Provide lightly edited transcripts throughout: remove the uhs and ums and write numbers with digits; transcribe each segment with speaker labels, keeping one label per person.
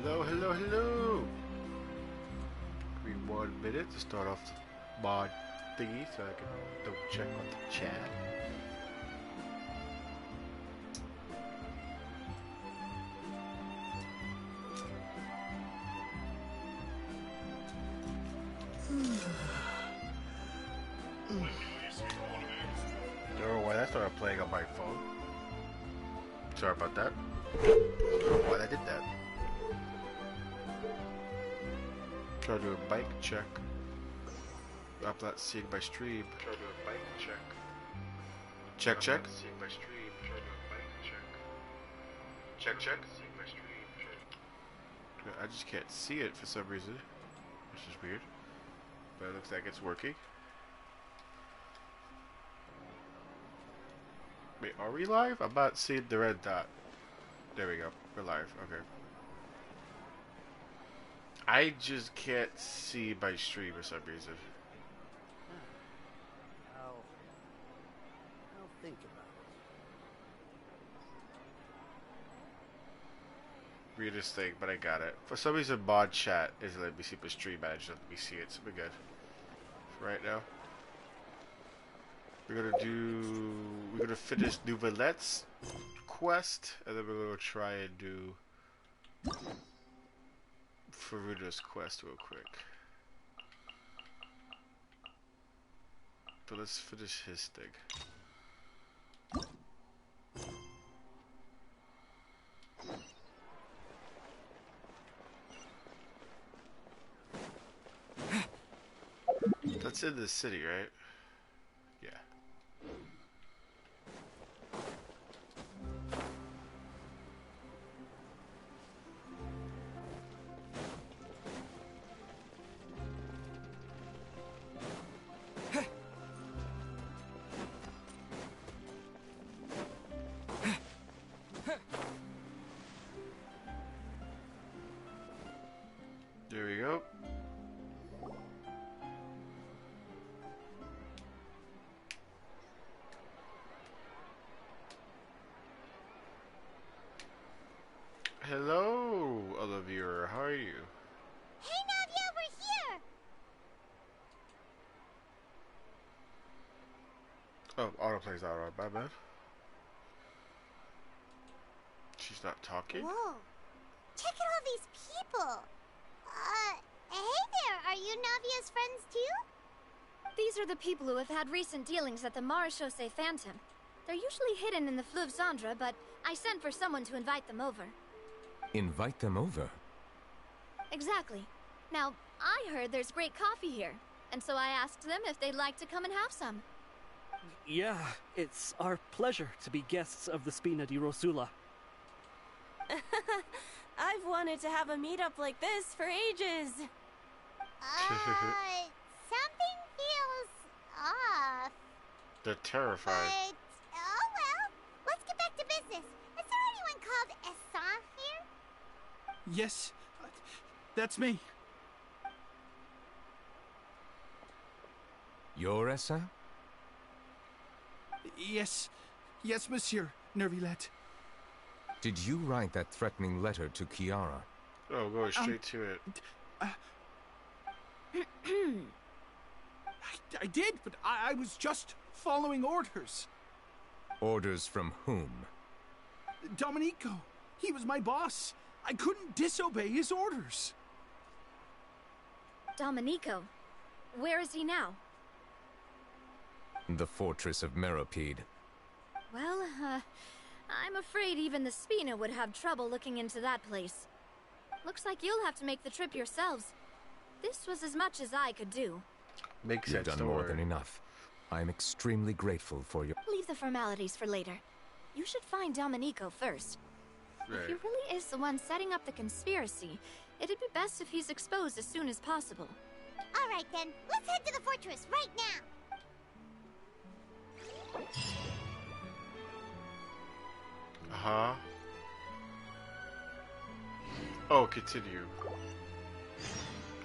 Speaker 1: Hello, hello, hello! Give me 1 minute to start off the mod thingy so I can double check on the chat. I don't know why that started playing on my phone. Sorry about that. I don't know why I did that. Try to do a bike check. I'm not seeing my stream. Try to do a bike check. Check, check. I'm not seeing my stream. Try to do a bike check. Check, check. Seeing my stream. Check. I just can't see it for some reason, which is weird. But it looks like it's working. Wait, are we live? I'm not seeing the red dot. There we go. We're live. Okay. I just can't see my stream for some reason.
Speaker 2: I'll think about it.
Speaker 1: Weirdest thing, but I got it. For some reason, mod chat isn't letting me see my stream manager. Let me see it, so we're good. For right now, we're gonna finish Nouvelette's quest, and then we're gonna try and do Furina's quest real quick. But let's finish his thing. That's in the city, right? Yeah. There we go. Hello, other viewer. How are you?
Speaker 3: Hey, Navia, we're here!
Speaker 1: Oh, autoplay's not on. My bad. She's not talking?
Speaker 3: Whoa. Check out all these people. Hey there, are you Navia's friends too?
Speaker 4: These are the people who have had recent dealings at the Marechaussee Fontaine. They're usually hidden in the Fleuve Cendre, but I sent for someone to invite them over.
Speaker 5: Invite them over?
Speaker 4: Exactly. Now, I heard there's great coffee here, and so I asked them if they'd like to come and have some.
Speaker 2: Yeah, it's our pleasure to be guests of the Spina di Rosula.
Speaker 6: I've wanted to have a meetup like this for ages.
Speaker 3: Something feels off.
Speaker 1: They're terrified.
Speaker 3: But, oh well, let's get back to business. Is there anyone called Essan here?
Speaker 7: Yes, that's me.
Speaker 5: You're Essa?
Speaker 7: Yes, monsieur Nervilette.
Speaker 5: Did you write that threatening letter to Kiara?
Speaker 1: Oh, going straight to it.
Speaker 7: I did, but I was just following orders.
Speaker 5: Orders from whom?
Speaker 7: Domenico, he was my boss. I couldn't disobey his orders.
Speaker 4: Domenico. Where is he now?
Speaker 5: The fortress of Meropide.
Speaker 4: Well, I'm afraid even the Spina would have trouble looking into that place. Looks like you'll have to make the trip yourselves. This was as much as I could do.
Speaker 1: Makes
Speaker 5: You've
Speaker 1: sense.
Speaker 5: done more than enough. I'm extremely grateful for your...
Speaker 4: Leave the formalities for later. You should find Domenico first.
Speaker 1: Right.
Speaker 4: If he really is the one setting up the conspiracy, it'd be best if he's exposed as soon as possible.
Speaker 3: All right then, let's head to the fortress right now.
Speaker 1: Uh-huh. Oh, continue.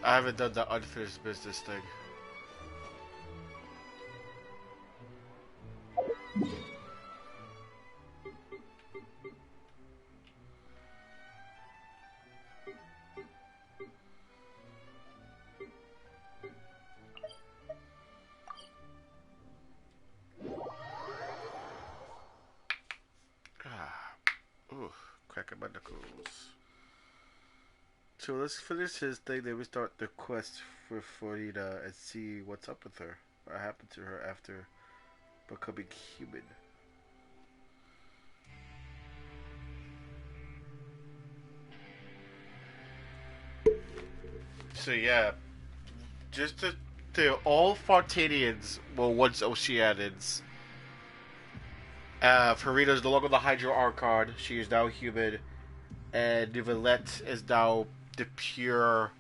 Speaker 1: I haven't done the unfinished business thing. So let's finish his thing, then we start the quest for Furina and see what's up with her. What happened to her after becoming human. So yeah, just to all Fontanians were once Oceanians. Furina is no longer the Hydro Archon. She is now human. And Nivelette is now the pure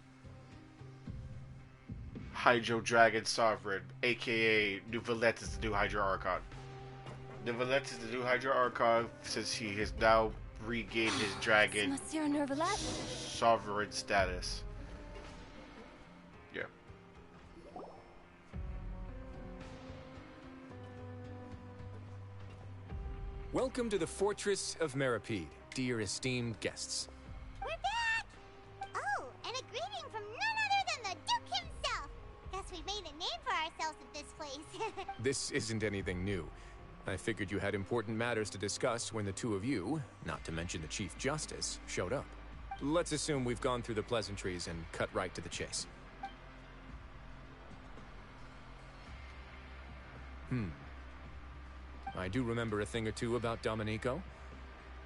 Speaker 1: Hydro Dragon Sovereign, aka Nivelette is the new Hydro Archon. Nivelette is the new Hydro Archon since he has now regained his dragon
Speaker 6: Monsieur Nervalette?
Speaker 1: sovereign status. Yeah.
Speaker 5: Welcome to the Fortress of Meripede, dear esteemed guests.
Speaker 3: We're back! Oh, and a greeting from none other than the Duke himself! Guess we've made a name for ourselves at this place.
Speaker 5: This isn't anything new. I figured you had important matters to discuss when the two of you, not to mention the Chief Justice, showed up. Let's assume we've gone through the pleasantries and cut right to the chase. I do remember a thing or two about Domenico.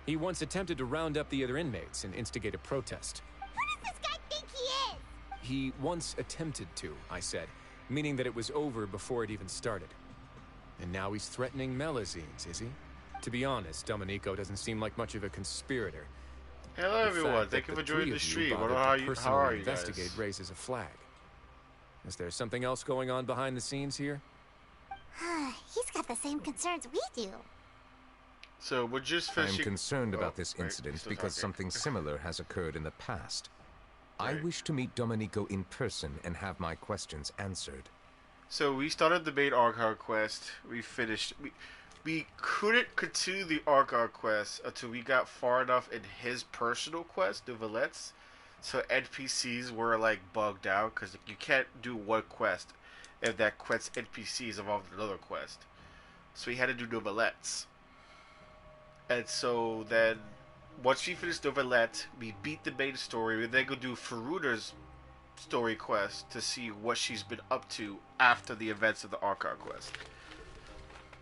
Speaker 5: He once attempted to round up the other inmates and instigate a protest.
Speaker 3: Who does this guy think he is?
Speaker 5: He once attempted to, I said, meaning that it was over before it even started. And now he's threatening Melazines, is he? To be honest, Domenico doesn't seem like much of a conspirator.
Speaker 1: Hello
Speaker 5: The
Speaker 1: everyone,
Speaker 5: fact
Speaker 1: thank
Speaker 5: that
Speaker 1: you for
Speaker 5: the three
Speaker 1: joining the
Speaker 5: of you
Speaker 1: stream.
Speaker 5: bothered
Speaker 1: How
Speaker 5: to
Speaker 1: are
Speaker 5: personally
Speaker 1: you guys?
Speaker 5: investigate raises a flag. Is there something else going on behind the scenes here?
Speaker 3: He's got the same concerns we do.
Speaker 1: So we're just
Speaker 5: I'm
Speaker 1: finishing.
Speaker 5: concerned about this
Speaker 1: right,
Speaker 5: incident
Speaker 1: still
Speaker 5: because
Speaker 1: talking.
Speaker 5: something similar has occurred in the past. I
Speaker 1: Right.
Speaker 5: wish to meet Domenico in person and have my questions answered.
Speaker 1: So we started the main Archon quest. We finished. We couldn't continue the Archon quest until we got far enough in his personal quest, the Valettes. So NPCs were like bugged out because you can't do one quest if that quest NPC is involved in another quest. So we had to do Novelettes. And so then, once we finished Novelette, we beat the main story. We then go do Furina's story quest to see what she's been up to after the events of the Archon quest.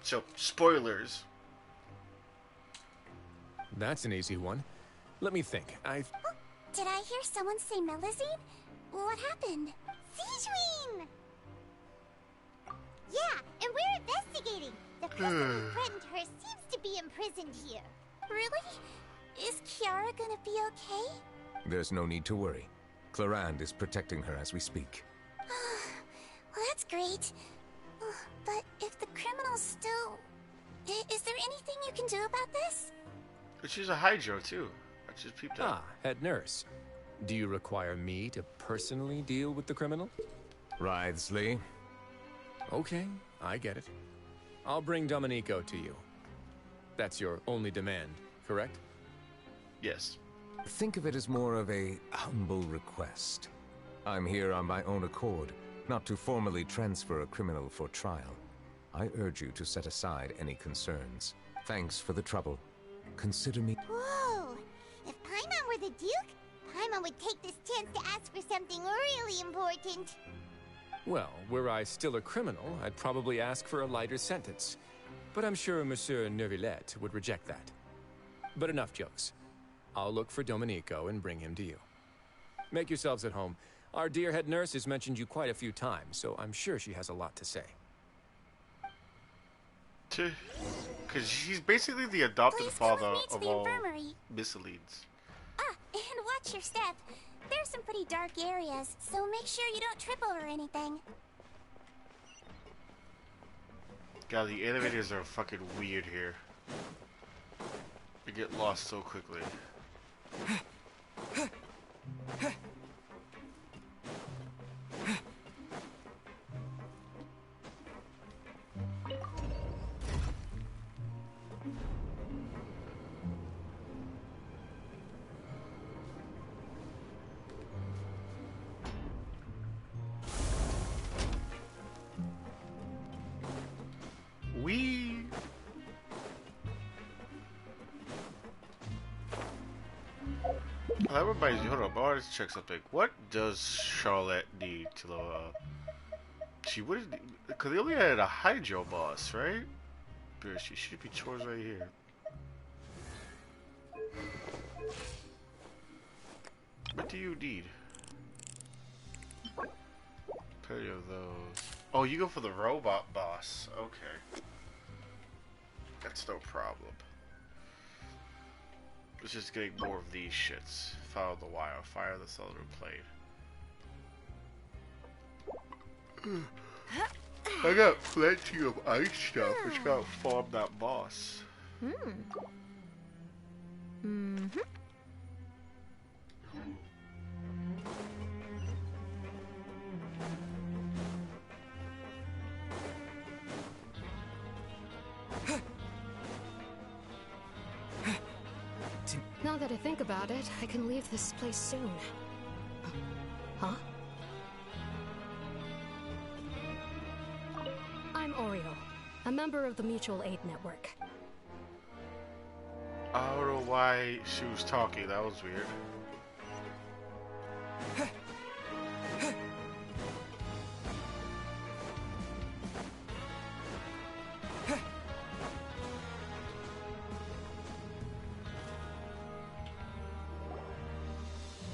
Speaker 1: So, spoilers.
Speaker 5: That's an easy one. Let me think.
Speaker 3: Did I hear someone say Melazine? What happened? Siegeween! Yeah, and we're investigating. The person who threatened her seems to be imprisoned here. Really? Is Kiara gonna be okay?
Speaker 5: There's no need to worry. Clarande is protecting her as we speak.
Speaker 3: Well, that's great. But if the criminal's still... Is there anything you can do about this?
Speaker 1: But she's a Hydro, too. I just peeped that.
Speaker 5: Ah, head nurse. Do you require me to personally deal with the criminal? Writhsley. Okay, I get it. I'll bring Domenico to you. That's your only demand, correct?
Speaker 1: Yes.
Speaker 5: Think of it as more of a humble request. I'm here on my own accord, not to formally transfer a criminal for trial. I urge you to set aside any concerns. Thanks for the trouble. Consider me...
Speaker 3: Whoa! If Paimon were the Duke, Paimon would take this chance to ask for something really important.
Speaker 5: Well, were I still a criminal, I'd probably ask for a lighter sentence. But I'm sure Monsieur Neuvillette would reject that. But enough jokes. I'll look for Domenico and bring him to you. Make yourselves at home. Our dear head nurse has mentioned you quite a few times, so I'm sure she has a lot to say.
Speaker 1: Because she's basically the adopted
Speaker 3: Please come
Speaker 1: father
Speaker 3: with me to
Speaker 1: of
Speaker 3: the
Speaker 1: all
Speaker 3: infirmary.
Speaker 1: Miscellines.
Speaker 3: Ah, and watch your step. There's some pretty dark areas, so make sure you don't trip over anything.
Speaker 1: God, the animators are fucking weird here. They get lost so quickly. We That reminds me, hold up, I want to check something. What does Charlotte need to level up? She wouldn't, because they only had a Hydro boss, right? But she should be chores right here. What do you need? Plenty of those. Oh, you go for the robot boss. Okay. That's no problem. It's just getting more of these shits. Follow the wire. Fire the cellular plate. I got plenty of ice stuff. I just gotta farm that boss.
Speaker 8: Now that I think about it, I can leave this place soon. Huh? I'm Oreo, a member of the Mutual Aid Network.
Speaker 1: I don't know why she was talking. That was weird.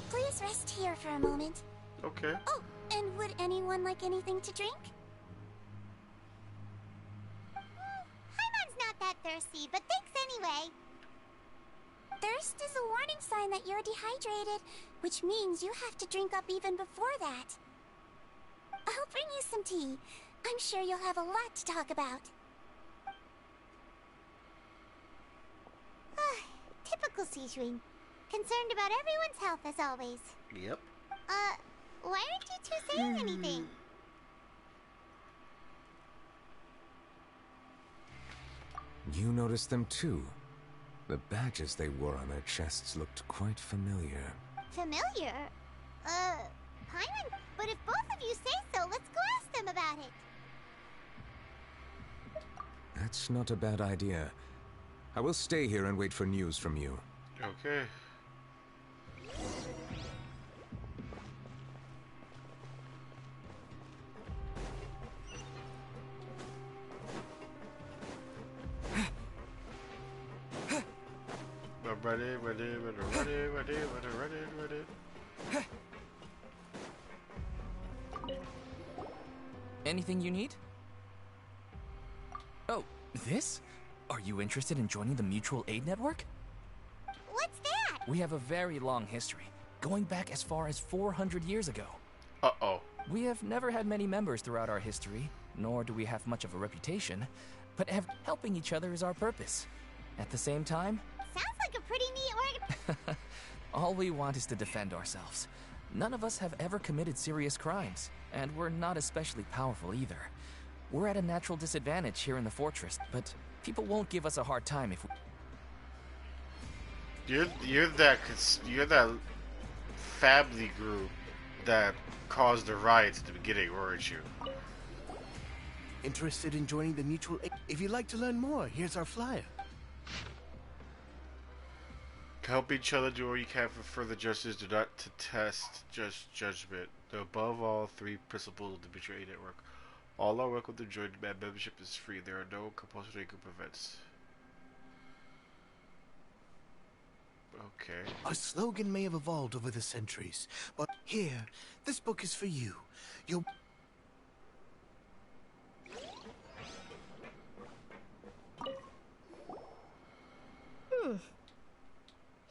Speaker 3: Please rest here for a moment.
Speaker 1: Okay.
Speaker 3: Oh, and would anyone like anything to drink? Paimon's not that thirsty, but thanks anyway. Thirst is a warning sign that you're dehydrated, which means you have to drink up even before that. I'll bring you some tea. I'm sure you'll have a lot to talk about. Typical Sijun. Concerned about everyone's health as always.
Speaker 1: Yep.
Speaker 3: Why aren't you two saying anything?
Speaker 9: You noticed them too. The badges they wore on their chests looked quite familiar.
Speaker 3: Familiar? Paimon, but if both of you say so, let's go ask them about it.
Speaker 9: That's not a bad idea. I will stay here and wait for news from you.
Speaker 1: Okay. Ready.
Speaker 10: Anything you need? Oh, this? Are you interested in joining the Mutual Aid Network?
Speaker 3: What's that?
Speaker 10: We have a very long history, going back as far as 400 years ago.
Speaker 1: Uh-oh.
Speaker 10: We have never had many members throughout our history, nor do we have much of a reputation, but helping each other is our purpose. At the same time,
Speaker 3: Sounds like a pretty neat org.
Speaker 10: all we want is to defend ourselves. None of us have ever committed serious crimes, and we're not especially powerful either. We're at a natural disadvantage here in the fortress, but people won't give us a hard time if we...
Speaker 1: You're that family group that caused the riots at the beginning, weren't you?
Speaker 11: Interested in joining the Mutual Aid? If you'd like to learn more, here's our flyer.
Speaker 1: Help each other, do all you can for further justice. Do not to test just judgment. The above all three principles of the Mutual Aid Network. All are welcome to join. Membership is free. There are no compulsory group events. Okay.
Speaker 11: Our slogan may have evolved over the centuries, but here, this book is for you. You'll...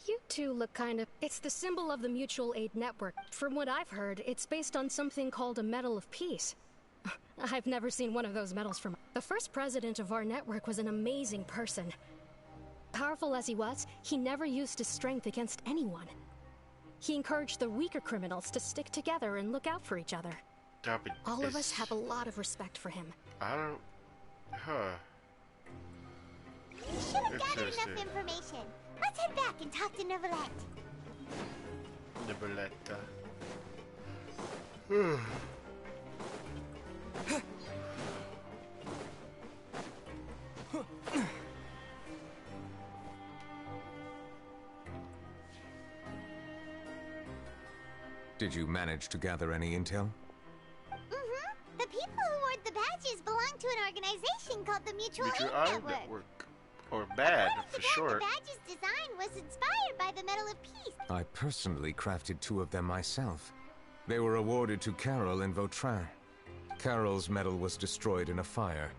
Speaker 8: You two look kind of... It's the symbol of the Mutual Aid Network. From what I've heard, it's based on something called a Medal of Peace. I've never seen one of those medals from... The first president of our network was an amazing person. Powerful as he was, he never used his strength against anyone. He encouraged the weaker criminals to stick together and look out for each other. All of us have a lot of respect for him.
Speaker 1: I don't... Huh.
Speaker 3: You should have gathered enough information. Let's head back and talk to Neverlet.
Speaker 1: Neverletta.
Speaker 9: Did you manage to gather any intel?
Speaker 3: Mm-hmm. The people who wore the badges belong to an organization called the Mutual Aid Network.
Speaker 1: Or BAD, for short.
Speaker 3: The badge's design was inspired by the Medal of Peace.
Speaker 9: I personally crafted 2 of them myself. They were awarded to Carol in Vautrin. Carol's medal was destroyed in a fire.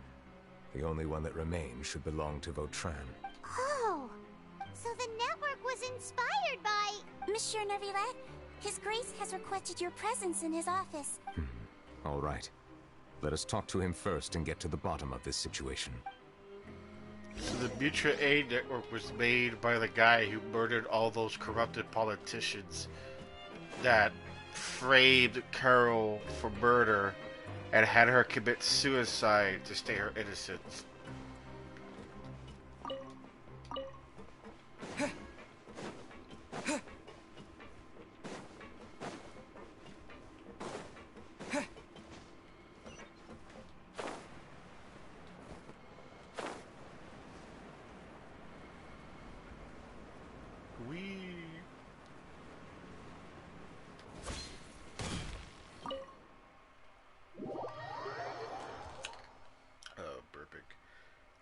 Speaker 9: The only one that remained should belong to Vautrin.
Speaker 3: Oh, so the network was inspired by... Monsieur Neuvillette, His Grace has requested your presence in his office.
Speaker 9: All right. Let us talk to him first and get to the bottom of this situation.
Speaker 1: So the Mutual Aid Network was made by the guy who murdered all those corrupted politicians that framed Carol for murder and had her commit suicide to stay her innocence.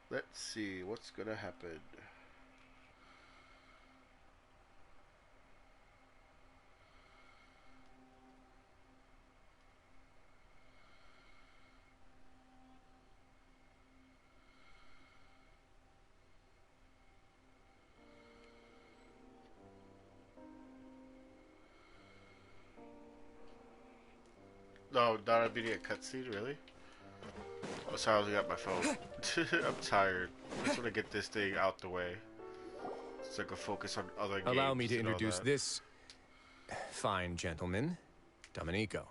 Speaker 1: Let's see what's gonna happen. No, not a immediate cutscene, really? Oh, sorry, I was looking at my phone. I'm tired. I just want to get this thing out the way, so I can focus on other games.
Speaker 5: Allow me to introduce this fine gentleman, Domenico.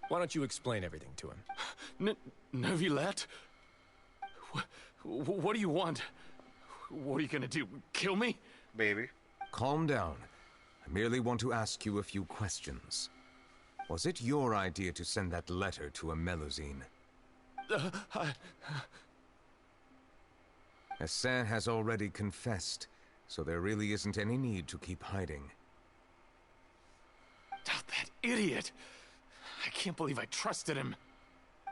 Speaker 5: Why don't you explain everything to him?
Speaker 7: Neuvillette? What do you want? What are you gonna do? Kill me?
Speaker 1: Maybe.
Speaker 9: Calm down. I merely want to ask you a few questions. Was it your idea to send that letter to a Melusine? Assain has already confessed, so there really isn't any need to keep hiding.
Speaker 7: Oh, that idiot! I can't believe I trusted him.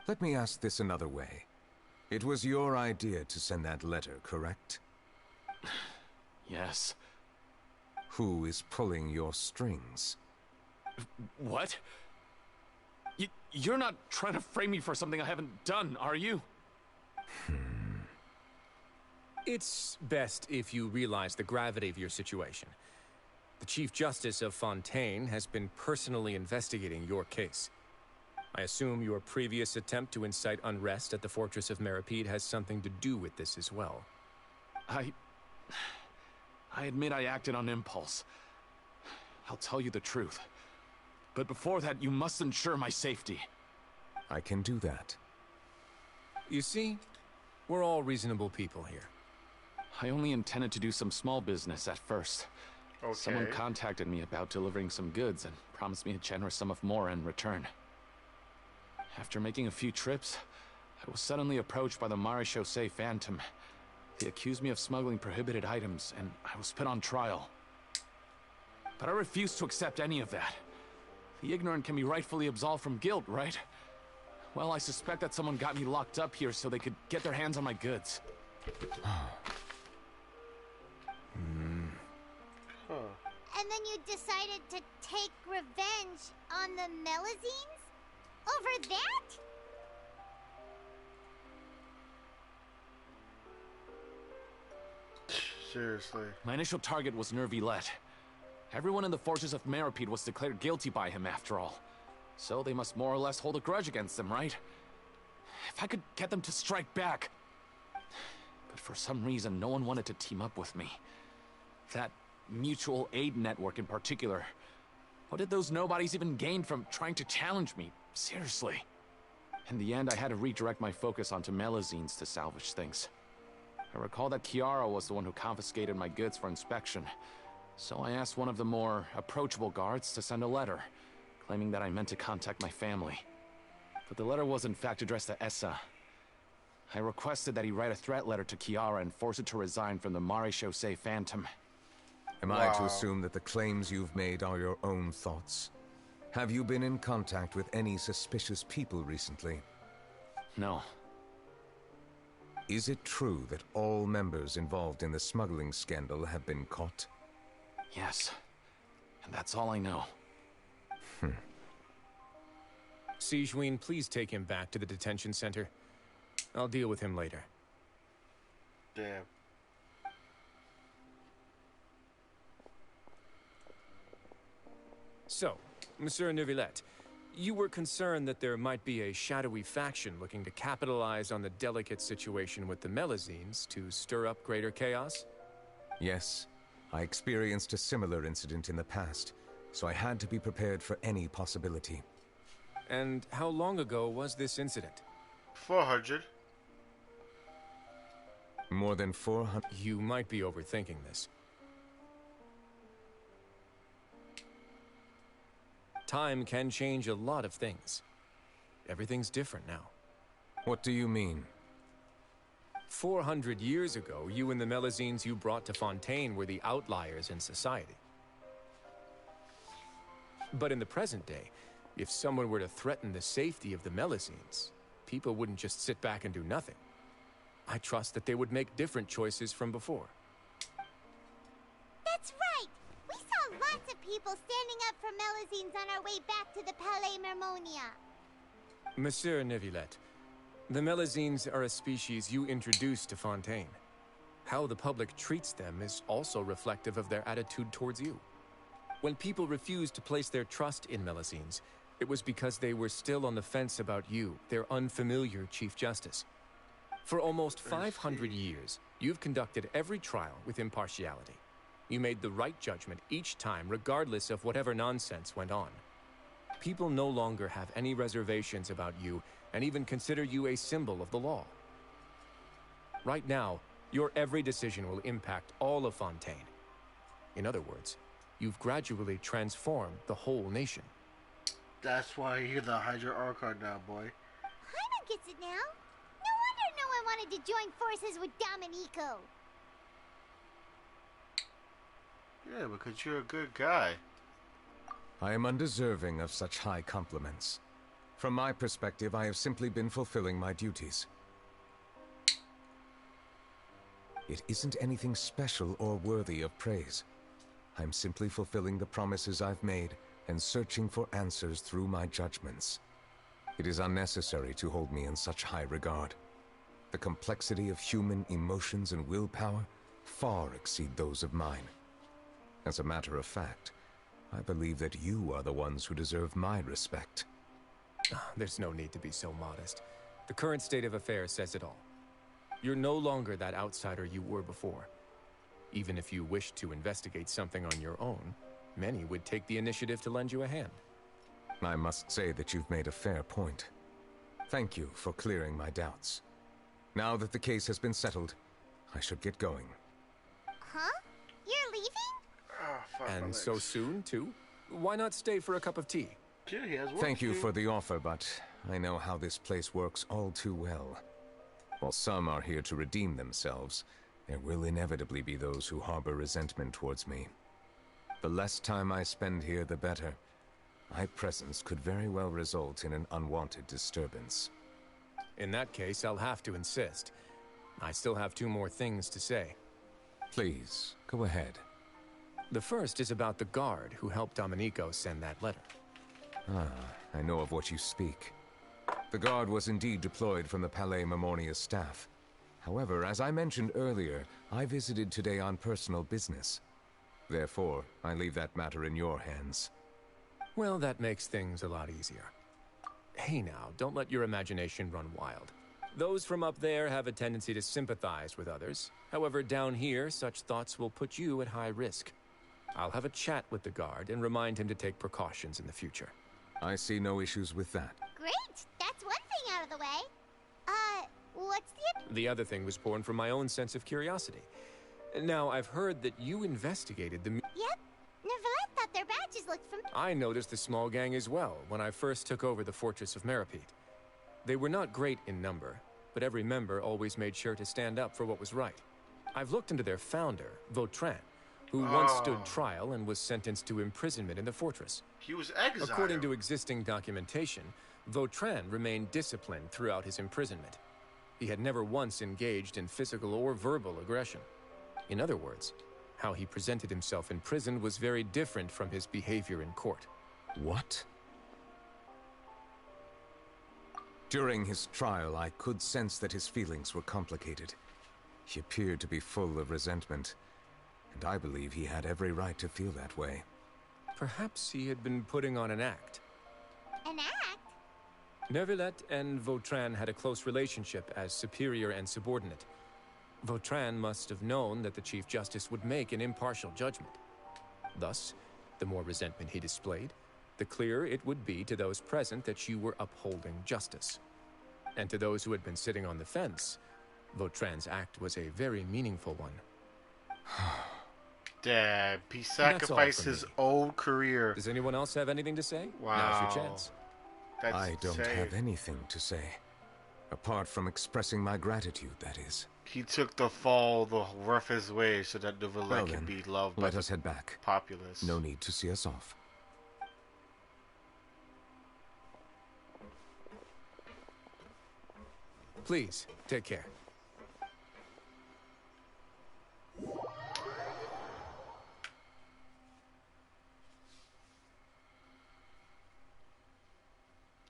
Speaker 9: Let me ask this another way. It was your idea to send that letter, correct?
Speaker 7: Yes.
Speaker 9: Who is pulling your strings?
Speaker 7: What? You're not trying to frame me for something I haven't done, are you?
Speaker 5: It's best if you realize the gravity of your situation. The Chief Justice of Fontaine has been personally investigating your case. I assume your previous attempt to incite unrest at the Fortress of Meripede has something to do with this as well.
Speaker 7: I admit I acted on impulse. I'll tell you the truth. But before that, you must ensure my safety.
Speaker 9: I can do that.
Speaker 5: You see, we're all reasonable people here.
Speaker 7: I only intended to do some small business at first.
Speaker 1: Okay.
Speaker 7: Someone contacted me about delivering some goods and promised me a generous sum of more in return. After making a few trips, I was suddenly approached by the Marechaussee Phantom. They accused me of smuggling prohibited items, and I was put on trial. But I refused to accept any of that. The ignorant can be rightfully absolved from guilt, right? Well, I suspect that someone got me locked up here so they could get their hands on my goods.
Speaker 3: And then you decided to take revenge on the Melusines? Over that?
Speaker 1: Seriously.
Speaker 7: My initial target was Neuvillette. Everyone in the forces of Meripede was declared guilty by him after all. So they must more or less hold a grudge against him, right? If I could get them to strike back. But for some reason, no one wanted to team up with me. That mutual aid network in particular. What did those nobodies even gain from trying to challenge me? Seriously. In the end, I had to redirect my focus onto Melusines to salvage things. I recall that Chiara was the one who confiscated my goods for inspection. So I asked one of the more approachable guards to send a letter, claiming that I meant to contact my family. But the letter was in fact addressed to Essa. I requested that he write a threat letter to Chiara and force her to resign from the Marechaussee Phantom.
Speaker 9: Am I to assume that the claims you've made are your own thoughts? Have you been in contact with any suspicious people recently?
Speaker 7: No.
Speaker 9: Is it true that all members involved in the smuggling scandal have been caught?
Speaker 7: Yes. And that's all I know.
Speaker 5: Sijuin, please take him back to the detention center. I'll deal with him later.
Speaker 1: Damn.
Speaker 5: So, Monsieur Neuvillette, you were concerned that there might be a shadowy faction looking to capitalize on the delicate situation with the Melazines to stir up greater chaos?
Speaker 9: Yes. I experienced a similar incident in the past, so I had to be prepared for any possibility.
Speaker 5: And how long ago was this incident?
Speaker 1: 400.
Speaker 9: More than 400...
Speaker 5: You might be overthinking this. Time can change a lot of things. Everything's different now.
Speaker 9: What do you mean?
Speaker 5: 400 years ago, you and the Melazines you brought to Fontaine were the outliers in society. But in the present day, if someone were to threaten the safety of the Melazines, people wouldn't just sit back and do nothing. I trust that they would make different choices from before.
Speaker 3: That's right! We saw lots of people standing up for Melazines on our way back to the Palais Mermonia.
Speaker 5: Monsieur Neuvillette, the Melazines are a species you introduced to Fontaine. How the public treats them is also reflective of their attitude towards you. When people refused to place their trust in Melazines, it was because they were still on the fence about you, their unfamiliar Chief Justice. For almost 500 years, you've conducted every trial with impartiality. You made the right judgment each time, regardless of whatever nonsense went on. People no longer have any reservations about you and even consider you a symbol of the law. Right now, your every decision will impact all of Fontaine. In other words, you've gradually transformed the whole nation.
Speaker 1: That's why you're the Hydra Archon now, boy.
Speaker 3: Paimon gets it now. No wonder no one wanted to join forces with Domenico.
Speaker 1: Yeah, because you're a good guy.
Speaker 9: I am undeserving of such high compliments. From my perspective, I have simply been fulfilling my duties. It isn't anything special or worthy of praise. I'm simply fulfilling the promises I've made and searching for answers through my judgments. It is unnecessary to hold me in such high regard. The complexity of human emotions and willpower far exceed those of mine. As a matter of fact, I believe that you are the ones who deserve my respect.
Speaker 5: There's no need to be so modest. The current state of affairs says it all. You're no longer that outsider you were before. Even if you wished to investigate something on your own, many would take the initiative to lend you a hand.
Speaker 9: I must say that you've made a fair point. Thank you for clearing my doubts. Now that the case has been settled, I should get going.
Speaker 3: Huh? You're leaving?
Speaker 1: Oh, fuck my
Speaker 5: And
Speaker 1: legs.
Speaker 5: so soon, too? Why not stay for a cup of tea?
Speaker 1: Yeah, he has work
Speaker 9: Thank
Speaker 1: to
Speaker 9: you
Speaker 1: do.
Speaker 9: for the offer, but I know how this place works all too well. While some are here to redeem themselves, there will inevitably be those who harbor resentment towards me. The less time I spend here, the better. My presence could very well result in an unwanted disturbance.
Speaker 5: In that case, I'll have to insist. I still have 2 more things to say.
Speaker 9: Please, go ahead.
Speaker 5: The first is about the guard who helped Domenico send that letter.
Speaker 9: I know of what you speak. The guard was indeed deployed from the Palais Mermonia's staff. However, as I mentioned earlier, I visited today on personal business. Therefore, I leave that matter in your hands.
Speaker 5: Well, that makes things a lot easier. Hey now, don't let your imagination run wild. Those from up there have a tendency to sympathize with others. However, down here, such thoughts will put you at high risk. I'll have a chat with the guard and remind him to take precautions in the future.
Speaker 9: I see no issues with that.
Speaker 3: Great! That's one thing out of the way. What's the...
Speaker 5: The other thing was born from my own sense of curiosity. Now, I've heard that you investigated the...
Speaker 3: Yep. Neuvillette thought their badges looked from...
Speaker 5: I noticed the small gang as well when I first took over the Fortress of Meripede. They were not great in number, but every member always made sure to stand up for what was right. I've looked into their founder, Vautrin, who once stood trial and was sentenced to imprisonment in the fortress.
Speaker 1: He was exiled.
Speaker 5: According to existing documentation, Vautrin remained disciplined throughout his imprisonment. He had never once engaged in physical or verbal aggression. In other words, how he presented himself in prison was very different from his behavior in court.
Speaker 9: What? During his trial, I could sense that his feelings were complicated. He appeared to be full of resentment, and I believe he had every right to feel that way.
Speaker 5: Perhaps he had been putting on an act.
Speaker 3: An act?
Speaker 5: Neuvillette and Vautrin had a close relationship as superior and subordinate. Vautrin must have known that the Chief Justice would make an impartial judgment. Thus, the more resentment he displayed, the clearer it would be to those present that you were upholding justice. And to those who had been sitting on the fence, Vautrin's act was a very meaningful one.
Speaker 1: Damn, he sacrificed his own career.
Speaker 5: Does anyone else have anything to say?
Speaker 1: Wow.
Speaker 5: Now's your chance.
Speaker 9: I don't have anything to say. Apart from expressing my gratitude, that is.
Speaker 1: He took the fall the roughest way so that Neuvillette can be loved
Speaker 9: let
Speaker 1: by
Speaker 9: us head back.
Speaker 1: Populace.
Speaker 9: No need to see us off.
Speaker 5: Please, take care.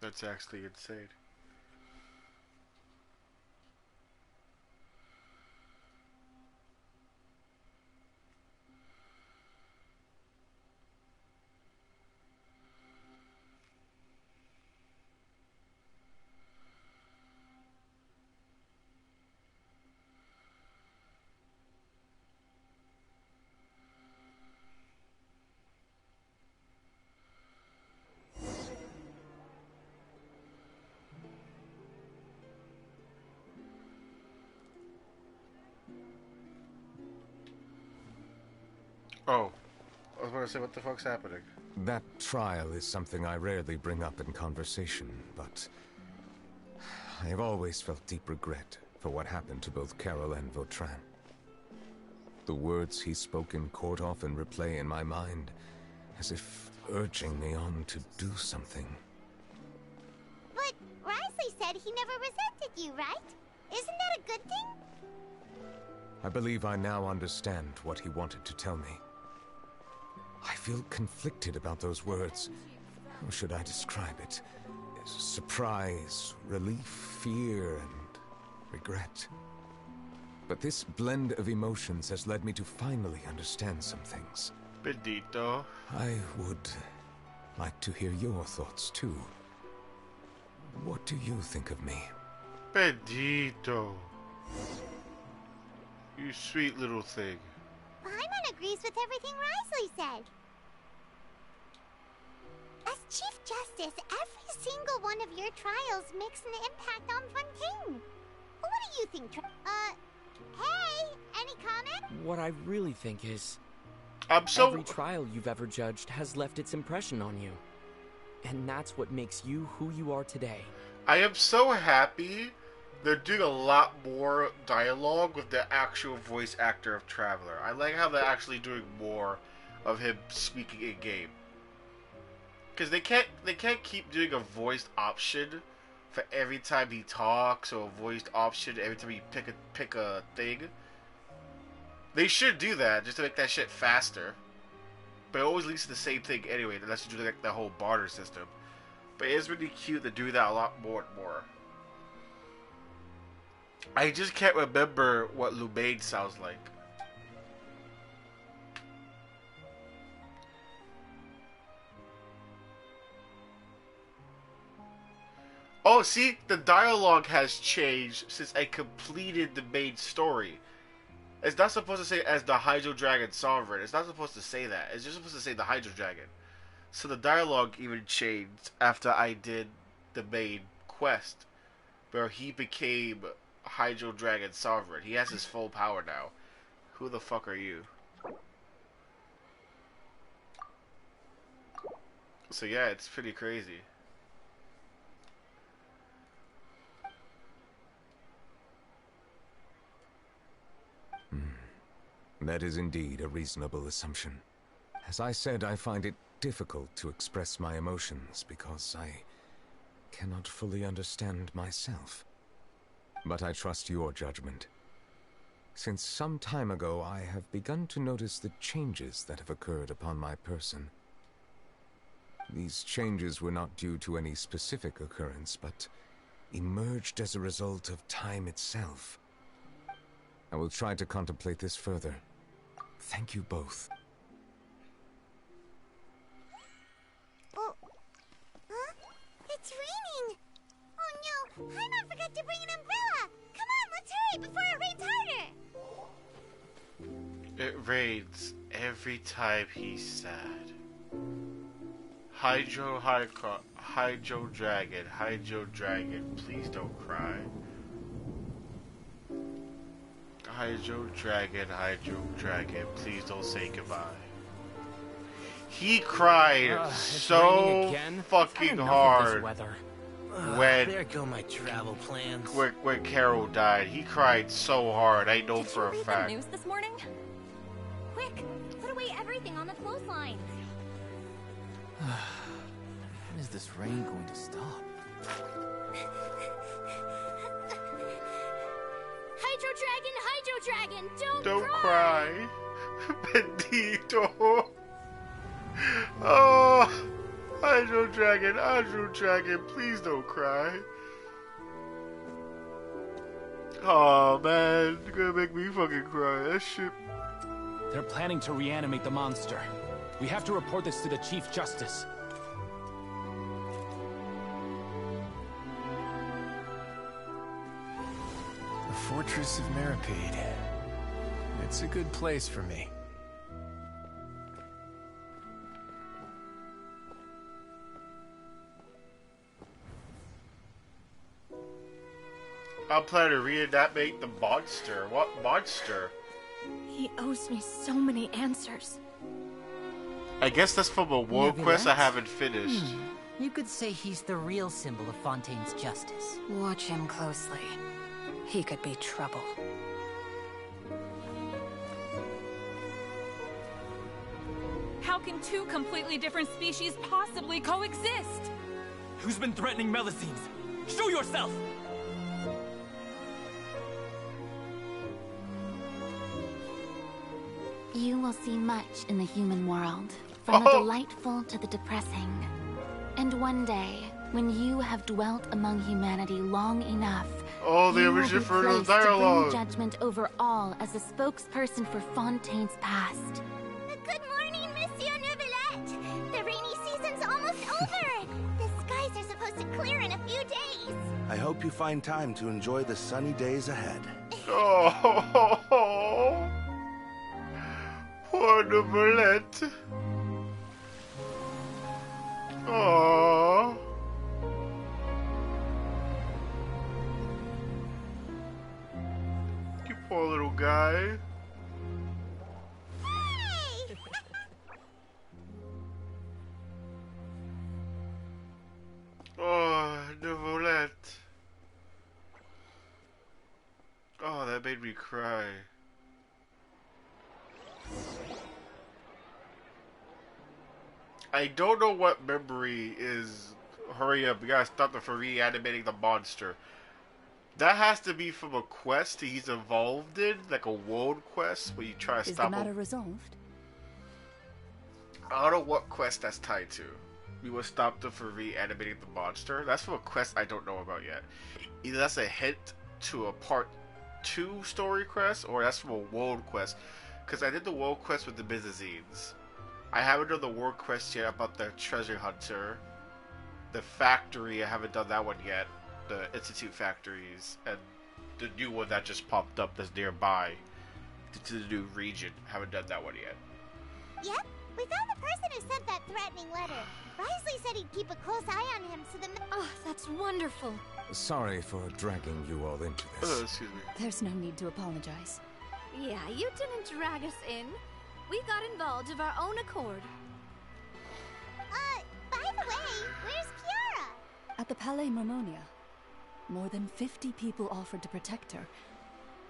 Speaker 1: That's actually insane. Oh, I was going to say, what the fuck's happening?
Speaker 9: That trial is something I rarely bring up in conversation, but I have always felt deep regret for what happened to both Carol and Vautrin. The words he spoke in court often replay in my mind, as if urging me on to do something.
Speaker 3: But Risley said he never resented you, right? Isn't that a good thing?
Speaker 9: I believe I now understand what he wanted to tell me. I feel conflicted about those words. How should I describe it? Surprise, relief, fear, and regret. But this blend of emotions has led me to finally understand some things.
Speaker 1: Bendito.
Speaker 9: I would like to hear your thoughts, too. What do you think of me?
Speaker 1: Bendito. You sweet little thing.
Speaker 3: Paimon agrees with everything Risley said. As Chief Justice, every single one of your trials makes an impact on Fontaine. What do you think, hey, any comment?
Speaker 12: What I really think is...
Speaker 1: So...
Speaker 12: every trial you've ever judged has left its impression on you. And that's what makes you who you are today.
Speaker 1: I am so happy they're doing a lot more dialogue with the actual voice actor of Traveler. I like how they're actually doing more of him speaking in game. Because they can't keep doing a voiced option for every time he talks, or a voiced option every time he pick a thing. They should do that just to make that shit faster. But it always leads to the same thing anyway, unless you do like the whole barter system. But it's really cute to do that a lot more and more. I just can't remember what Lumaine sounds like. Oh, see, the dialogue has changed since I completed the main story. It's not supposed to say as the Hydro Dragon Sovereign. It's not supposed to say that. It's just supposed to say the Hydro Dragon. So the dialogue even changed after I did the main quest, where he became Hydro Dragon Sovereign. He has his full power now. Who the fuck are you? So yeah, it's pretty crazy.
Speaker 9: That is indeed a reasonable assumption. As I said, I find it difficult to express my emotions because I cannot fully understand myself. But I trust your judgment. Since some time ago, I have begun to notice the changes that have occurred upon my person. These changes were not due to any specific occurrence, but emerged as a result of time itself. I will try to contemplate this further. Thank you both.
Speaker 3: Oh, huh? It's raining! Oh no, Paimon forgot to bring an umbrella! Come on, let's hurry before it rains harder!
Speaker 1: It rains every time he's sad. Hydro Dragon, please don't cry. Hydro Dragon, please don't say goodbye. He cried so fucking hard when
Speaker 13: there go my travel plans.
Speaker 1: When Carol died. He cried so hard. I know for a fact.
Speaker 14: Did you read the news this morning? Quick, put away everything on the clothesline.
Speaker 10: When is this rain going to stop?
Speaker 3: Hydro Dragon,
Speaker 1: don't cry. Bendito. Oh, Hydro Dragon, please don't cry. Oh man, you're gonna make me fucking cry. That shit.
Speaker 7: They're planning to reanimate the monster. We have to report this to the Chief Justice.
Speaker 5: The Fortress of Meripede. It's a good place for me.
Speaker 1: I'm planning to reenactmate the monster. What monster?
Speaker 4: He owes me so many answers.
Speaker 1: I guess that's from a world quest I haven't finished.
Speaker 15: You could say he's the real symbol of Fontaine's justice.
Speaker 16: Watch him closely. He could be trouble.
Speaker 6: How can two completely different species possibly coexist?
Speaker 13: Who's been threatening Melusines? Show yourself!
Speaker 3: You will see much in the human world, from the delightful to the depressing. And one day, when you have dwelt among humanity long enough,
Speaker 1: the original Furina's dialogue.
Speaker 3: To bring judgment over all as a spokesperson for Fontaine's past. Good morning, Monsieur Neuvillette. The rainy season's almost over. The skies are supposed to clear in a few days.
Speaker 17: I hope you find time to enjoy the sunny days ahead.
Speaker 1: Oh, poor Neuvillette. Oh. You poor little guy.
Speaker 3: Hey!
Speaker 1: Oh, Neuvillette. Oh, that made me cry. I don't know what memory is. Hurry up, we gotta stop the for reanimating the monster. That has to be from a quest he's involved in, like a world quest where you try to stop him.
Speaker 16: Is the matter resolved?
Speaker 1: I don't know what quest that's tied to. We will stop them for reanimating the monster. That's from a quest I don't know about yet. Either that's a hint to a part 2 story quest, or that's from a world quest. Because I did the world quest with the Byzantines. I haven't done the world quest yet about the treasure hunter. The factory, I haven't done that one yet. The Institute factories. And the new one that just popped up that's nearby. To the new region. Haven't done that one yet.
Speaker 3: Yep, we found the person who sent that threatening letter. Risley said he'd keep a close eye on him so the...
Speaker 4: Oh, that's wonderful.
Speaker 9: Sorry for dragging you all into this.
Speaker 1: Excuse me.
Speaker 16: There's no need to apologize.
Speaker 4: Yeah, you didn't drag us in. We got involved of our own accord.
Speaker 3: By the way, where's Kiara?
Speaker 16: At the Palais Mermonia. More than 50 people offered to protect her.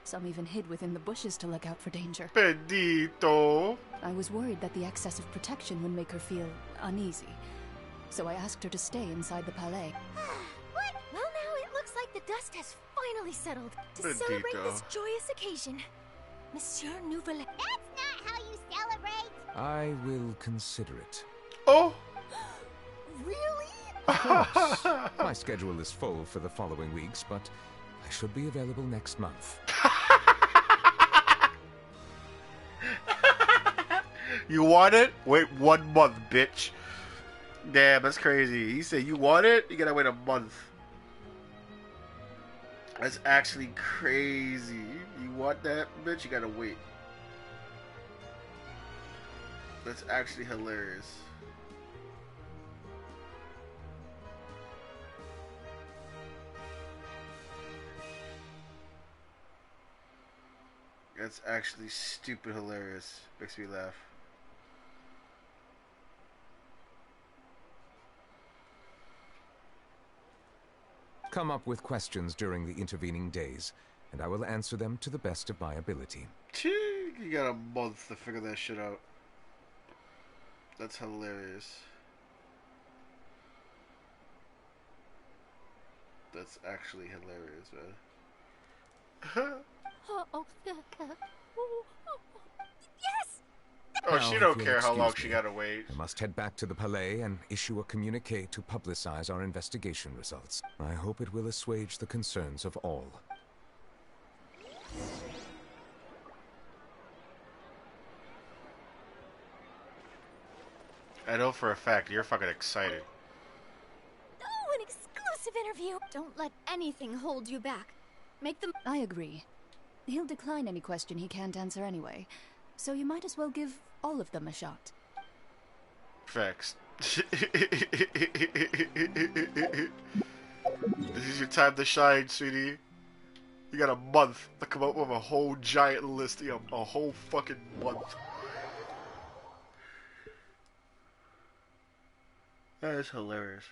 Speaker 18: Some even hid within the bushes to look out for danger.
Speaker 1: Bendito.
Speaker 18: I was worried that the excess of protection would make her feel uneasy. So I asked her to stay inside the palais.
Speaker 14: What? Well, now it looks like the dust has finally settled. To celebrate this joyous occasion, Monsieur Nouvelet.
Speaker 3: That's not how you celebrate.
Speaker 9: I will consider it.
Speaker 1: Oh!
Speaker 14: Really?
Speaker 9: Of course. My schedule is full for the following weeks, but I should be available next month.
Speaker 1: You want it? Wait 1 month, bitch. Damn, that's crazy. He said, you want it? You gotta wait a month. That's actually crazy. You want that, bitch? You gotta wait. That's actually hilarious. That's actually stupid hilarious. Makes me laugh.
Speaker 9: Come up with questions during the intervening days, and I will answer them to the best of my ability.
Speaker 1: You got a month to figure that shit out. That's hilarious. That's actually hilarious, man.
Speaker 14: Yes!
Speaker 1: Oh, she
Speaker 9: Now,
Speaker 1: don't
Speaker 9: if you'll
Speaker 1: care how long
Speaker 9: excuse
Speaker 1: she
Speaker 9: me,
Speaker 1: gotta wait.
Speaker 9: I must head back to the Palais and issue a communique to publicize our investigation results. I hope it will assuage the concerns of all.
Speaker 1: I know for a fact you're fucking excited.
Speaker 14: Oh, an exclusive interview!
Speaker 4: Don't let anything hold you back. Make them.
Speaker 18: I agree. He'll decline any question he can't answer anyway, so you might as well give all of them a shot.
Speaker 1: Facts. This is your time to shine, sweetie. You got a month to come up with a whole giant list. You have a whole fucking month. That is hilarious.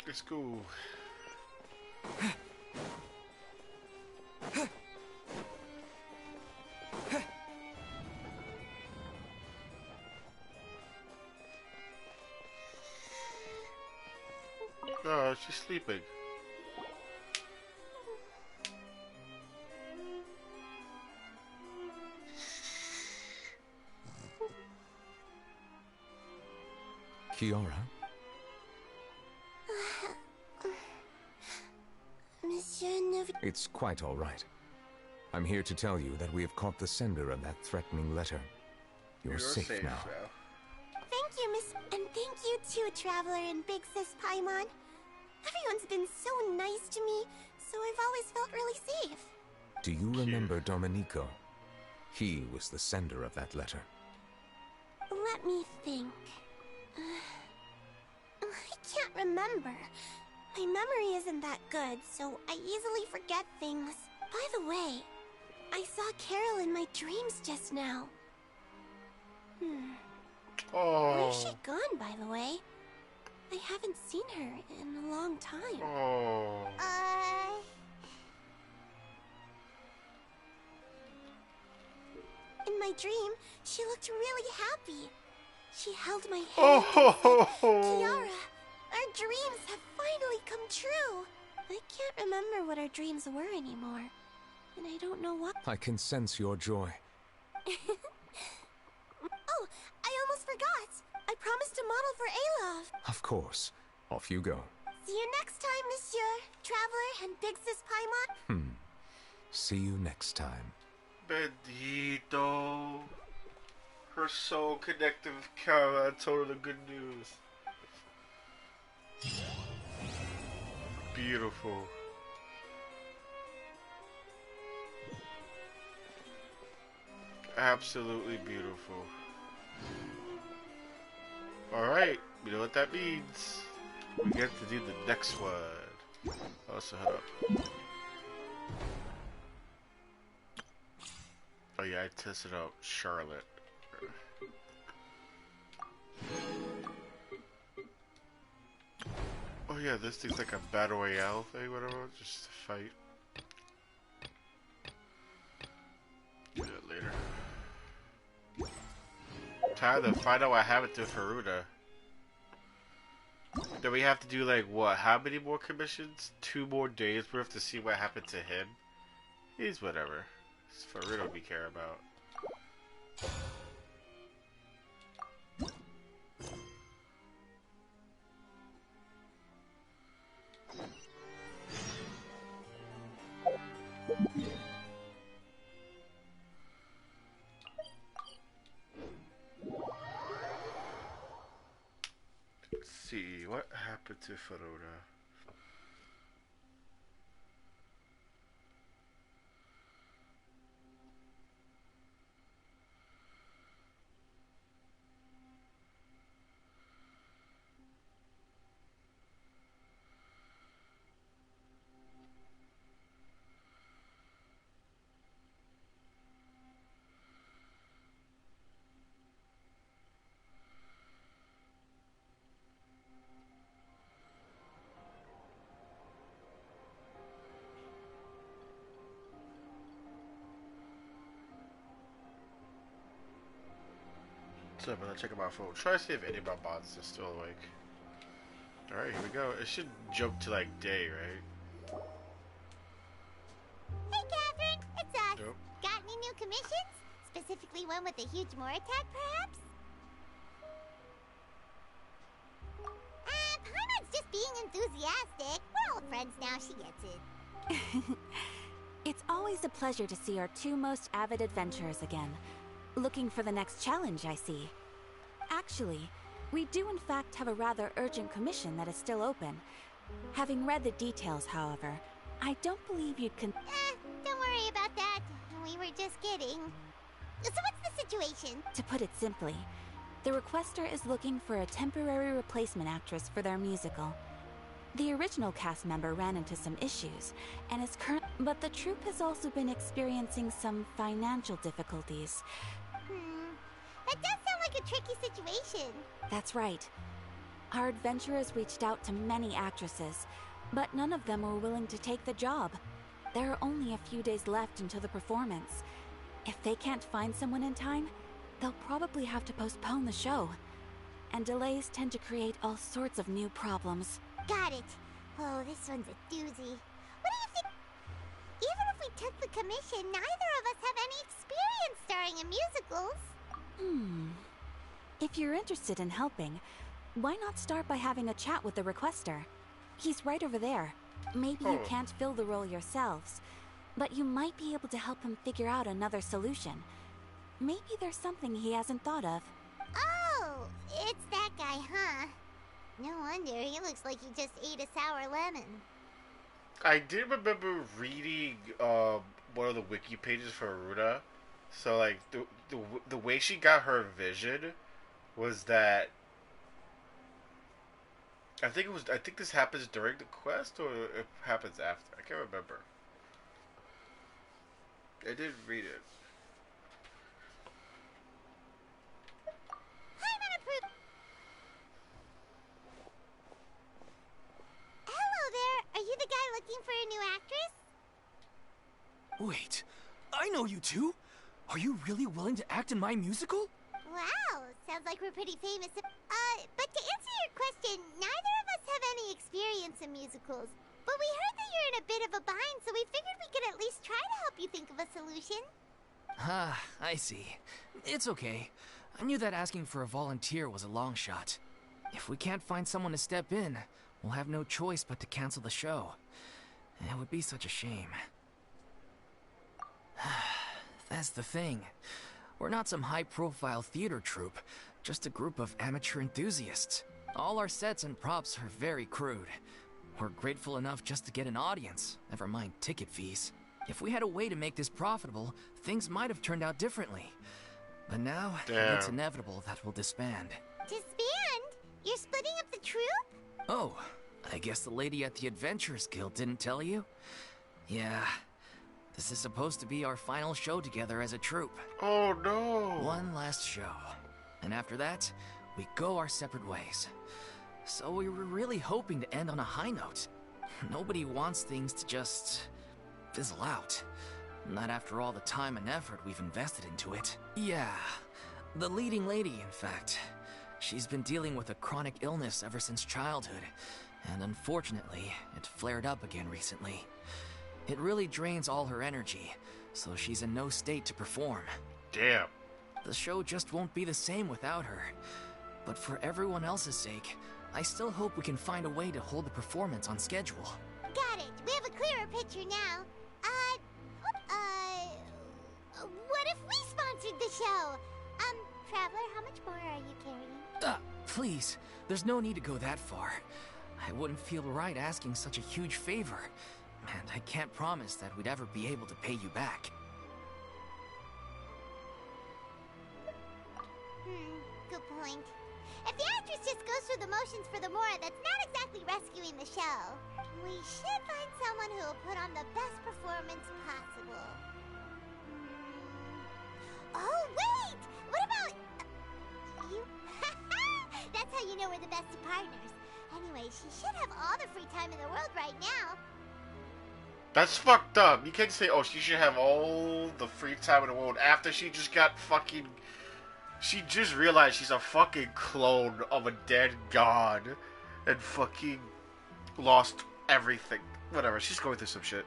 Speaker 1: Let's go. Oh, she's sleeping.
Speaker 9: Kiara?
Speaker 3: Monsieur Nouvelet.
Speaker 9: It's quite all right. I'm here to tell you that we have caught the sender of that threatening letter. You're safe now.
Speaker 3: Thank you, Miss. And thank you too, Traveler and Big Sis Paimon. Everyone's been so nice to me, so I've always felt really safe.
Speaker 9: Do you remember Domenico? He was the sender of that letter.
Speaker 3: Let me think. I can't remember. My memory isn't that good, so I easily forget things. By the way, I saw Carol in my dreams just now. Where's she gone, by the way? I haven't seen her in a long time. In my dream, she looked really happy. She held my hand and said, Kiara, our dreams have finally come true. I can't remember what our dreams were anymore. And I don't know what.
Speaker 9: I can sense your joy.
Speaker 3: Oh, I almost forgot. I promised to model for Alov.
Speaker 9: Of course. Off you go.
Speaker 3: See you next
Speaker 14: And dig this Paimon?
Speaker 9: See you next time.
Speaker 1: Bendito. Her soul connected with Kara. I told her the good news. Beautiful. Absolutely beautiful. Alright, you know what that means. We get to do the next one. Also, head up. Oh yeah, I tested out Charlotte. Oh yeah, this thing's like a battle royale thing, whatever, just to fight. Do that later. Time to find out what happened to Furina. Then we have to do like what? How many more commissions? 2 more days worth to see what happened to him. He's whatever. It's Furina we care about. Let's see, what happened to Furina? So I'm gonna check my phone. Try to see if any of my bots are still awake. Alright, here we go. It should jump to like day, right?
Speaker 3: Hey Catherine, it's us.
Speaker 1: Yep.
Speaker 3: Got any new commissions? Specifically one with a huge Moor attack, perhaps? Paimon's just being enthusiastic. We're old friends now, she gets it.
Speaker 19: It's always a pleasure to see our 2 most avid adventurers again. Looking for the next challenge, I see. Actually, we do in fact have a rather urgent commission that is still open. Having read the details, however, I don't believe you'd
Speaker 3: don't worry about that. We were just kidding. So what's the situation?
Speaker 19: To put it simply, the requester is looking for a temporary replacement actress for their musical. The original cast member ran into some issues, and is but the troupe has also been experiencing some financial difficulties.
Speaker 3: That does sound like a tricky situation.
Speaker 19: That's right. Our adventurers reached out to many actresses, but none of them were willing to take the job. There are only a few days left until the performance. If they can't find someone in time, they'll probably have to postpone the show. And delays tend to create all sorts of new problems.
Speaker 3: Got it. Oh, this one's a doozy. What do you think? Even if we took the commission, neither of us have any experience starring in musicals.
Speaker 19: If you're interested in helping, why not start by having a chat with the requester? He's right over there. Maybe you can't fill the role yourselves, but you might be able to help him figure out another solution. Maybe there's something he hasn't thought of.
Speaker 3: Oh, it's that guy, huh? No wonder, he looks like he just ate a sour lemon.
Speaker 1: I did remember reading one of the wiki pages for Aruna. So like the way she got her vision was that I think this happens during the quest or it happens after. I can't remember. I did read it.
Speaker 3: Hello there. Are you the guy looking for a new actress?
Speaker 13: Wait, I know you two. Are you really willing to act in my musical?
Speaker 3: Wow, sounds like we're pretty famous. But to answer your question, neither of us have any experience in musicals. But we heard that you're in a bit of a bind, so we figured we could at least try to help you think of a solution.
Speaker 10: Ah, I see. It's okay. I knew that asking for a volunteer was a long shot. If we can't find someone to step in, we'll have no choice but to cancel the show. It would be such a shame. That's the thing. We're not some high-profile theater troupe, just a group of amateur enthusiasts. All our sets and props are very crude. We're grateful enough just to get an audience, never mind ticket fees. If we had a way to make this profitable, things might have turned out differently. But now, it's inevitable that we'll disband.
Speaker 3: Disband? You're splitting up the troupe?
Speaker 10: Oh, I guess the lady at the Adventurers Guild didn't tell you? Yeah, this is supposed to be our final show together as a troupe.
Speaker 1: Oh no!
Speaker 10: One last show. And after that, we go our separate ways. So we were really hoping to end on a high note. Nobody wants things to just fizzle out. Not after all the time and effort we've invested into it. Yeah, the leading lady, in fact. She's been dealing with a chronic illness ever since childhood, and unfortunately, it flared up again recently. It really drains all her energy, so she's in no state to perform.
Speaker 1: Damn.
Speaker 10: The show just won't be the same without her. But for everyone else's sake, I still hope we can find a way to hold the performance on schedule.
Speaker 3: Got it. We have a clearer picture now. What if we sponsored the show? Traveler, how much more are you carrying?
Speaker 10: Please, there's no need to go that far. I wouldn't feel right asking such a huge favor, and I can't promise that we'd ever be able to pay you back.
Speaker 3: Good point. If the actress just goes through the motions for the Mora, that's not exactly rescuing the show. We should find someone who will put on the best performance possible. Oh, wait! What about... you? That's how you know we're the best of partners. Anyway, she should have all the free time in the world right now.
Speaker 1: That's fucked up. You can't say, oh, she should have all the free time in the world after she just got fucking... She just realized she's a fucking clone of a dead god and fucking lost everything. Whatever, she's going through some shit.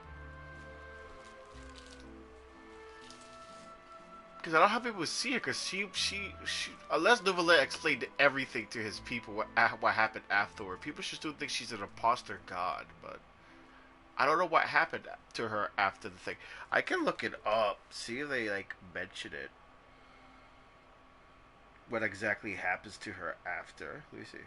Speaker 1: Because I don't have people see her, because she unless Novelet explained everything to his people, what happened afterward, people should still think she's an imposter god, but I don't know what happened to her after the thing. I can look it up, see if they, like, mention it. What exactly happens to her after. Let me see.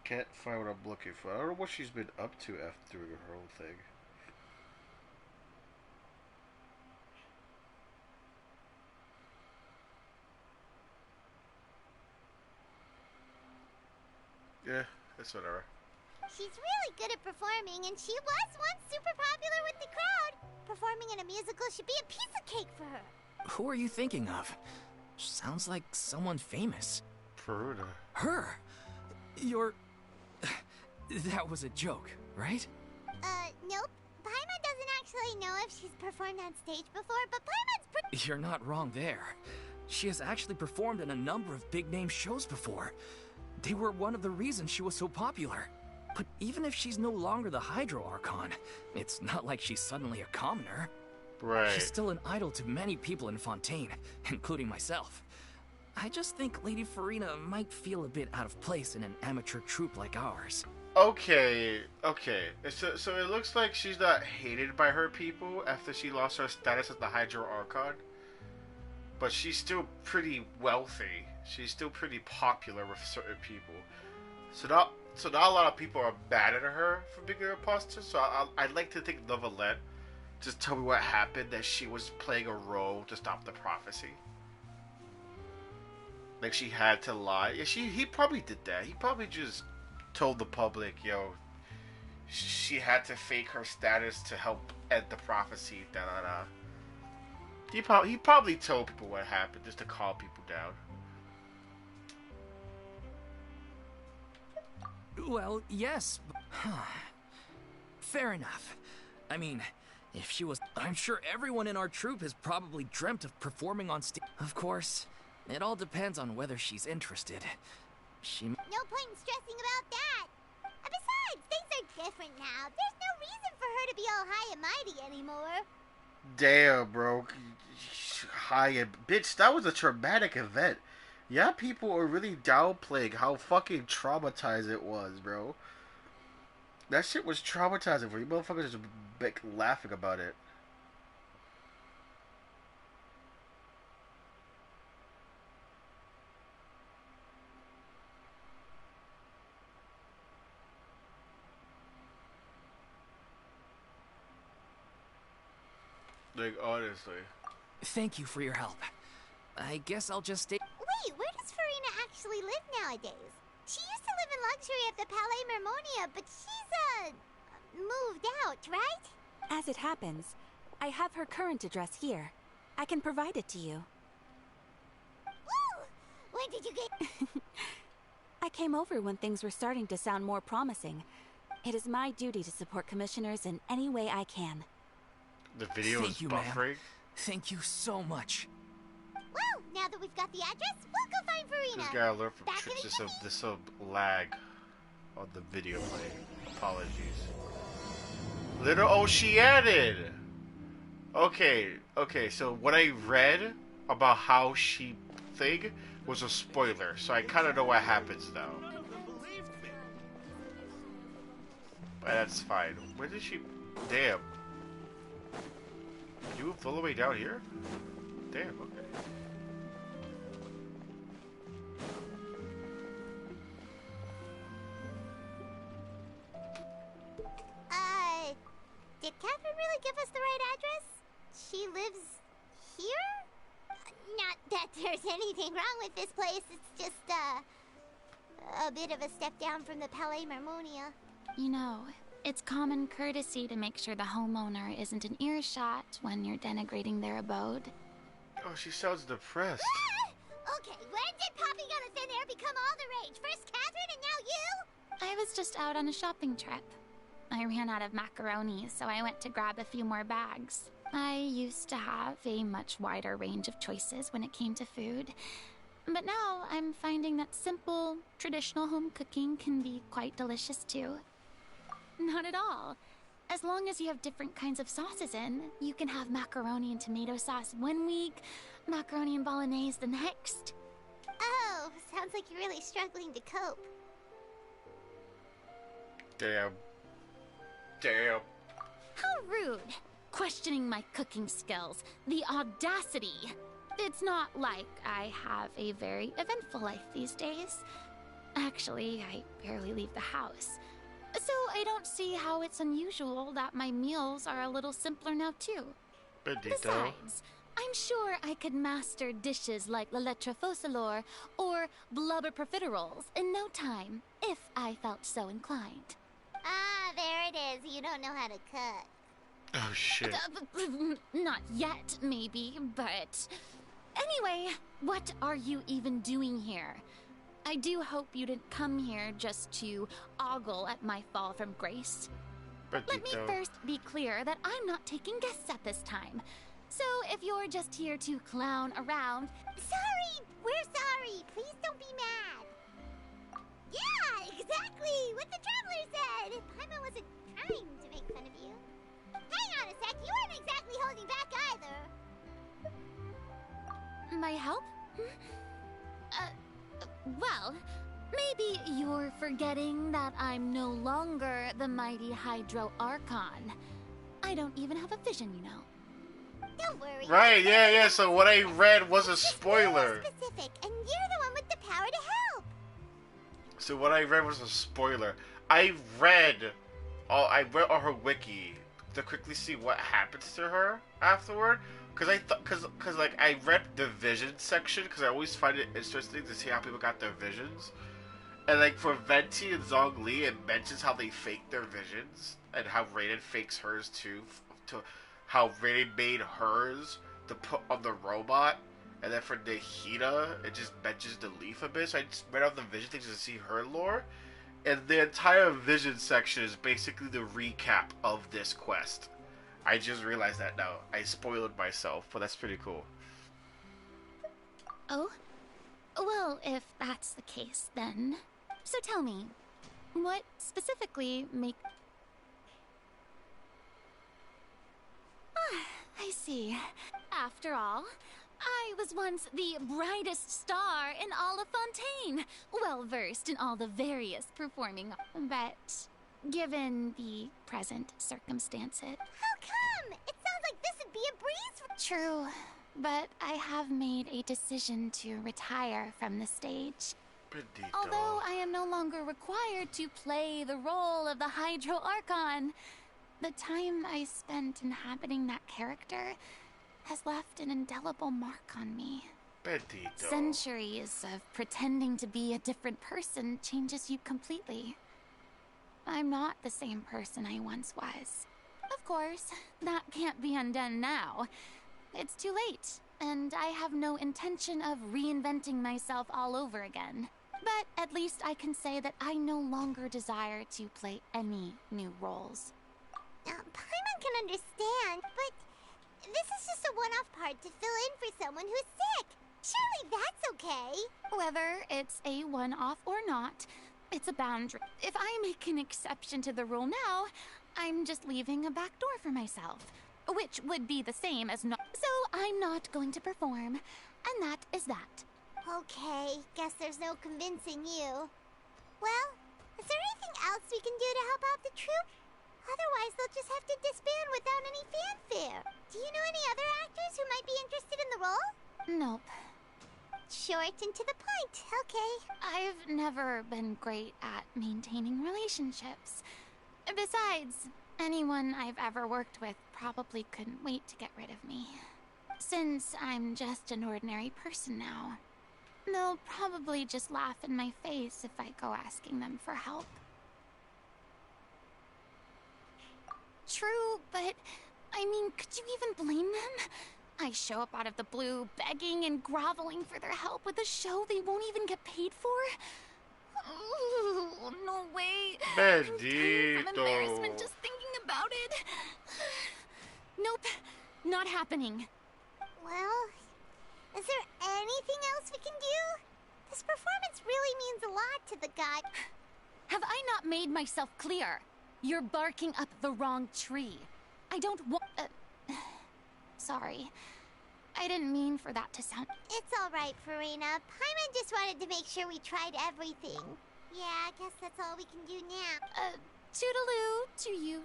Speaker 1: Can't find what I'm looking for. I don't know what she's been up to after doing her whole thing. Yeah, that's whatever.
Speaker 3: She's really good at performing, and she was once super popular with the crowd. Performing in a musical should be a piece of cake for her.
Speaker 10: Who are you thinking of? Sounds like someone famous.
Speaker 1: Furina.
Speaker 10: Her? You're... That was a joke, right?
Speaker 3: Nope. Paimon doesn't actually know if she's performed on stage before, but Paimon's pretty...
Speaker 10: You're not wrong there. She has actually performed in a number of big-name shows before. They were one of the reasons she was so popular. But even if she's no longer the Hydro Archon, it's not like she's suddenly a commoner.
Speaker 1: Right.
Speaker 10: She's still an idol to many people in Fontaine, including myself. I just think Lady Furina might feel a bit out of place in an amateur troupe like ours.
Speaker 1: Okay. So it looks like she's not hated by her people after she lost her status as the Hydro Archon. But she's still pretty wealthy. She's still pretty popular with certain people. So not a lot of people are mad at her for being an imposter. So I'd like to think Novelet just tell me what happened, that she was playing a role to stop the prophecy. Like she had to lie. Yeah, he probably did that. He probably just told the public, yo, she had to fake her status to help end the prophecy. Da da da. He probably told people what happened just to calm people down.
Speaker 10: Well, yes. Fair enough. I mean, if she was... I'm sure everyone in our troupe has probably dreamt of performing on stage. Of course, it all depends on whether she's interested. She...
Speaker 3: No point in stressing about that. And besides, things are different now. There's no reason for her to be all high and mighty anymore.
Speaker 1: Damn, bro. High and... Bitch, that was a traumatic event. Yeah, people are really downplaying how fucking traumatized it was, bro. That shit was traumatizing for you motherfuckers just laughing about it. Like, honestly.
Speaker 10: Thank you for your help. I guess I'll just stay...
Speaker 3: Wait, where does Furina actually live nowadays? She used to live in luxury at the Palais Mermonia, but she's, moved out, right?
Speaker 19: As it happens, I have her current address here. I can provide it to you.
Speaker 3: Woo! When did you get...
Speaker 19: I came over when things were starting to sound more promising. It is my duty to support commissioners in any way I can.
Speaker 1: The video is buffering?
Speaker 10: Thank you so much.
Speaker 3: Well, now that we've got the address, we'll go find Furina.
Speaker 1: Just gotta learn from tricks. This lag on the video play. Apologies. Little Oceanid! Okay, so what I read about how she thing was a spoiler, so I kinda know what happens now. But that's fine. Where did she... Damn. You moved all the way down here? Damn, okay.
Speaker 3: Did Catherine really give us the right address? She lives here? Not that there's anything wrong with this place, it's just, a bit of a step down from the Palais Mermonia.
Speaker 20: You know, it's common courtesy to make sure the homeowner isn't in earshot when you're denigrating their abode.
Speaker 1: Oh, she sounds depressed.
Speaker 3: Okay, when did popping out of thin air become all the rage? First Catherine and now you?
Speaker 20: I was just out on a shopping trip. I ran out of macaroni, so I went to grab a few more bags. I used to have a much wider range of choices when it came to food. But now I'm finding that simple, traditional home cooking can be quite delicious too. Not at all. As long as you have different kinds of sauces in, you can have macaroni and tomato sauce one week, macaroni and bolognese the next.
Speaker 3: Oh, sounds like you're really struggling to cope.
Speaker 1: Damn. Damn.
Speaker 20: How rude. Questioning my cooking skills. The audacity. It's not like I have a very eventful life these days. Actually, I barely leave the house. So I don't see how it's unusual that my meals are a little simpler now too.
Speaker 1: Bendito.
Speaker 20: Besides, I'm sure I could master dishes like la lettre faucilor or blubber profiteroles in no time, if I felt so inclined.
Speaker 3: Ah, there it is. You don't know how to cook.
Speaker 1: Oh, shit.
Speaker 20: Not yet, maybe, but... Anyway, what are you even doing here? I do hope you didn't come here just to ogle at my fall from grace. Let me first be clear that I'm not taking guests at this time. So if you're just here to clown around...
Speaker 3: Sorry! We're sorry! Please don't be mad! Yeah, exactly! What the Traveler said! Paimon wasn't trying to make fun of you. Hang on a sec, you weren't exactly holding back either.
Speaker 20: My help? Well, maybe you're forgetting that I'm no longer the mighty Hydro Archon. I don't even have a vision, you know.
Speaker 3: Don't worry.
Speaker 1: Right, yeah, so what I read was a spoiler.
Speaker 3: Specific, and you're the one with the power to help.
Speaker 1: So what I read was a spoiler. I read on her wiki to quickly see what happens to her afterward. Cause like I read the vision section because I always find it interesting to see how people got their visions, And like for Venti and Zhongli, it mentions how they fake their visions and how Raiden fakes hers too. To how Raiden made hers to put on the robot, and then for Nahida, it just mentions the Leaf Abyss. I just read out the vision things to see her lore, and the entire vision section is basically the recap of this quest. I just realized that now. I spoiled myself, but that's pretty cool.
Speaker 20: Oh? Well, if that's the case, then. So tell me, what specifically make... Ah, I see. After all, I was once the brightest star in all of Fontaine, well-versed in all the various performing... But, given the present circumstances...
Speaker 3: How come? It sounds like this would be a breeze.
Speaker 20: True, but I have made a decision to retire from the stage.
Speaker 1: Bendito.
Speaker 20: Although I am no longer required to play the role of the Hydro Archon, the time I spent inhabiting that character has left an indelible mark on me.
Speaker 1: Bendito.
Speaker 20: Centuries of pretending to be a different person changes you completely. I'm not the same person I once was. Of course, that can't be undone now. It's too late, and I have no intention of reinventing myself all over again. But at least I can say that I no longer desire to play any new roles.
Speaker 3: Paimon can understand, but this is just a one-off part to fill in for someone who's sick. Surely that's okay.
Speaker 20: Whether it's a one-off or not, it's a boundary. If I make an exception to the rule now, I'm just leaving a back door for myself, which would be the same as not. So I'm not going to perform, and that is that.
Speaker 3: Okay, guess there's no convincing you. Well, is there anything else we can do to help out the troupe? Otherwise, they'll just have to disband without any fanfare. Do you know any other actors who might be interested in the role?
Speaker 20: Nope.
Speaker 3: Short and to the point, okay.
Speaker 20: I've never been great at maintaining relationships. Besides, anyone I've ever worked with probably couldn't wait to get rid of me. Since I'm just an ordinary person now, they'll probably just laugh in my face if I go asking them for help. True, but I mean, could you even blame them? I show up out of the blue, begging and groveling for their help with a show they won't even get paid for? Ooh, no way.
Speaker 1: Bendito.
Speaker 20: I'm from embarrassment just thinking about it. Nope, not happening.
Speaker 3: Well, is there anything else we can do? This performance really means a lot to the god.
Speaker 20: Have I not made myself clear? You're barking up the wrong tree. I don't want... Sorry. I didn't mean for that to sound...
Speaker 3: It's alright, Furina. Paimon just wanted to make sure we tried everything. Yeah, I guess that's all we can do now.
Speaker 20: Toodaloo to you.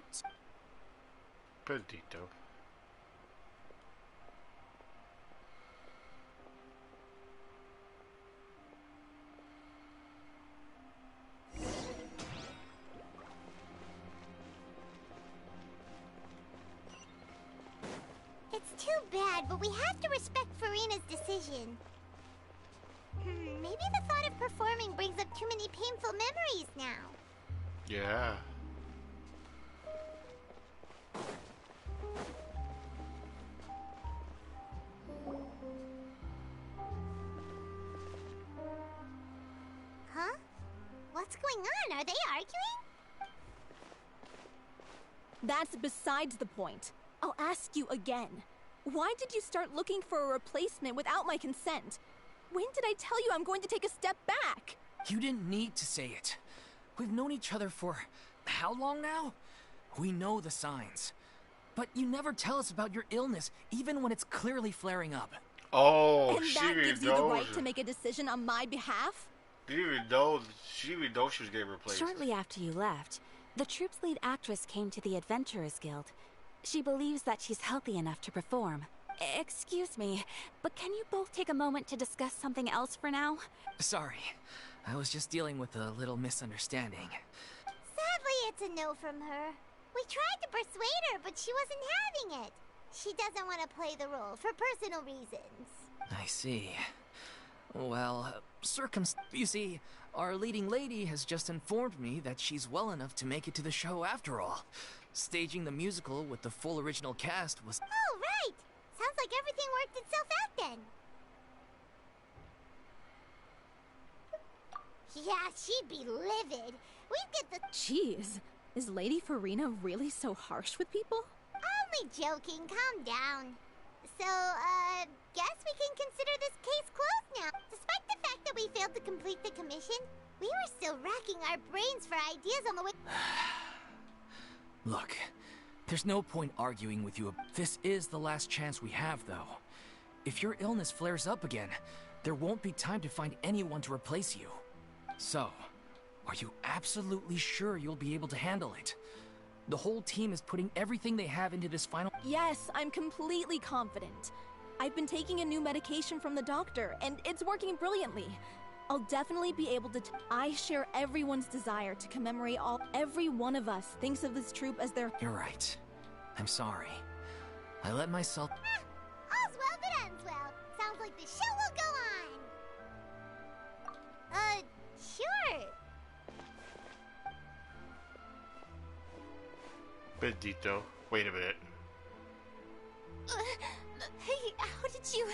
Speaker 1: Bendito.
Speaker 3: It's too bad, but we have to respect Furina's decision. Maybe the thought of performing brings up too many painful memories now.
Speaker 1: Yeah.
Speaker 3: Huh? What's going on? Are they arguing?
Speaker 21: That's besides the point. I'll ask you again. Why did you start looking for a replacement without my consent? When did I tell you I'm going to take a step back?
Speaker 13: You didn't need to say it. We've known each other for how long now? We know the signs. But you never tell us about your illness, even when it's clearly flaring up.
Speaker 1: Oh,
Speaker 21: and that gives you the right to make a decision on my behalf?
Speaker 1: She didn't even know she was getting replaced.
Speaker 19: Shortly after you left, the troupe's lead actress came to the Adventurers Guild. She believes that she's healthy enough to perform. Excuse me, but can you both take a moment to discuss something else for now?
Speaker 10: Sorry. I was just dealing with a little misunderstanding.
Speaker 3: Sadly, it's a no from her. We tried to persuade her, but she wasn't having it. She doesn't want to play the role for personal reasons.
Speaker 10: I see. Well,
Speaker 13: You see, our leading lady has just informed me that she's well enough to make it to the show after all. Staging the musical with the full original cast was...
Speaker 3: Oh, right! Sounds like everything worked itself out then. Yeah, she'd be livid. We'd get the...
Speaker 21: Jeez, is Lady Furina really so harsh with people?
Speaker 3: Only joking, calm down. So, guess we can consider this case closed now. Despite the fact that we failed to complete the commission, we were still racking our brains for ideas on the way...
Speaker 13: Look, there's no point arguing with you. This is the last chance we have, though. If your illness flares up again, there won't be time to find anyone to replace you. So, are you absolutely sure you'll be able to handle it? The whole team is putting everything they have into this final...
Speaker 21: Yes, I'm completely confident. I've been taking a new medication from the doctor, and it's working brilliantly. I'll definitely be able to... I share everyone's desire to commemorate all... Every one of us thinks of this troupe as their...
Speaker 13: You're right. I'm sorry. I let myself...
Speaker 3: All's well that ends well. Sounds like the show will go on. Sure.
Speaker 1: Bendito. Wait a minute.
Speaker 20: Hey, how did you...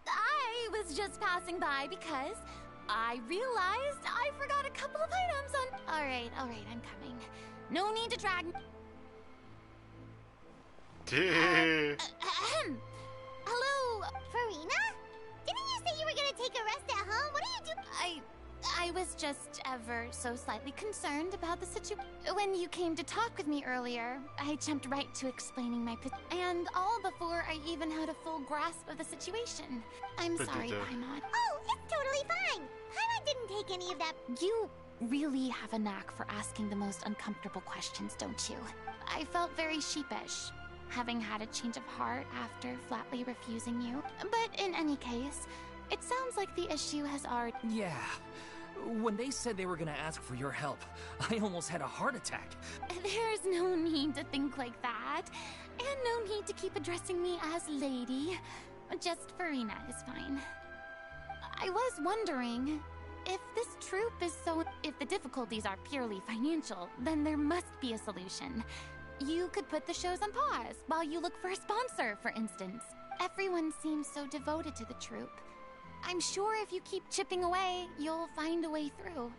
Speaker 20: I was just passing by because I realized I forgot a couple of items on... Alright, I'm coming. No need to drag... Hello?
Speaker 3: Furina? Didn't you say you were gonna take a rest at home? What are you doing?
Speaker 20: I was just ever so slightly concerned about the situation. When you came to talk with me earlier, I jumped right to explaining my and all before I even had a full grasp of the situation. I'm sorry, Paimon.
Speaker 3: Oh, it's totally fine. Paimon didn't take any of that.
Speaker 20: You really have a knack for asking the most uncomfortable questions, don't you? I felt very sheepish, having had a change of heart after flatly refusing you. But in any case, it sounds like the issue has already...
Speaker 13: Yeah. When they said they were gonna ask for your help, I almost had a heart attack.
Speaker 20: There's no need to think like that. And no need to keep addressing me as lady. Just Furina is fine. I was wondering, if this troupe is so... If the difficulties are purely financial, then there must be a solution. You could put the shows on pause while you look for a sponsor, for instance. Everyone seems so devoted to the troupe. I'm sure if you keep chipping away, you'll find a way through.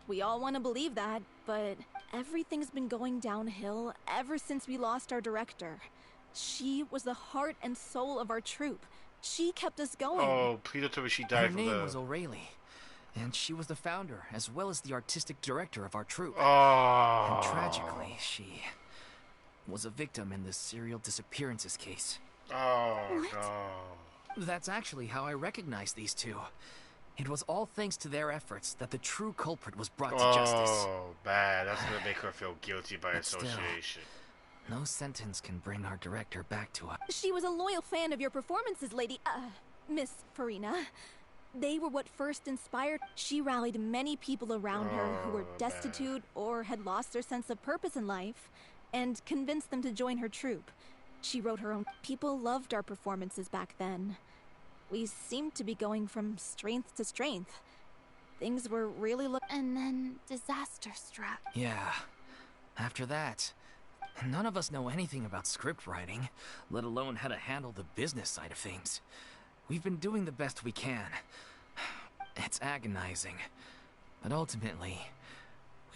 Speaker 21: We all want to believe that, but everything's been going downhill ever since we lost our director. She was the heart and soul of our troupe. She kept us going.
Speaker 1: Oh, please don't tell me she died
Speaker 13: Her
Speaker 1: from
Speaker 13: name was O'Reilly, and she was the founder as well as the artistic director of our troupe.
Speaker 1: Oh.
Speaker 13: And tragically, she was a victim in the serial disappearances case.
Speaker 1: Oh, no.
Speaker 13: That's actually how I recognized these two. It was all thanks to their efforts that the true culprit was brought to justice.
Speaker 1: Oh, bad. That's gonna make her feel guilty by association.
Speaker 13: Still, no sentence can bring our director back to us.
Speaker 21: She was a loyal fan of your performances, Miss Furina. They were what first inspired. She rallied many people around her who were destitute or had lost their sense of purpose in life, and convinced them to join her troupe. She wrote her own... People loved our performances back then. We seemed to be going from strength to strength. Things were really
Speaker 20: And then disaster struck.
Speaker 13: Yeah. After that, none of us know anything about script writing, let alone how to handle the business side of things. We've been doing the best we can. It's agonizing. But ultimately,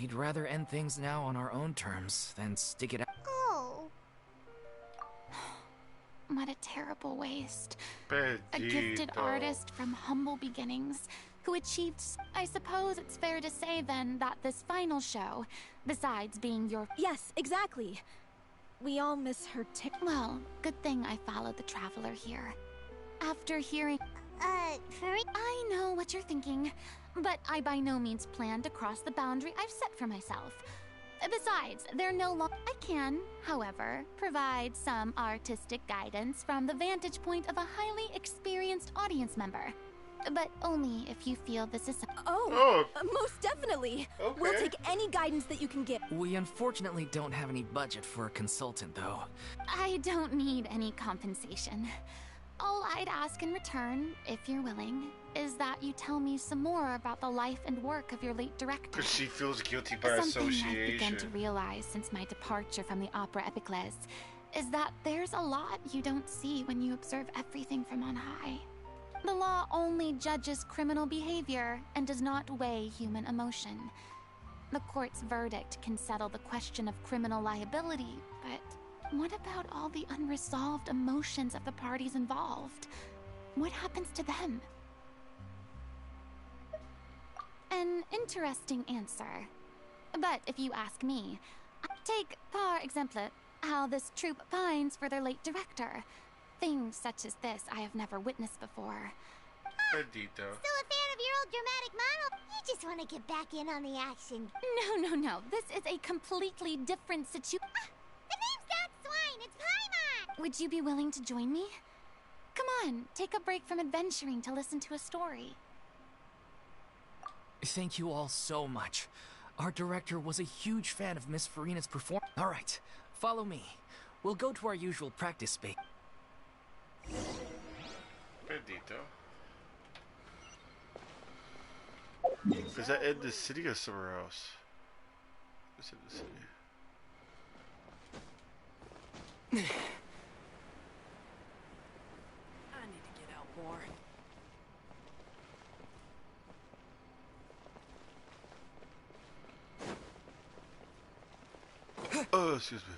Speaker 13: we'd rather end things now on our own terms than stick it out.
Speaker 3: Oh.
Speaker 20: What a terrible waste.
Speaker 1: Bendito.
Speaker 20: A gifted artist from humble beginnings who achieved... I suppose it's fair to say then that this final show, besides being your...
Speaker 21: Yes, exactly. We all miss her
Speaker 20: Well, good thing I followed the Traveler here. After hearing... I know what you're thinking, but I by no means plan to cross the boundary I've set for myself. Besides, they're no longer... I can, however, provide some artistic guidance from the vantage point of a highly experienced audience member. But only if you feel this is...
Speaker 21: Most definitely.
Speaker 1: Okay.
Speaker 21: We'll take any guidance that you can give.
Speaker 13: We unfortunately don't have any budget for a consultant, though.
Speaker 20: I don't need any compensation. All I'd ask in return, if you're willing, is that you tell me some more about the life and work of your late director.
Speaker 1: Because she feels guilty by
Speaker 20: Something
Speaker 1: association.
Speaker 20: I've begun to realize since my departure from the Opera Epiclese is that there's a lot you don't see when you observe everything from on high. The law only judges criminal behavior and does not weigh human emotion. The court's verdict can settle the question of criminal liability, but what about all the unresolved emotions of the parties involved? What happens to them? An interesting answer. But if you ask me, take, par exemple, how this troupe pines for their late director. Things such as this I have never witnessed before.
Speaker 1: Bendito.
Speaker 3: Still a fan of your old dramatic model? You just want to get back in on the action.
Speaker 20: No. This is a completely different situation.
Speaker 3: The name's not Swine, it's Paimon!
Speaker 20: Would you be willing to join me? Come on, take a break from adventuring to listen to a story.
Speaker 10: Thank you all so much. Our director was a huge fan of Miss Furina's performance. All right, follow me. We'll go to our usual practice space.
Speaker 1: Bendito. Is that in the city or somewhere else? It's in the city.
Speaker 12: I need to get out more.
Speaker 1: Oh, excuse me.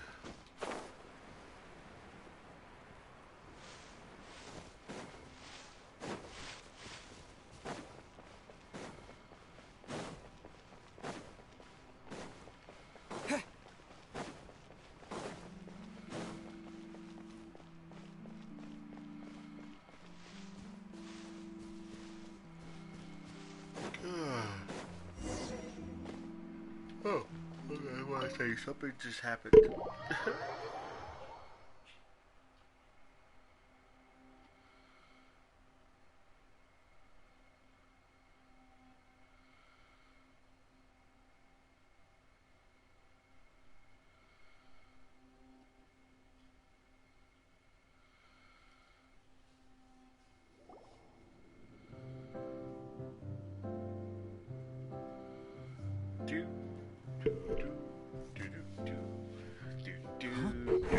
Speaker 1: Oh, okay, I want to tell you something just happened.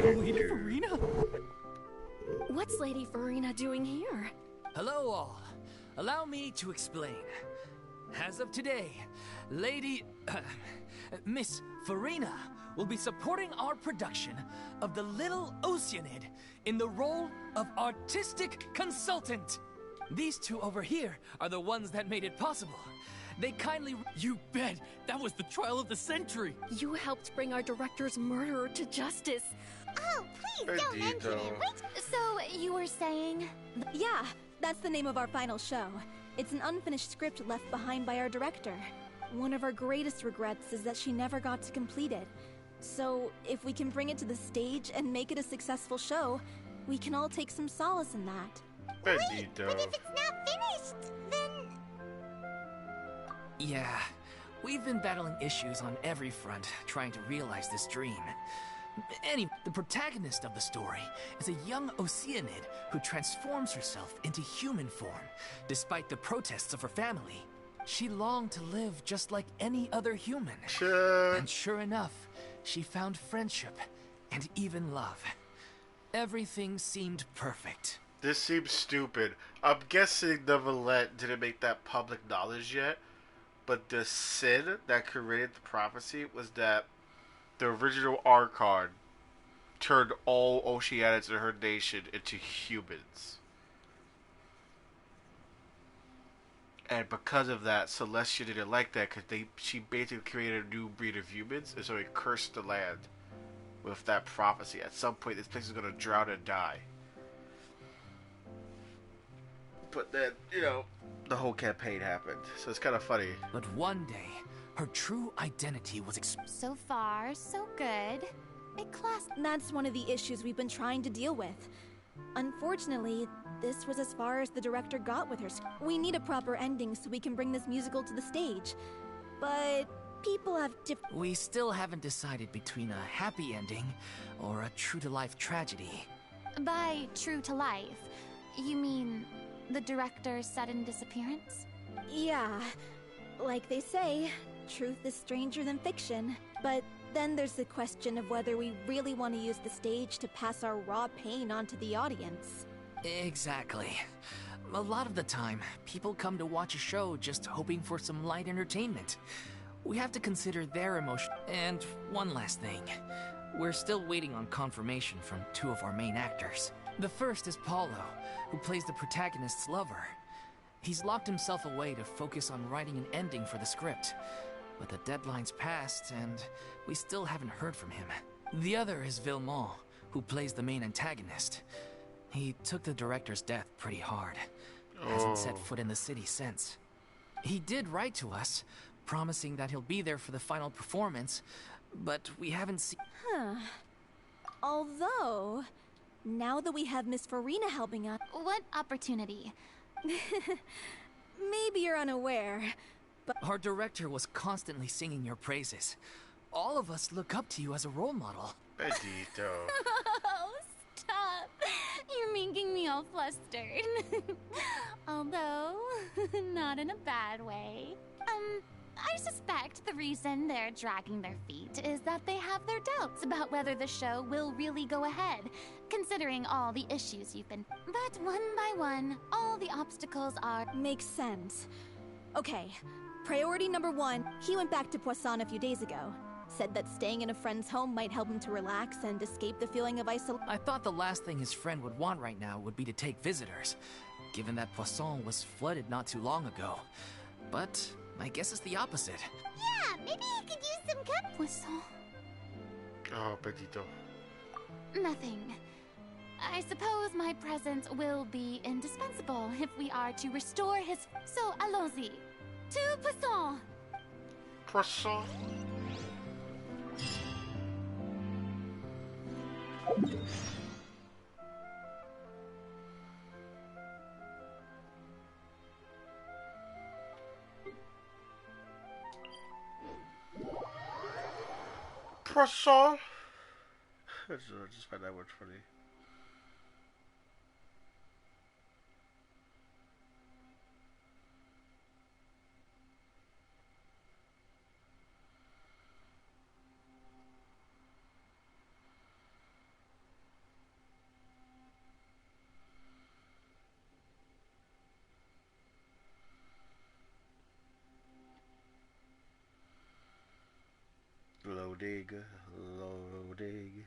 Speaker 12: Lady Furina?
Speaker 8: What's Lady Furina doing here?
Speaker 10: Hello all. Allow me to explain. As of today, Miss Furina will be supporting our production of The Little Oceanid in the role of artistic consultant. These two over here are the ones that made it possible. They kindly—
Speaker 12: You bet! That was the trial of the century!
Speaker 8: You helped bring our director's murderer to justice.
Speaker 3: Oh, please don't mention it.
Speaker 20: So, you were saying?
Speaker 21: Yeah, that's the name of our final show. It's an unfinished script left behind by our director. One of our greatest regrets is that she never got to complete it. So, if we can bring it to the stage and make it a successful show, we can all take some solace in that.
Speaker 3: Wait, but if it's not finished, then...
Speaker 10: Yeah, we've been battling issues on every front, trying to realize this dream. Anyway, the protagonist of the story is a young Oceanid who transforms herself into human form, despite the protests of her family. She longed to live just like any other human. And sure enough, she found friendship and even love. Everything seemed perfect.
Speaker 1: This seems stupid. I'm guessing Neverlet didn't make that public knowledge yet, but the sin that created the prophecy was that the original Archon turned all Oceanids in her nation into humans. And because of that, Celestia didn't like that because she basically created a new breed of humans, and so it cursed the land with that prophecy. At some point, this place is going to drown and die. But then, you know, the whole campaign happened, so it's kind of funny.
Speaker 10: But one day, her true identity was
Speaker 20: So far, so good.
Speaker 21: That's one of the issues we've been trying to deal with. Unfortunately, this was as far as the director got with her. We need a proper ending so we can bring this musical to the stage. But people have different...
Speaker 10: We still haven't decided between a happy ending or a true-to-life tragedy.
Speaker 20: By true to life, You mean the director's sudden disappearance?
Speaker 21: Yeah. Like they say, truth is stranger than fiction. But then there's the question of whether we really want to use the stage to pass our raw pain onto the audience.
Speaker 13: Exactly. A lot of the time, people come to watch a show just hoping for some light entertainment. We have to consider their emotion. And one last thing. We're still waiting on confirmation from 2 of our main actors. The first is Paulo, who plays the protagonist's lover. He's locked himself away to focus on writing an ending for the script. But the deadline's passed, and we still haven't heard from him. The other is Villemont, who plays the main antagonist. He took the director's death pretty hard. Hasn't set foot in the city since. He did write to us, promising that he'll be there for the final performance, but we haven't seen...
Speaker 21: Huh. Although, now that we have Miss Furina helping us...
Speaker 20: What opportunity?
Speaker 21: Maybe you're unaware, but...
Speaker 13: Our director was constantly singing your praises. All of us look up to you as a role model.
Speaker 1: Bendito.
Speaker 20: Oh, stop. You're making me all flustered. Although, not in a bad way. I suspect the reason they're dragging their feet is that they have their doubts about whether the show will really go ahead, considering all the issues you've been... But one by one, all the obstacles are...
Speaker 21: Makes sense. Okay, priority number 1, he went back to Poisson a few days ago. Said that staying in a friend's home might help him to relax and escape the feeling of isolation.
Speaker 13: I thought the last thing his friend would want right now would be to take visitors, given that Poisson was flooded not too long ago. But I guess it's the opposite.
Speaker 3: Yeah, maybe he could use some company.
Speaker 20: Poisson.
Speaker 1: Oh, Bendito.
Speaker 20: Nothing. I suppose my presence will be indispensable if we are to restore his... So, allons-y. To Poisson!
Speaker 1: Poisson? Poisson? I just find that word funny. Loading, loading.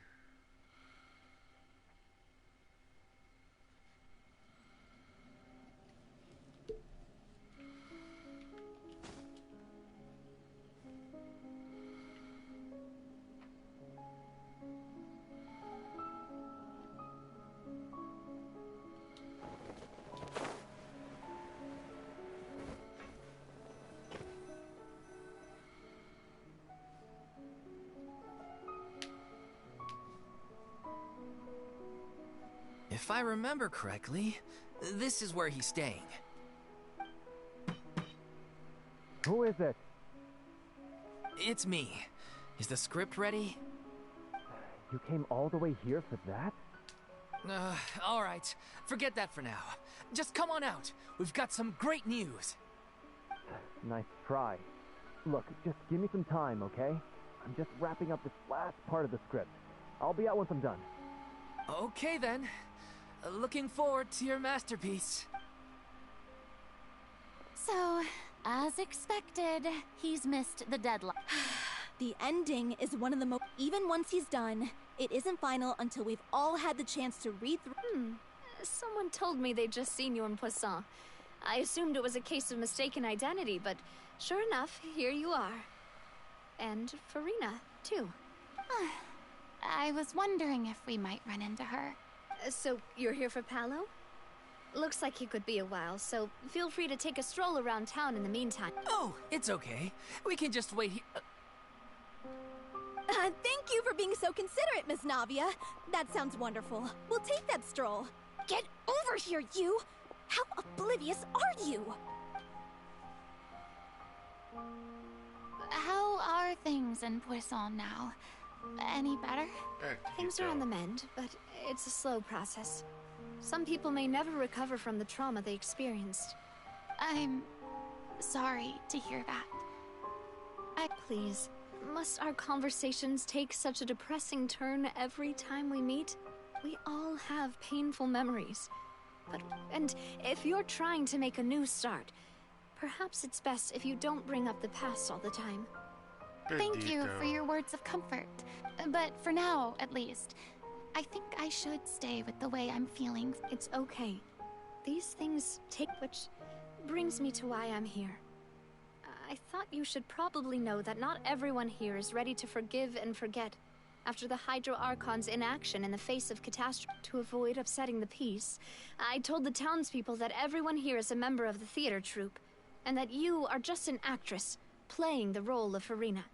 Speaker 13: If I remember correctly, this is where he's staying.
Speaker 2: Who is it?
Speaker 13: It's me. Is the script ready?
Speaker 2: You came all the way here for that?
Speaker 13: Alright. Forget that for now. Just come on out. We've got some great news.
Speaker 2: Nice try. Look, just give me some time, okay? I'm just wrapping up this last part of the script. I'll be out once I'm done.
Speaker 13: Okay then. Looking forward to your masterpiece.
Speaker 20: So, as expected, he's missed the deadline.
Speaker 21: The ending is one of the most... Even once he's done, it isn't final until we've all had the chance to read through...
Speaker 4: Someone told me they'd just seen you in Poisson. I assumed it was a case of mistaken identity, but sure enough, here you are. And Furina, too.
Speaker 20: I was wondering if we might run into her.
Speaker 4: So, you're here for Paolo? Looks like he could be a while, so feel free to take a stroll around town in the meantime.
Speaker 13: Oh, it's okay. We can just wait here.
Speaker 21: Thank you for being so considerate, Miss Navia. That sounds wonderful. We'll take that stroll. Get over here, you! How oblivious are you?
Speaker 20: How are things in Poisson now? Any better?
Speaker 4: Things are on the mend, but it's a slow process. Some people may never recover from the trauma they experienced.
Speaker 20: I'm sorry to hear that.
Speaker 4: Please, must our conversations take such a depressing turn every time we meet? We all have painful memories. And if you're trying to make a new start, perhaps it's best if you don't bring up the past all the time.
Speaker 20: Thank you for your words of comfort. But for now, at least, I think I should stay with the way I'm feeling.
Speaker 4: It's okay. These things take, which brings me to why I'm here. I thought you should probably know that not everyone here is ready to forgive and forget after the Hydro Archon's inaction in the face of catastrophe. To avoid upsetting the peace, I told the townspeople that everyone here is a member of the theater troupe, and that you are just an actress playing the role of Furina.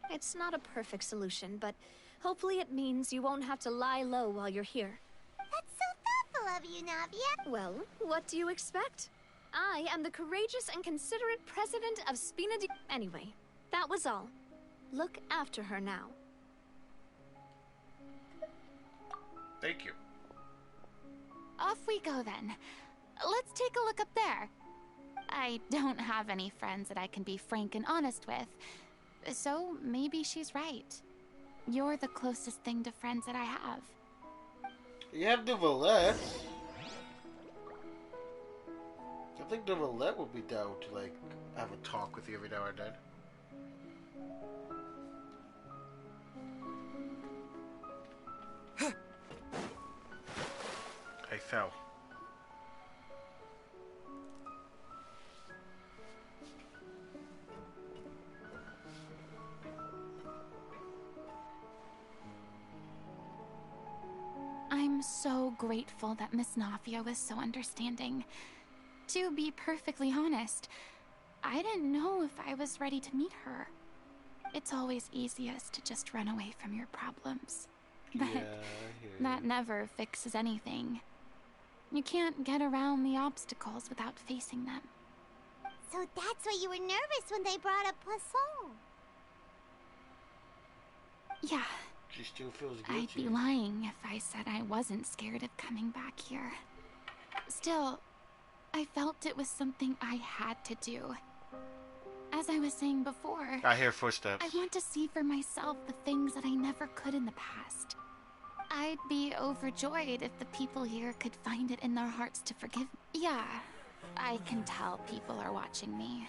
Speaker 4: It's not a perfect solution, but hopefully it means you won't have to lie low while you're here.
Speaker 3: That's so thoughtful of you, Navia.
Speaker 4: Well, what do you expect? I am the courageous and considerate president of Spina di... Anyway, that was all. Look after her now.
Speaker 1: Thank you.
Speaker 20: Off we go then. Let's take a look up there. I don't have any friends that I can be frank and honest with, so maybe she's right. You're the closest thing to friends that I have.
Speaker 1: You have Devilette. I think Devilette would be down to, like, have a talk with you every now and then. I fell.
Speaker 20: I'm so grateful that Miss Navia was so understanding. To be perfectly honest, I didn't know if I was ready to meet her. It's always easiest to just run away from your problems. But that never fixes anything. You can't get around the obstacles without facing them.
Speaker 3: So that's why you were nervous when they brought up Poisson.
Speaker 20: Yeah.
Speaker 1: She still feels guilty.
Speaker 20: I'd be lying if I said I wasn't scared of coming back here. Still, I felt it was something I had to do. As I was saying before,
Speaker 1: I hear footsteps.
Speaker 20: I want to see for myself the things that I never could in the past. I'd be overjoyed if the people here could find it in their hearts to forgive. Yeah, I can tell people are watching me.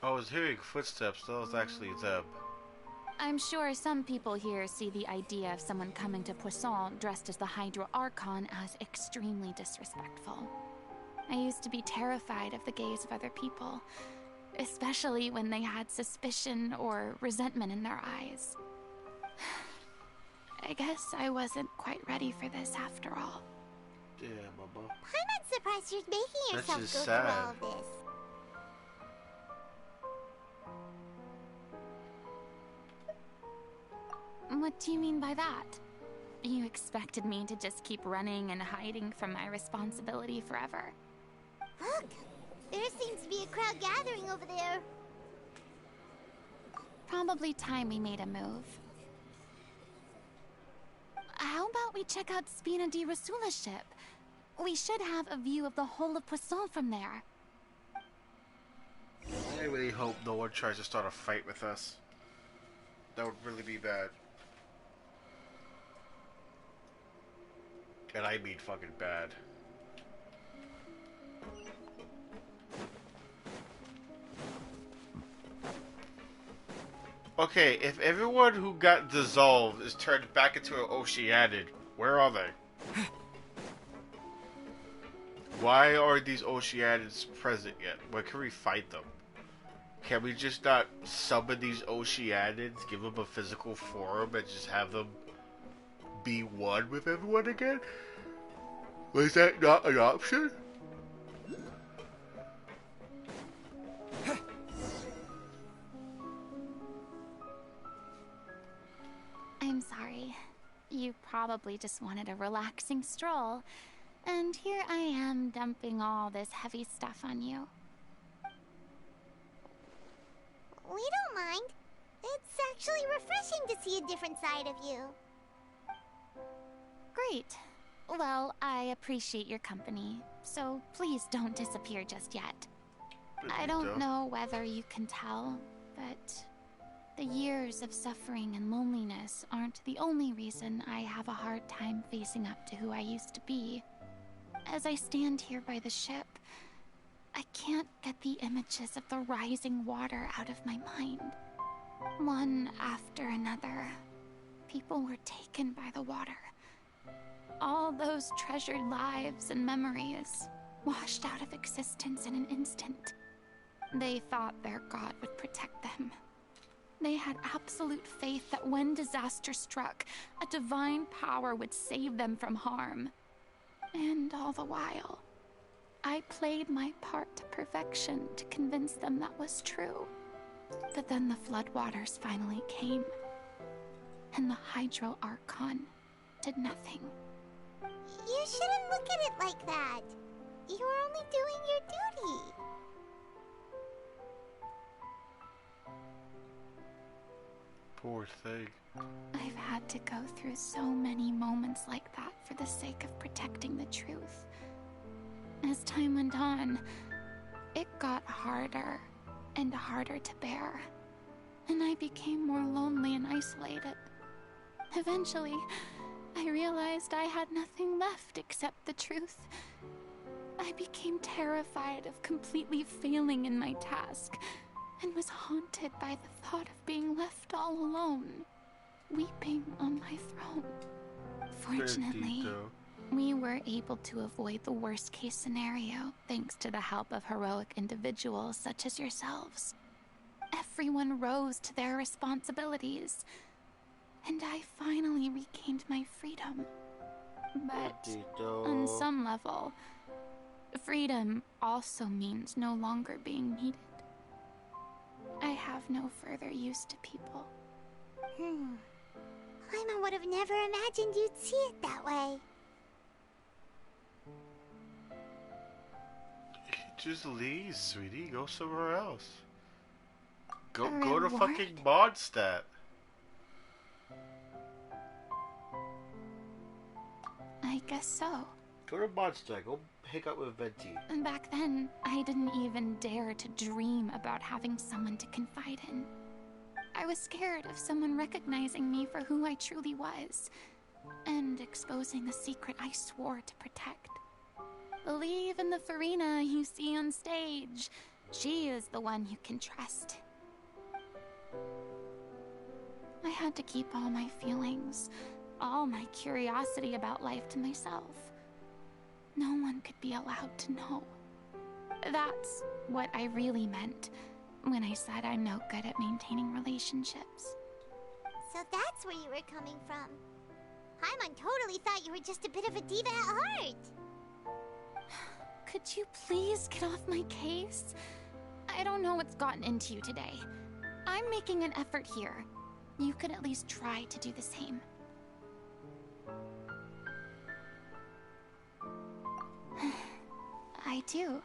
Speaker 1: I was hearing footsteps. That was actually them.
Speaker 20: I'm sure some people here see the idea of someone coming to Poisson dressed as the Hydro Archon as extremely disrespectful. I used to be terrified of the gaze of other people, especially when they had suspicion or resentment in their eyes. I guess I wasn't quite ready for this after all.
Speaker 1: Yeah, Mama.
Speaker 3: I'm not surprised you're making yourself
Speaker 1: That's
Speaker 3: go
Speaker 1: just
Speaker 3: through
Speaker 1: sad.
Speaker 3: all of this.
Speaker 20: What do you mean by that? You expected me to just keep running and hiding from my responsibility forever?
Speaker 3: Look! There seems to be a crowd gathering over there.
Speaker 20: Probably time we made a move. How about we check out Spina di Rasula's ship? We should have a view of the whole of Poisson from there.
Speaker 1: I really hope no one tries to start a fight with us. That would really be bad. And I mean fucking bad. Okay, if everyone who got dissolved is turned back into an Oceanid, where are they? Why are these Oceanids present yet? Where can we fight them? Can we just not summon these Oceanids, give them a physical form, and just have them be one with everyone again? Was that not an option?
Speaker 20: I'm sorry. You probably just wanted a relaxing stroll. And here I am dumping all this heavy stuff on you.
Speaker 3: We don't mind. It's actually refreshing to see a different side of you.
Speaker 20: Great. Well, I appreciate your company, so please don't disappear just yet. I don't know whether you can tell, but the years of suffering and loneliness aren't the only reason I have a hard time facing up to who I used to be. As I stand here by the ship, I can't get the images of the rising water out of my mind. One after another, people were taken by the water. All those treasured lives and memories washed out of existence in an instant. They thought their god would protect them. They had absolute faith that when disaster struck, a divine power would save them from harm. And all the while, I played my part to perfection to convince them that was true. But then the floodwaters finally came, and the Hydro Archon did nothing.
Speaker 3: You shouldn't look at it like that. You were only doing your duty.
Speaker 1: Poor thing.
Speaker 20: I've had to go through so many moments like that for the sake of protecting the truth. As time went on, it got harder and harder to bear, and I became more lonely and isolated. Eventually, I realized I had nothing left except the truth. I became terrified of completely failing in my task, and was haunted by the thought of being left all alone, weeping on my throne. Fortunately, we were able to avoid the worst-case scenario thanks to the help of heroic individuals such as yourselves. Everyone rose to their responsibilities, and I finally regained my freedom. But on some level, freedom also means no longer being needed. I have no further use to people.
Speaker 3: Paimon would have never imagined you'd see it that way.
Speaker 1: Just leave, sweetie. Go somewhere else. Go to
Speaker 20: reward?
Speaker 1: fucking Mondstadt.
Speaker 20: I guess so.
Speaker 1: Go to Mondstadt. Go pick up with Venti.
Speaker 20: And back then, I didn't even dare to dream about having someone to confide in. I was scared of someone recognizing me for who I truly was, and exposing the secret I swore to protect. Believe in the Furina you see on stage. She is the one you can trust. I had to keep all my feelings, all my curiosity about life to myself. No one could be allowed to know. That's what I really meant when I said I'm no good at maintaining relationships.
Speaker 3: So that's where you were coming from. Paimon totally thought you were just a bit of a diva at heart.
Speaker 20: Could you please get off my case? I don't know what's gotten into you today. I'm making an effort here. You could at least try to do the same. I do.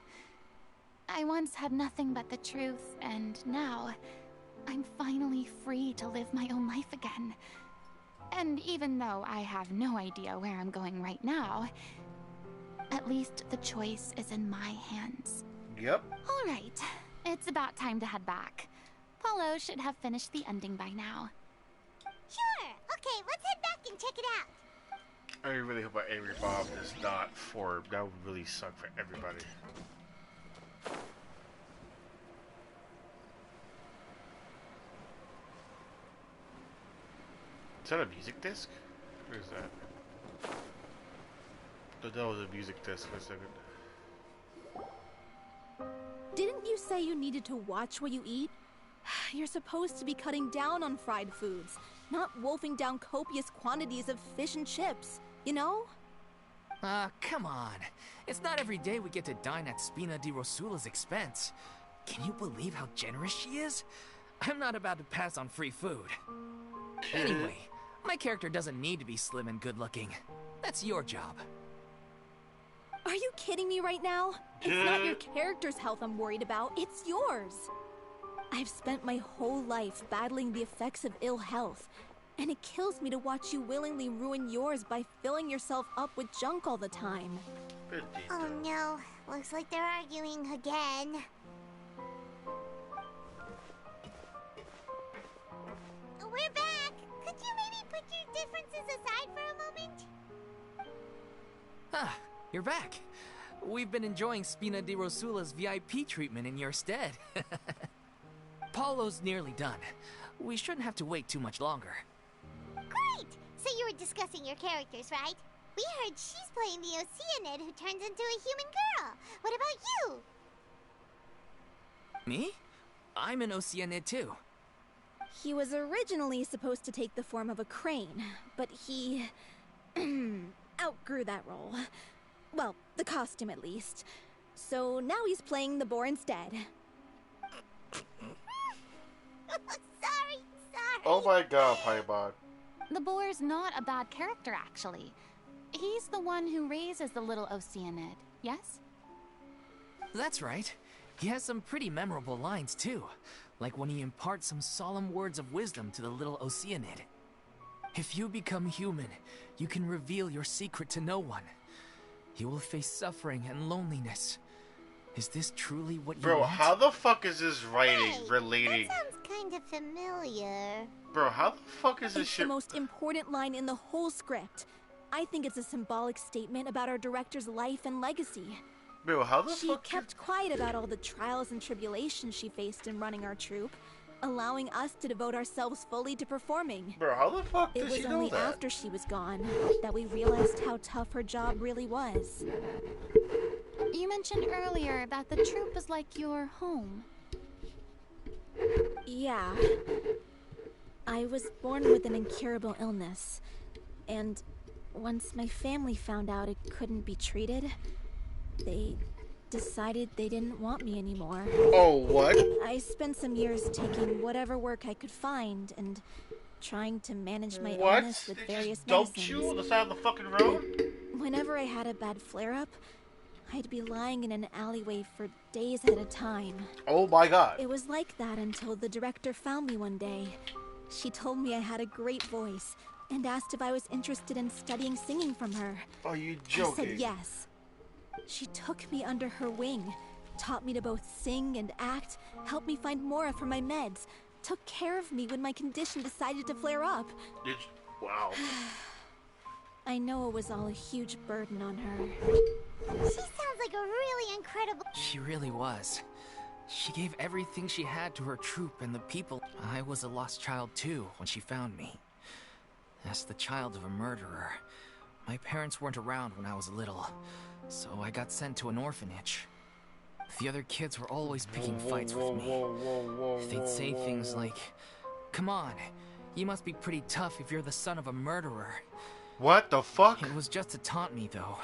Speaker 20: I once had nothing but the truth, and now I'm finally free to live my own life again. And even though I have no idea where I'm going right now, at least the choice is in my hands.
Speaker 1: Yep.
Speaker 20: All right, it's about time to head back. Paulo should have finished the ending by now.
Speaker 3: Sure. Okay, let's head back and check it out.
Speaker 1: I really hope our Angry Bob does not form. That would really suck for everybody. Is that a music disc? What is that? That was a music disc for a second.
Speaker 21: Didn't you say you needed to watch what you eat? You're supposed to be cutting down on fried foods, not wolfing down copious quantities of fish and chips, you know?
Speaker 13: Come on. It's not every day we get to dine at Spina di Rosula's expense. Can you believe how generous she is? I'm not about to pass on free food. Anyway, my character doesn't need to be slim and good-looking. That's your job.
Speaker 21: Are you kidding me right now? It's not your character's health I'm worried about, it's yours. I've spent my whole life battling the effects of ill health, And it kills me to watch you willingly ruin yours by filling yourself up with junk all the time.
Speaker 3: Oh no, looks like they're arguing again. We're back! Could you maybe put your differences aside for a moment?
Speaker 13: Ah, you're back. We've been enjoying Spina di Rosula's VIP treatment in your stead. Paulo's nearly done. We shouldn't have to wait too much longer.
Speaker 3: Great! So you were discussing your characters, right? We heard she's playing the Oceanid who turns into a human girl. What about you?
Speaker 13: Me? I'm an Oceanid too.
Speaker 21: He was originally supposed to take the form of a crane, but he outgrew that role. Well, the costume at least. So now he's playing the boar instead.
Speaker 3: Sorry.
Speaker 1: Oh my god, Paimon.
Speaker 20: The boar's not a bad character, actually. He's the one who raises the little Oceanid, yes?
Speaker 13: That's right. He has some pretty memorable lines too, like when he imparts some solemn words of wisdom to the little Oceanid. If you become human, you can reveal your secret to no one. You will face suffering and loneliness. Is this truly what you want?
Speaker 1: Bro, how the fuck is this writing relating?
Speaker 3: That sounds kind of familiar.
Speaker 1: Bro, how the fuck is this
Speaker 21: It's
Speaker 1: shit?
Speaker 21: the most important line in the whole script. I think it's a symbolic statement about our director's life and legacy.
Speaker 1: Bro, how the
Speaker 21: She
Speaker 1: fuck?
Speaker 21: kept quiet about all the trials and tribulations she faced in running our troupe, allowing us to devote ourselves fully to performing.
Speaker 1: Bro, how the fuck
Speaker 21: It
Speaker 1: did
Speaker 21: was
Speaker 1: she know
Speaker 21: only
Speaker 1: that?
Speaker 21: after she was gone that we realized how tough her job really was.
Speaker 20: You mentioned earlier that the troupe is like your home.
Speaker 21: Yeah. I was born with an incurable illness, and once my family found out it couldn't be treated, they decided they didn't want me anymore.
Speaker 1: Oh, what?
Speaker 21: I spent some years taking whatever work I could find and trying to manage my illness with various
Speaker 1: Dumped
Speaker 21: medicines.
Speaker 1: you on the side of the fucking road?
Speaker 21: Whenever I had a bad flare-up, I'd be lying in an alleyway for days at a time.
Speaker 1: Oh my god.
Speaker 21: It was like that until the director found me one day. She told me I had a great voice and asked if I was interested in studying singing from her.
Speaker 1: Are you joking?
Speaker 21: I said yes. She took me under her wing, taught me to both sing and act, helped me find Mora for my meds, took care of me when my condition decided to flare up.
Speaker 1: Wow.
Speaker 21: I know it was all a huge burden on her.
Speaker 3: She sounds like a really incredible...
Speaker 13: She really was. She gave everything she had to her troupe and the people. I was a lost child too when she found me. As the child of a murderer, my parents weren't around when I was little, so I got sent to an orphanage. The other kids were always picking fights with me. They'd say things like, "Come on, you must be pretty tough if you're the son of a murderer."
Speaker 1: What the fuck?
Speaker 13: It was just to taunt me, though.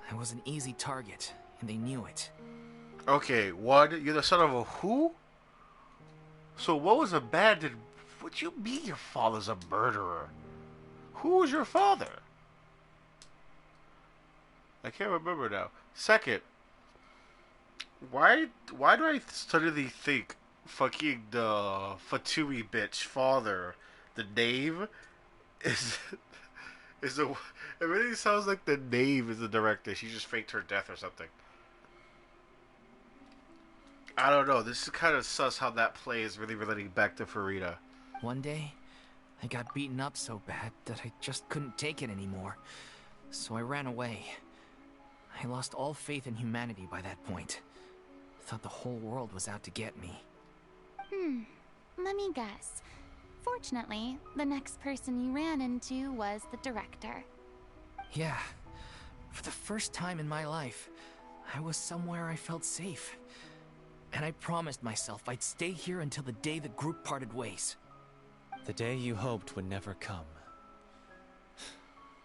Speaker 13: I was an easy target, and they knew it.
Speaker 1: Okay, what? You're the son of a who? So what was abandoned? What you mean your father's a murderer? Who was your father? I can't remember now. Second, why do I suddenly think fucking the Fatui bitch father, the knave, is the... It really sounds like the knave is the director. She just faked her death or something. I don't know. This is kind of sus how that play is really relating back to Furina.
Speaker 13: One day, I got beaten up so bad that I just couldn't take it anymore. So I ran away. I lost all faith in humanity by that point. Thought the whole world was out to get me.
Speaker 20: Let me guess. Fortunately, the next person you ran into was the director.
Speaker 13: Yeah. For the first time in my life, I was somewhere I felt safe. And I promised myself I'd stay here until the day the group parted ways.
Speaker 11: The day you hoped would never come.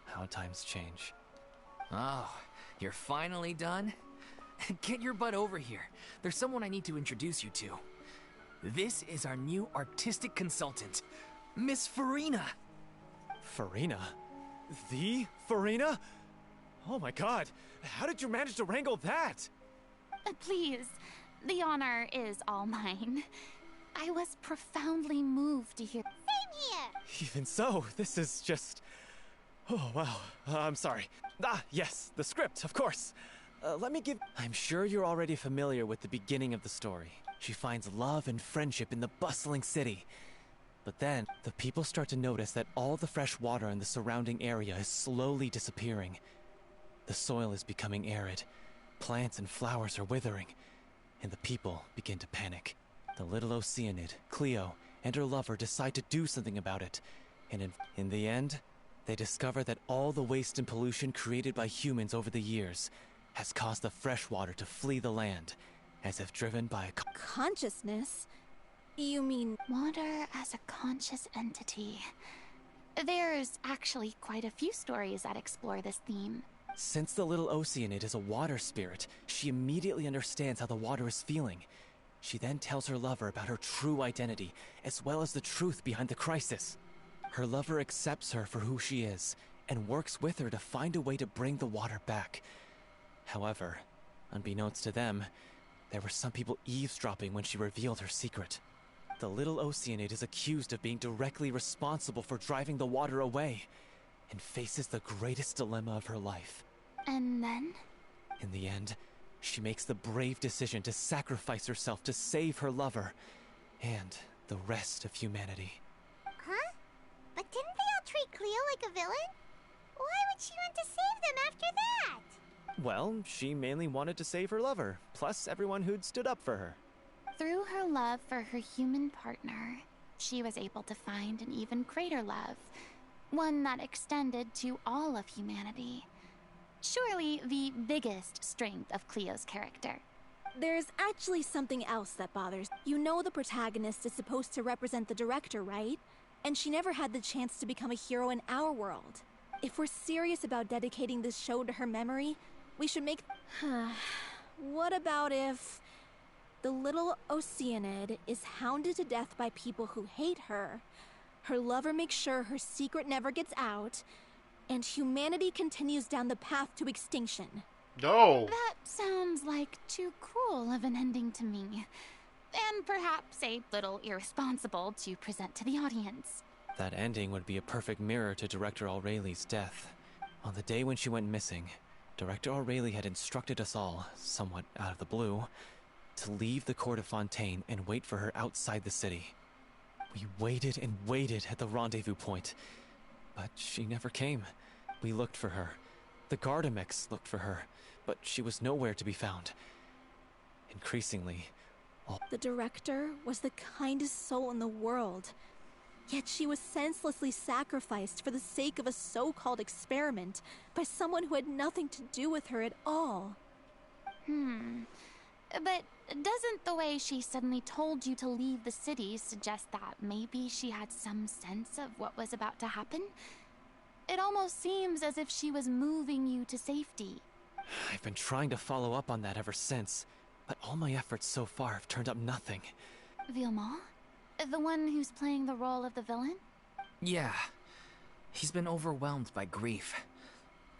Speaker 11: How times change.
Speaker 13: Oh, you're finally done? Get your butt over here. There's someone I need to introduce you to. This is our new artistic consultant, Miss Furina.
Speaker 11: Furina? The Furina? Oh my god, how did you manage to wrangle that?
Speaker 20: Please, the honor is all mine. I was profoundly moved to hear...
Speaker 3: Same here!
Speaker 11: Even so, this is just... Oh, wow. I'm sorry. Ah, yes, the script, of course. Let me give... I'm sure you're already familiar with the beginning of the story. She finds love and friendship in the bustling city. But then, the people start to notice that all the fresh water in the surrounding area is slowly disappearing. The soil is becoming arid. Plants and flowers are withering. And the people begin to panic. The little Oceanid, Cleo, and her lover decide to do something about it. And in the end, they discover that all the waste and pollution created by humans over the years has caused the fresh water to flee the land, as if driven by a
Speaker 21: consciousness? You mean...
Speaker 20: Water as a conscious entity. There's actually quite a few stories that explore this theme.
Speaker 11: Since the little Oceanid is a water spirit, she immediately understands how the water is feeling. She then tells her lover about her true identity, as well as the truth behind the crisis. Her lover accepts her for who she is, and works with her to find a way to bring the water back. However, unbeknownst to them, there were some people eavesdropping when she revealed her secret. The little Oceanid is accused of being directly responsible for driving the water away, and faces the greatest dilemma of her life.
Speaker 20: And then?
Speaker 11: In the end, she makes the brave decision to sacrifice herself to save her lover, and the rest of humanity.
Speaker 3: Huh? But didn't they all treat Cleo like a villain? Why would she want to save them after that?
Speaker 11: Well, she mainly wanted to save her lover, plus everyone who'd stood up for her.
Speaker 20: Through her love for her human partner, she was able to find an even greater love, one that extended to all of humanity. Surely the biggest strength of Cleo's character.
Speaker 21: There's actually something else that bothers. You know the protagonist is supposed to represent the director, right? And she never had the chance to become a hero in our world. If we're serious about dedicating this show to her memory, we should make... What about if... the little Oceanid is hounded to death by people who hate her, her lover makes sure her secret never gets out, and humanity continues down the path to extinction.
Speaker 1: No!
Speaker 20: That sounds like too cruel of an ending to me. And perhaps a little irresponsible to present to the audience.
Speaker 11: That ending would be a perfect mirror to Director Aureli's death. On the day when she went missing, Director Aureli had instructed us all, somewhat out of the blue, to leave the court of Fontaine and wait for her outside the city. We waited and waited at the rendezvous point, but she never came. We looked for her. The Gardamex looked for her, but she was nowhere to be found. Increasingly,
Speaker 21: the director was the kindest soul in the world, yet she was senselessly sacrificed for the sake of a so-called experiment by someone who had nothing to do with her at all.
Speaker 20: But doesn't the way she suddenly told you to leave the city suggest that maybe she had some sense of what was about to happen? It almost seems as if she was moving you to safety.
Speaker 11: I've been trying to follow up on that ever since, but all my efforts so far have turned up nothing.
Speaker 20: Villemont? The one who's playing the role of the villain?
Speaker 13: Yeah. He's been overwhelmed by grief.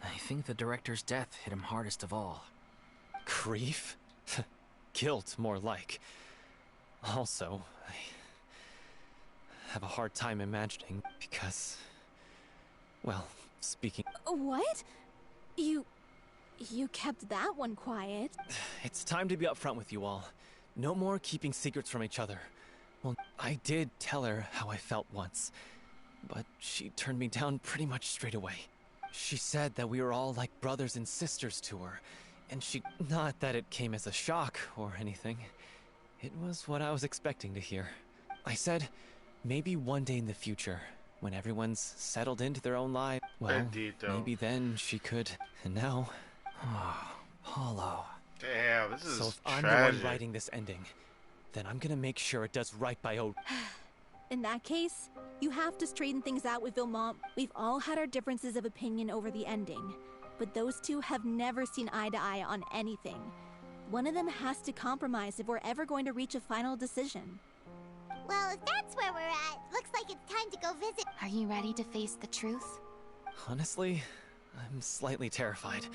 Speaker 13: I think the director's death hit him hardest of all.
Speaker 11: Grief? Guilt, more like. Also, I have a hard time imagining because... Well, speaking...
Speaker 21: What? You kept that one quiet.
Speaker 11: It's time to be upfront with you all. No more keeping secrets from each other. Well, I did tell her how I felt once, but she turned me down pretty much straight away. She said that we were all like brothers and sisters to her, and she... Not that it came as a shock or anything. It was what I was expecting to hear. I said, maybe one day in the future, when everyone's settled into their own lives, well, maybe then she could... And now...
Speaker 13: Oh, Paulo.
Speaker 1: Damn, this is
Speaker 11: So if
Speaker 1: tragic.
Speaker 11: I'm the one writing this ending, then I'm gonna make sure it does right by
Speaker 21: In that case, you have to straighten things out with Villemont. We've all had our differences of opinion over the ending, but those two have never seen eye to eye on anything. One of them has to compromise if we're ever going to reach a final decision.
Speaker 3: Well, if that's where we're at, looks like it's time to go visit.
Speaker 20: Are you ready to face the truth?
Speaker 11: Honestly, I'm slightly terrified.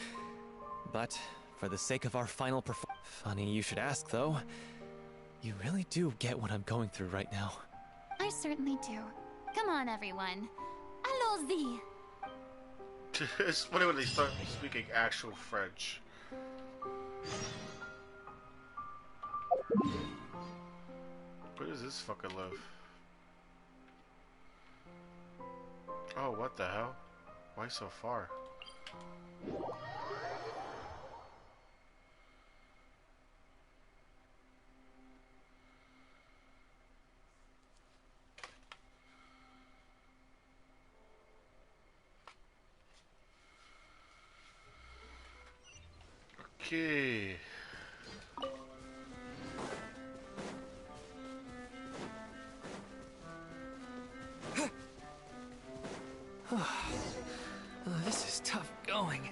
Speaker 11: But for the sake of our final performance... Funny you should ask, though. You really do get what I'm going through right now.
Speaker 20: I certainly do. Come on, everyone. Allons-y.
Speaker 1: It's funny when they start speaking actual French. Where does this fucking live? Oh, what the hell? Why so far? Okay.
Speaker 10: This is tough going.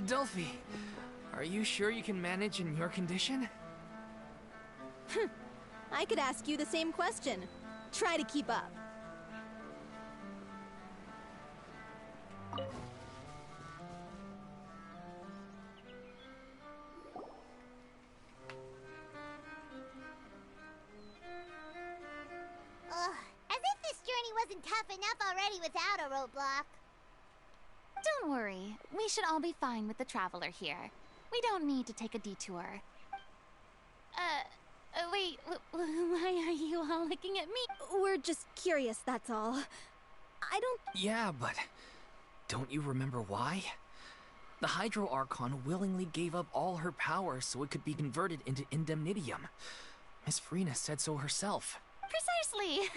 Speaker 10: Delphi, are you sure you can manage in your condition?
Speaker 21: I could ask you the same question. Try to keep up.
Speaker 3: Ugh, as if this journey wasn't tough enough already without a roadblock.
Speaker 20: Don't worry. We should all be fine with the traveler here. We don't need to take a detour. Wait, why are you all looking at me?
Speaker 21: We're just curious, that's all. I don't...
Speaker 10: Yeah, but don't you remember why? The Hydro Archon willingly gave up all her power so it could be converted into indemnitium. Miss Furina said so herself.
Speaker 20: Precisely.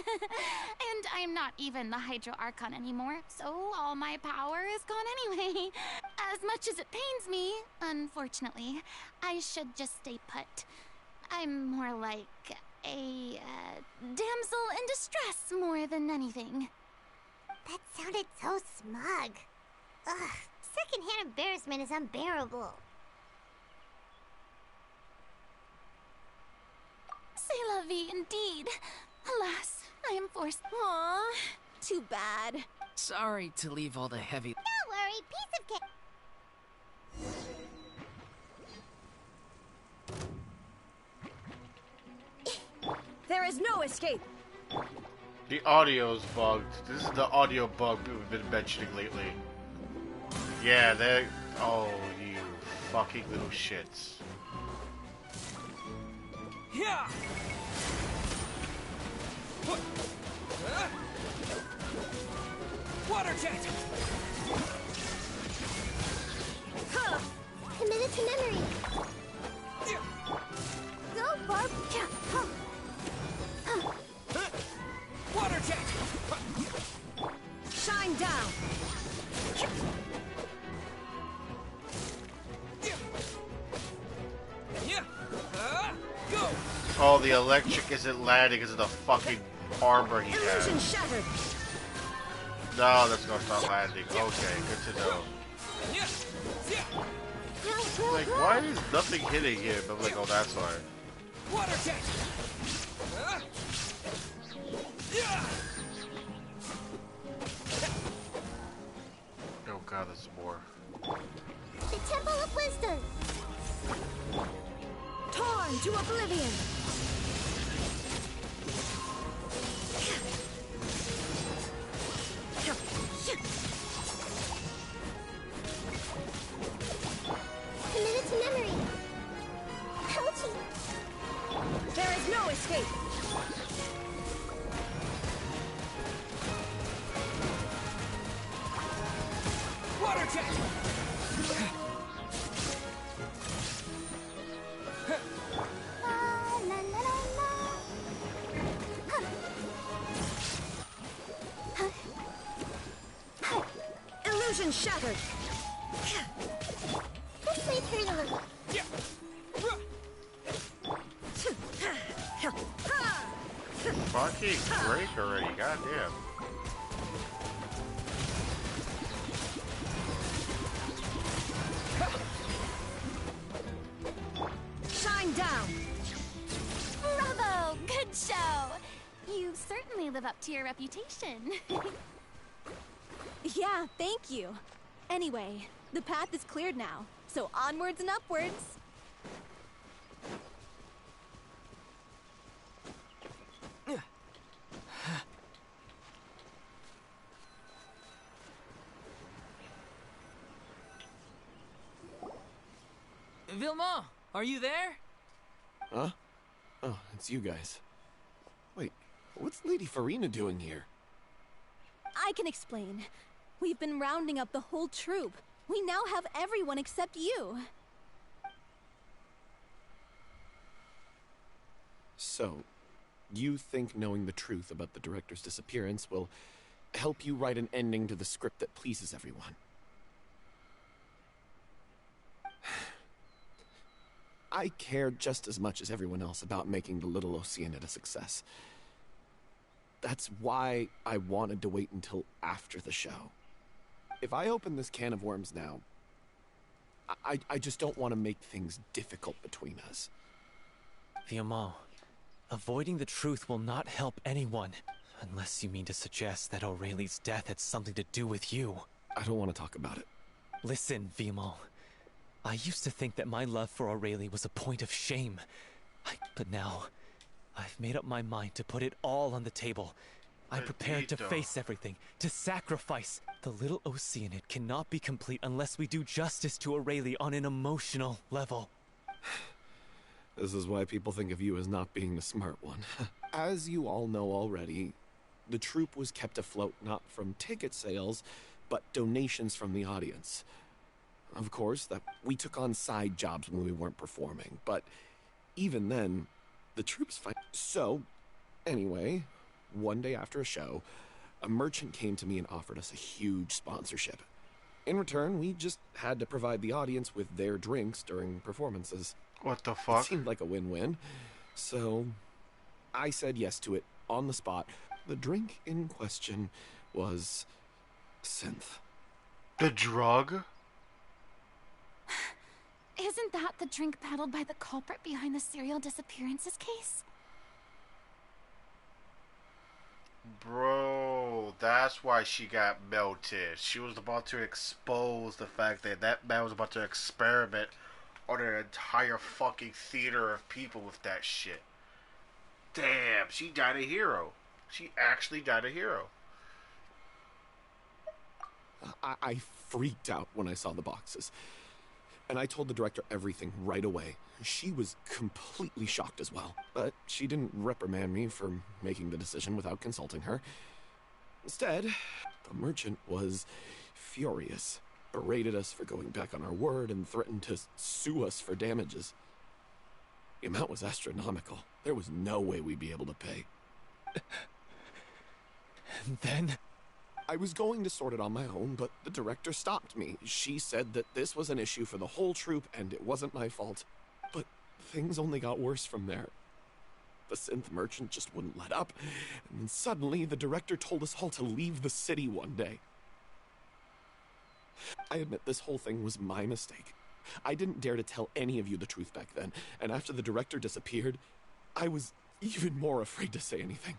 Speaker 20: And I'm not even the Hydro Archon anymore, so all my power is gone anyway. As much as it pains me, unfortunately, I should just stay put. I'm more like a damsel in distress more than anything.
Speaker 3: That sounded so smug. Ugh, secondhand embarrassment is unbearable.
Speaker 20: C'est la vie indeed. Alas, I am forced.
Speaker 21: Aww, too bad.
Speaker 10: Sorry to leave all the heavy...
Speaker 3: Don't worry, piece of cake.
Speaker 14: There is no escape.
Speaker 1: The audio's bugged. This is the audio bug we've been mentioning lately. Yeah, they... Oh, you fucking little shits.
Speaker 10: Yeah. Water jet.
Speaker 3: Huh. Committed to memory. Go, Barb.
Speaker 10: Water jet.
Speaker 14: Shine down.
Speaker 10: Go.
Speaker 1: Oh, the electric isn't landing because of the fucking armor he has.
Speaker 14: Illusion shattered.
Speaker 1: No, that's gonna start landing. Okay, good to know. Like, why is nothing hitting him? I'm like, oh, that's why.
Speaker 10: Water jet.
Speaker 1: Oh god, there's more.
Speaker 3: The Temple of Wisdom.
Speaker 14: Torn to oblivion.
Speaker 3: Committed to memory. Ouchie.
Speaker 14: There is no escape.
Speaker 10: Water jet.
Speaker 14: Illusion shattered.
Speaker 3: This may hurt a little.
Speaker 1: Fucking break already, goddamn.
Speaker 14: Shine down.
Speaker 20: Bravo! Good show! You certainly live up to your reputation.
Speaker 21: Yeah, thank you. Anyway, the path is cleared now, so onwards and upwards.
Speaker 10: Vilma, are you there?
Speaker 7: Huh? Oh, it's you guys. Wait, what's Lady Furina doing here?
Speaker 21: I can explain. We've been rounding up the whole troop. We now have everyone except you.
Speaker 7: So, you think knowing the truth about the director's disappearance will help you write an ending to the script that pleases everyone? I care just as much as everyone else about making the Little Oceanid a success. That's why I wanted to wait until after the show. If I open this can of worms now, I just don't want to make things difficult between us.
Speaker 11: Vilma, avoiding the truth will not help anyone. Unless you mean to suggest that Aurelie's death had something to do with you.
Speaker 7: I don't want to talk about it.
Speaker 11: Listen, Vilma. I used to think that my love for Aurelie was a point of shame. But now, I've made up my mind to put it all on the table. I'm prepared to face everything, to sacrifice. The Little Oceanid cannot be complete unless we do justice to Aurelie on an emotional level.
Speaker 7: This is why people think of you as not being the smart one. As you all know already, the troupe was kept afloat not from ticket sales, but donations from the audience. Of course, that we took on side jobs when we weren't performing, but even then, the troupe's fine. So, anyway, one day after a show, a merchant came to me and offered us a huge sponsorship. In return, we just had to provide the audience with their drinks during performances.
Speaker 1: What the fuck?
Speaker 7: It seemed like a win-win, so I said yes to it on the spot. The drink in question was synth.
Speaker 1: The drug?
Speaker 20: Isn't that the drink peddled by the culprit behind the serial disappearances case?
Speaker 1: Bro, that's why she got melted. She was about to expose the fact that that man was about to experiment on an entire fucking theater of people with that shit. Damn, she died a hero. She actually died a hero.
Speaker 7: I freaked out when I saw the boxes. And I told the director everything right away. She was completely shocked as well. But she didn't reprimand me for making the decision without consulting her. Instead, the merchant was furious, berated us for going back on our word, and threatened to sue us for damages. The amount was astronomical. There was no way we'd be able to pay.
Speaker 11: And then?
Speaker 7: I was going to sort it on my own, but the director stopped me. She said that this was an issue for the whole troupe, and it wasn't my fault. But things only got worse from there. The synth merchant just wouldn't let up, and then suddenly the director told us all to leave the city one day. I admit this whole thing was my mistake. I didn't dare to tell any of you the truth back then, and after the director disappeared, I was even more afraid to say anything.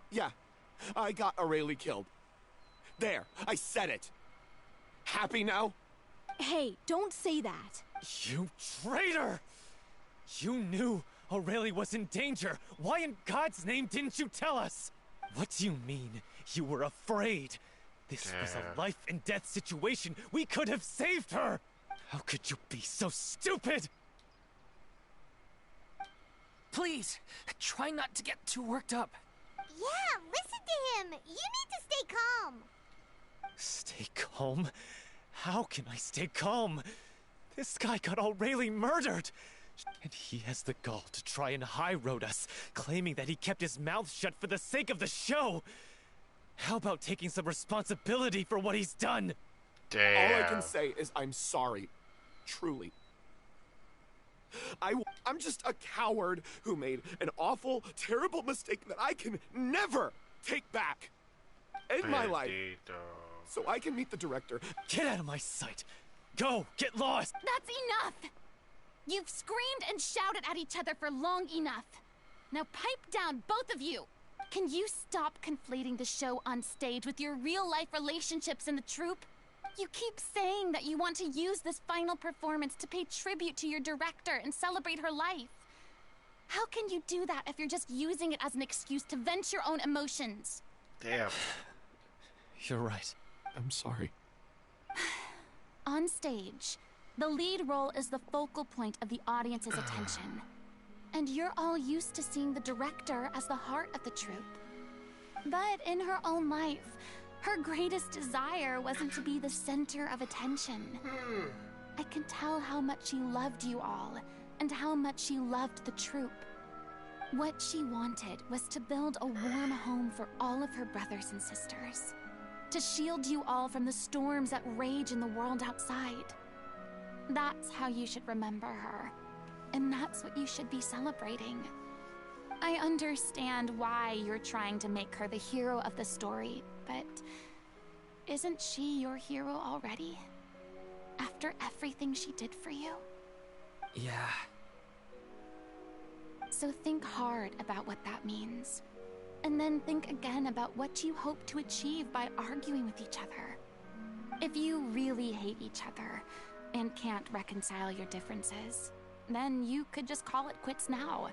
Speaker 7: Yeah, I got Aurelie killed. There, I said it. Happy now?
Speaker 21: Hey, don't say that.
Speaker 11: You traitor! You knew Aurelie was in danger. Why in God's name didn't you tell us? What do you mean, you were afraid? This was a life and death situation. We could have saved her! How could you be so stupid?
Speaker 10: Please, try not to get too worked up.
Speaker 3: Yeah, listen to him. You need to stay calm.
Speaker 11: Stay calm? How can I stay calm? This guy got Aurelie murdered. And he has the gall to try and high-road us, claiming that he kept his mouth shut for the sake of the show. How about taking some responsibility for what he's done?
Speaker 1: Damn.
Speaker 7: All I can say is I'm sorry. Truly. I'm just a coward who made an awful, terrible mistake that I can never take back. In my life. So I can meet the director.
Speaker 11: Get out of my sight. Go, get lost.
Speaker 20: That's enough. You've screamed and shouted at each other for long enough. Now pipe down, both of you. Can you stop conflating the show on stage with your real-life relationships in the troupe? You keep saying that you want to use this final performance to pay tribute to your director and celebrate her life. How can you do that if you're just using it as an excuse to vent your own emotions?
Speaker 1: Damn.
Speaker 11: You're right.
Speaker 7: I'm sorry.
Speaker 20: On stage, the lead role is the focal point of the audience's attention. And you're all used to seeing the director as the heart of the troupe. But in her own life, her greatest desire wasn't to be the center of attention. I can tell how much she loved you all, and how much she loved the troupe. What she wanted was to build a warm home for all of her brothers and sisters. To shield you all from the storms that rage in the world outside. That's how you should remember her. And that's what you should be celebrating. I understand why you're trying to make her the hero of the story, but isn't she your hero already? After everything she did for you?
Speaker 10: Yeah.
Speaker 20: So think hard about what that means. And then think again about what you hope to achieve by arguing with each other. If you really hate each other and can't reconcile your differences, then you could just call it quits now.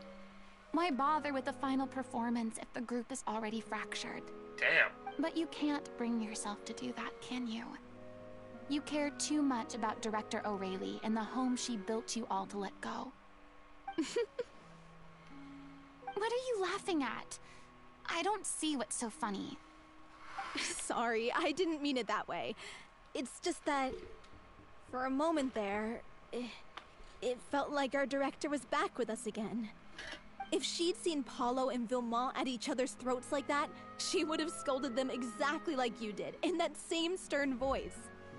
Speaker 20: Why bother with the final performance if the group is already fractured?
Speaker 1: Damn.
Speaker 20: But you can't bring yourself to do that, can you? You care too much about Director O'Reilly and the home she built you all to let go. What are you laughing at? I don't see what's so funny.
Speaker 21: Sorry, I didn't mean it that way. It's just that, for a moment there, it felt like our director was back with us again. If she'd seen Paulo and Vilmont at each other's throats like that, she would have scolded them exactly like you did, in that same stern voice.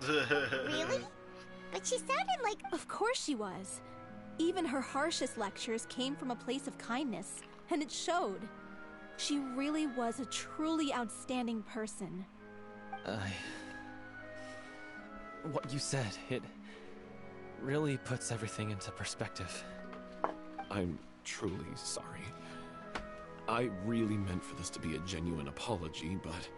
Speaker 3: Really? But she sounded like...
Speaker 21: Of course she was. Even her harshest lectures came from a place of kindness, and it showed. She really was a truly outstanding person.
Speaker 11: What you said, it really puts everything into perspective.
Speaker 7: I'm truly sorry. I really meant for this to be a genuine apology, but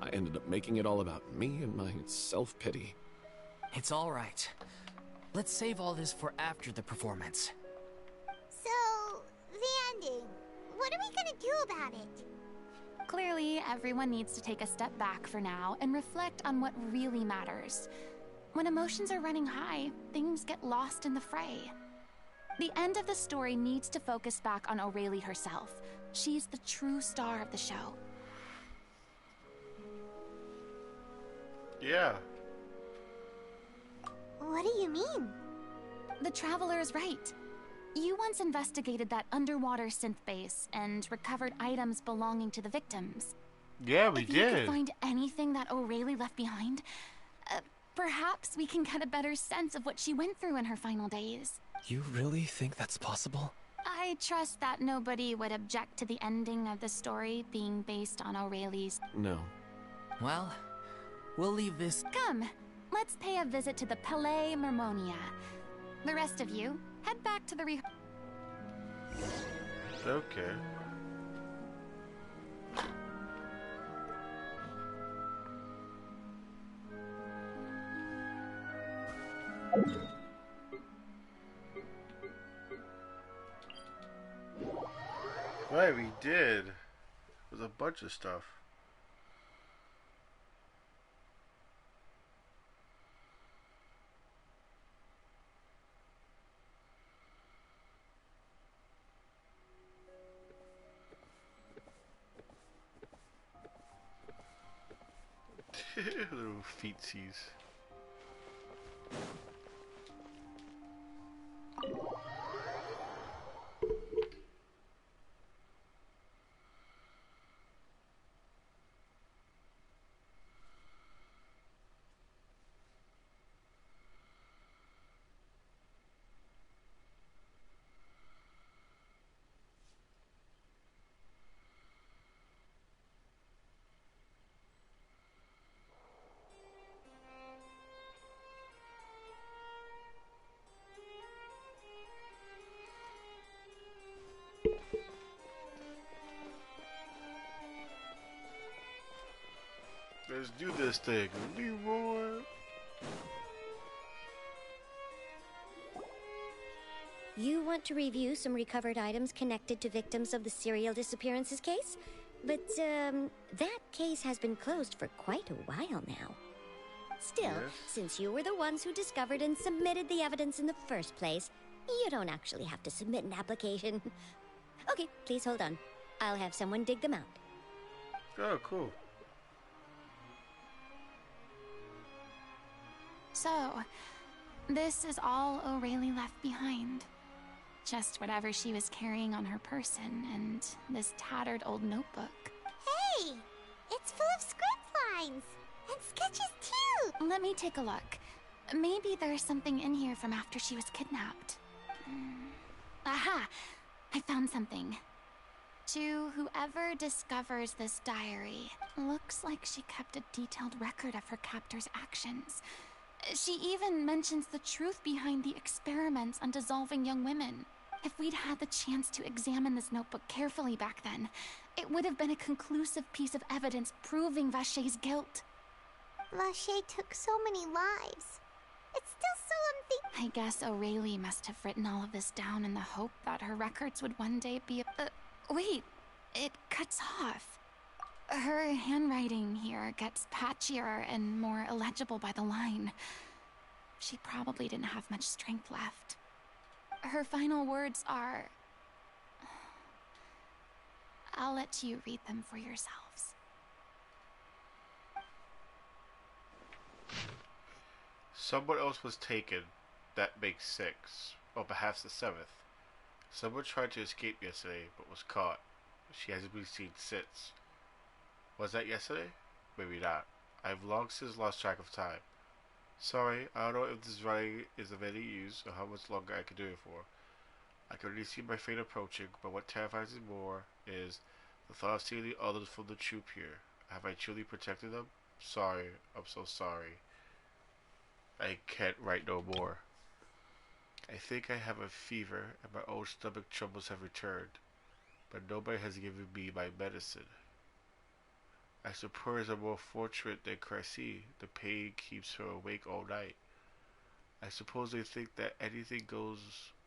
Speaker 7: I ended up making it all about me and my self-pity.
Speaker 10: It's all right. Let's save all this for after the performance.
Speaker 3: So, the ending. What are we gonna do about it?
Speaker 20: Clearly, everyone needs to take a step back for now and reflect on what really matters. When emotions are running high, things get lost in the fray. The end of the story needs to focus back on O'Reilly herself. She's the true star of the show.
Speaker 1: Yeah.
Speaker 3: What do you mean?
Speaker 20: The Traveler is right. You once investigated that underwater synth base and recovered items belonging to the victims.
Speaker 1: Yeah, we
Speaker 20: If you could
Speaker 1: did.
Speaker 20: find anything that O'Reilly left behind, perhaps we can get a better sense of what she went through in her final days.
Speaker 11: You really think that's possible?
Speaker 20: I trust that nobody would object to the ending of the story being based on O'Reilly's...
Speaker 7: No.
Speaker 10: Well, we'll leave this...
Speaker 20: Come, let's pay a visit to the Palais Mermonia. The rest of you, head back to the
Speaker 1: Okay. Right, we did. There's a bunch of stuff. Little feetsies. Let's do this thing, Leroy.
Speaker 5: You want to review some recovered items connected to victims of the serial disappearances case? But, that case has been closed for quite a while now. Still, since you were the ones who discovered and submitted the evidence in the first place, you don't actually have to submit an application. Okay, please hold on. I'll have someone dig them out.
Speaker 1: Oh, cool.
Speaker 20: So, this is all O'Reilly left behind. Just whatever she was carrying on her person and this tattered old notebook.
Speaker 3: Hey! It's full of script lines! And sketches too!
Speaker 20: Let me take a look. Maybe there's something in here from after she was kidnapped. Aha! I found something. To whoever discovers this diary, looks like she kept a detailed record of her captor's actions. She even mentions the truth behind the experiments on dissolving young women. If we'd had the chance to examine this notebook carefully back then, it would have been a conclusive piece of evidence proving Vacher's guilt.
Speaker 3: Vacher took so many lives. It's still so
Speaker 20: I guess O'Reilly must have written all of this down in the hope that her records would one day be... wait, it cuts off. Her handwriting here gets patchier and more illegible by the line. She probably didn't have much strength left. Her final words are... I'll let you read them for yourselves.
Speaker 1: Someone else was taken. That makes 6. Or perhaps the 7th. Someone tried to escape yesterday, but was caught. She hasn't been seen since. Was that yesterday? Maybe not. I've long since lost track of time. Sorry, I don't know if this writing is of any use or how much longer I can do it for. I can already see my fate approaching, but what terrifies me more is the thought of seeing the others from the troop here. Have I truly protected them? Sorry, I'm so sorry. I can't write no more. I think I have a fever and my old stomach troubles have returned, but nobody has given me my medicine. I suppose I'm more fortunate than Cressy. The pain keeps her awake all night. I suppose they think that anything goes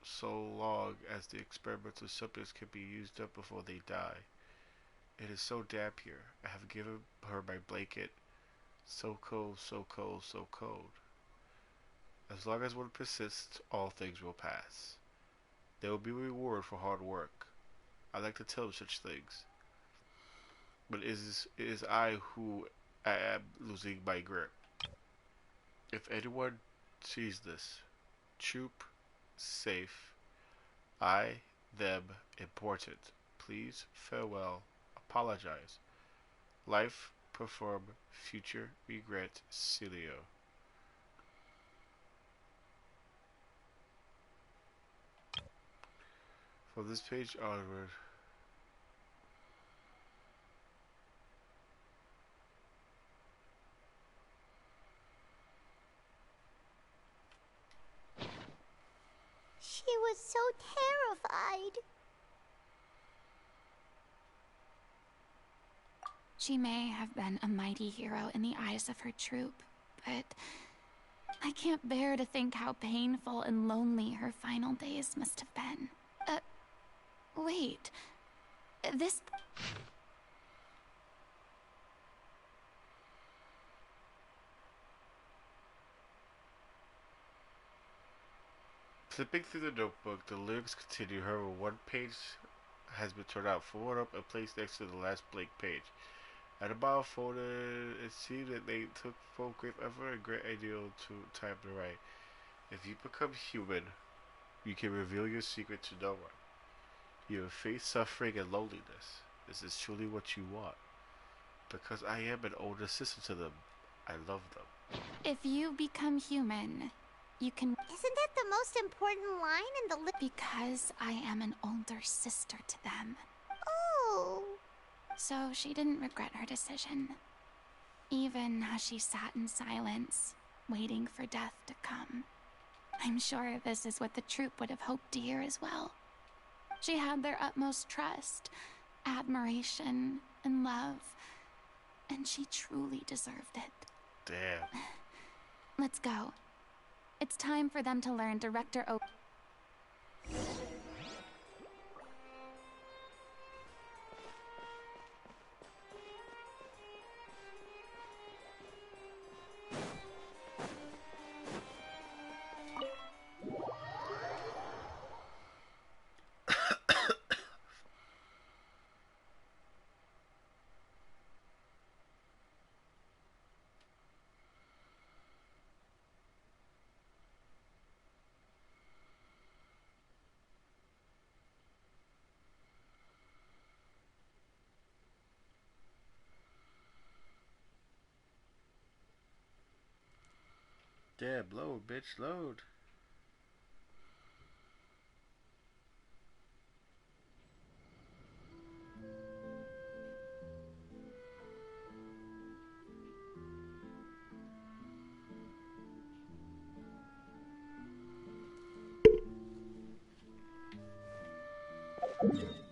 Speaker 1: so long as the experimental subjects can be used up before they die. It is so damp here. I have given her my blanket. So cold, so cold, so cold. As long as one persists, all things will pass. There will be a reward for hard work. I like to tell them such things. But it is I who am losing my grip. If anyone sees this, troop, safe, I, them, important. Please, farewell, apologize. Life, perform, future, regret, Celio. From this page onward,
Speaker 3: She was so terrified.
Speaker 20: She may have been a mighty hero in the eyes of her troop, but I can't bear to think how painful and lonely her final days must have been. Wait. This...
Speaker 1: Flipping through the notebook, the lyrics continue. However, one page has been torn out, folded up, and placed next to the last blank page. At the bottom folded, it seemed that they took both great effort and great ideal to time to write. If you become human, you can reveal your secret to no one. You have faced suffering and loneliness. This is truly what you want. Because I am an older sister to them, I love them.
Speaker 20: If you become human, you can...
Speaker 3: Isn't that the most important line in the
Speaker 20: Because I am an older sister to them.
Speaker 3: Oh.
Speaker 20: So she didn't regret her decision. Even as she sat in silence, waiting for death to come. I'm sure this is what the troop would have hoped to hear as well. She had their utmost trust, admiration, and love. And she truly deserved it.
Speaker 1: Damn.
Speaker 20: Let's go. It's time for them to learn Director O...
Speaker 1: Deb, load, bitch, load.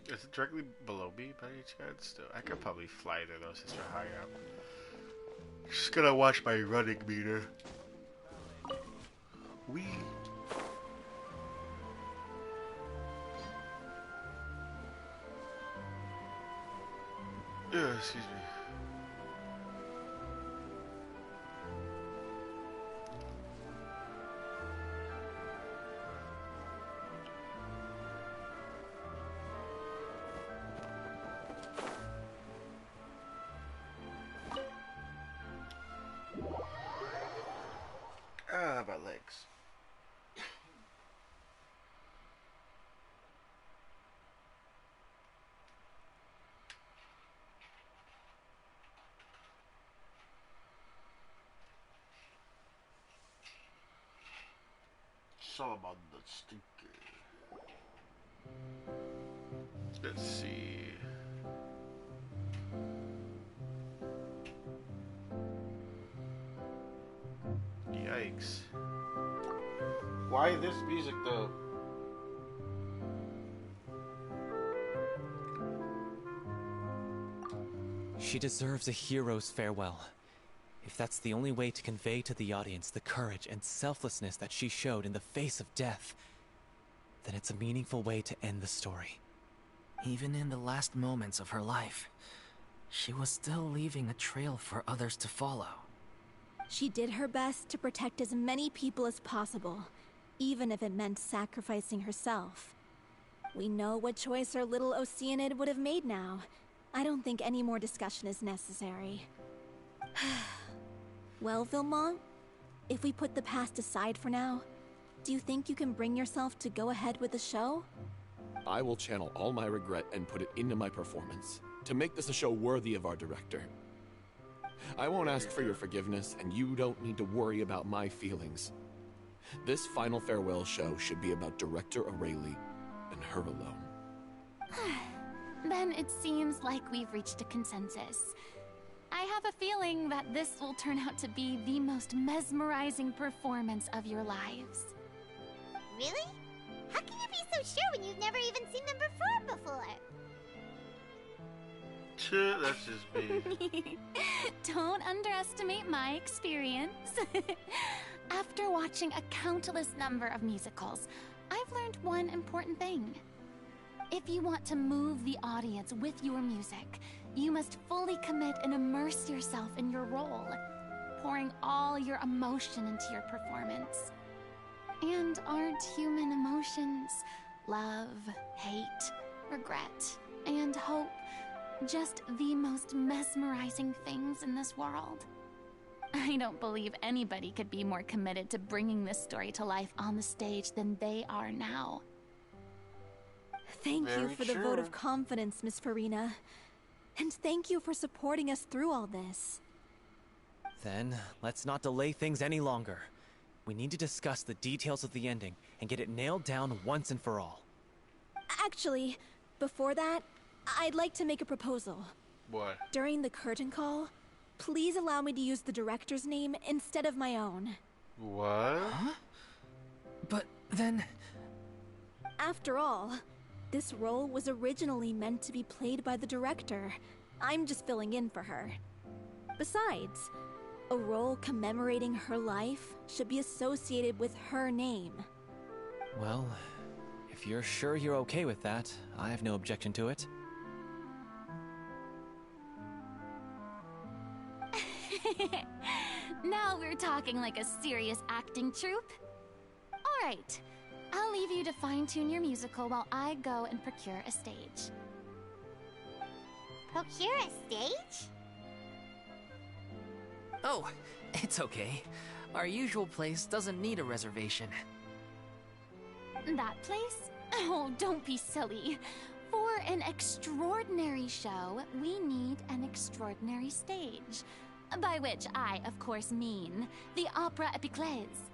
Speaker 1: Is it directly below me by any chance? Still, I could probably fly there though since they're high up. Just gonna watch my running meter. Wee. Excuse me. Ah, my legs. Solomon the Stinky. Let's see. Yikes. Why this music though?
Speaker 11: She deserves a hero's farewell. If that's the only way to convey to the audience the courage and selflessness that she showed in the face of death, then it's a meaningful way to end the story.
Speaker 13: Even in the last moments of her life, she was still leaving a trail for others to follow.
Speaker 21: She did her best to protect as many people as possible, even if it meant sacrificing herself. We know what choice our little Oceanid would have made now. I don't think any more discussion is necessary. Well, Vilmont, if we put the past aside for now, do you think you can bring yourself to go ahead with the show?
Speaker 7: I will channel all my regret and put it into my performance, to make this a show worthy of our director. I won't ask for your forgiveness, and you don't need to worry about my feelings. This final farewell show should be about Director Aurelie and her alone.
Speaker 20: Then it seems like we've reached a consensus. I have a feeling that this will turn out to be the most mesmerizing performance of your lives.
Speaker 3: Really? How can you be so sure when you've never even seen them perform before?
Speaker 1: That's just me.
Speaker 20: Don't underestimate my experience. After watching a countless number of musicals, I've learned one important thing. If you want to move the audience with your music, you must fully commit and immerse yourself in your role, pouring all your emotion into your performance. And aren't human emotions, love, hate, regret, and hope, just the most mesmerizing things in this world? I don't believe anybody could be more committed to bringing this story to life on the stage than they are now.
Speaker 21: Thank you for the vote of confidence, Miss Furina. And thank you for supporting us through all this.
Speaker 11: Then, let's not delay things any longer. We need to discuss the details of the ending and get it nailed down once and for all.
Speaker 21: Actually, before that, I'd like to make a proposal.
Speaker 1: What?
Speaker 21: During the curtain call, please allow me to use the director's name instead of my own.
Speaker 1: What?
Speaker 13: Huh? But then...
Speaker 21: After all, this role was originally meant to be played by the director. I'm just filling in for her. Besides, a role commemorating her life should be associated with her name.
Speaker 11: Well, if If you're sure you're okay with that, I have no objection to it.
Speaker 20: Now we're talking like a serious acting troupe. All right, I'll leave you to fine-tune your musical while I go and procure a stage.
Speaker 3: Procure a stage?
Speaker 13: Oh, it's okay. Our usual place doesn't need a reservation.
Speaker 20: That place? Oh, don't be silly. For an extraordinary show, we need an extraordinary stage. By which I, of course, mean the Opera Epiclese.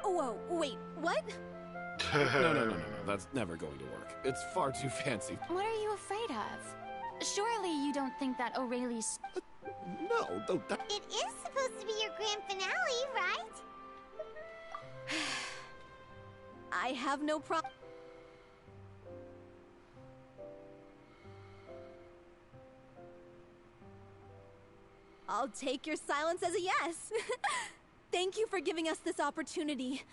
Speaker 21: Whoa, wait, what?
Speaker 7: No. That's never going to work. It's far too fancy.
Speaker 20: What are you afraid of? Surely you don't think that Aurelie's...
Speaker 7: No,
Speaker 3: It is supposed to be your grand finale, right?
Speaker 21: I have no problem. I'll take your silence as a yes. Thank you for giving us this opportunity.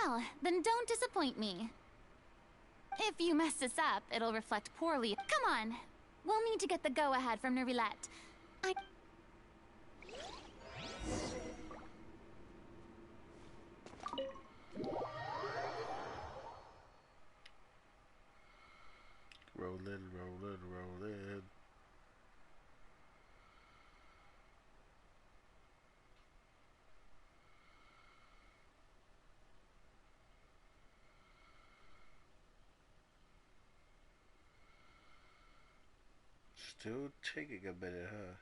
Speaker 20: Well, then don't disappoint me. If you mess this up, it'll reflect poorly. Come on. We'll need to get the go-ahead from Nervilette.
Speaker 1: Rollin'. Still taking a minute, huh?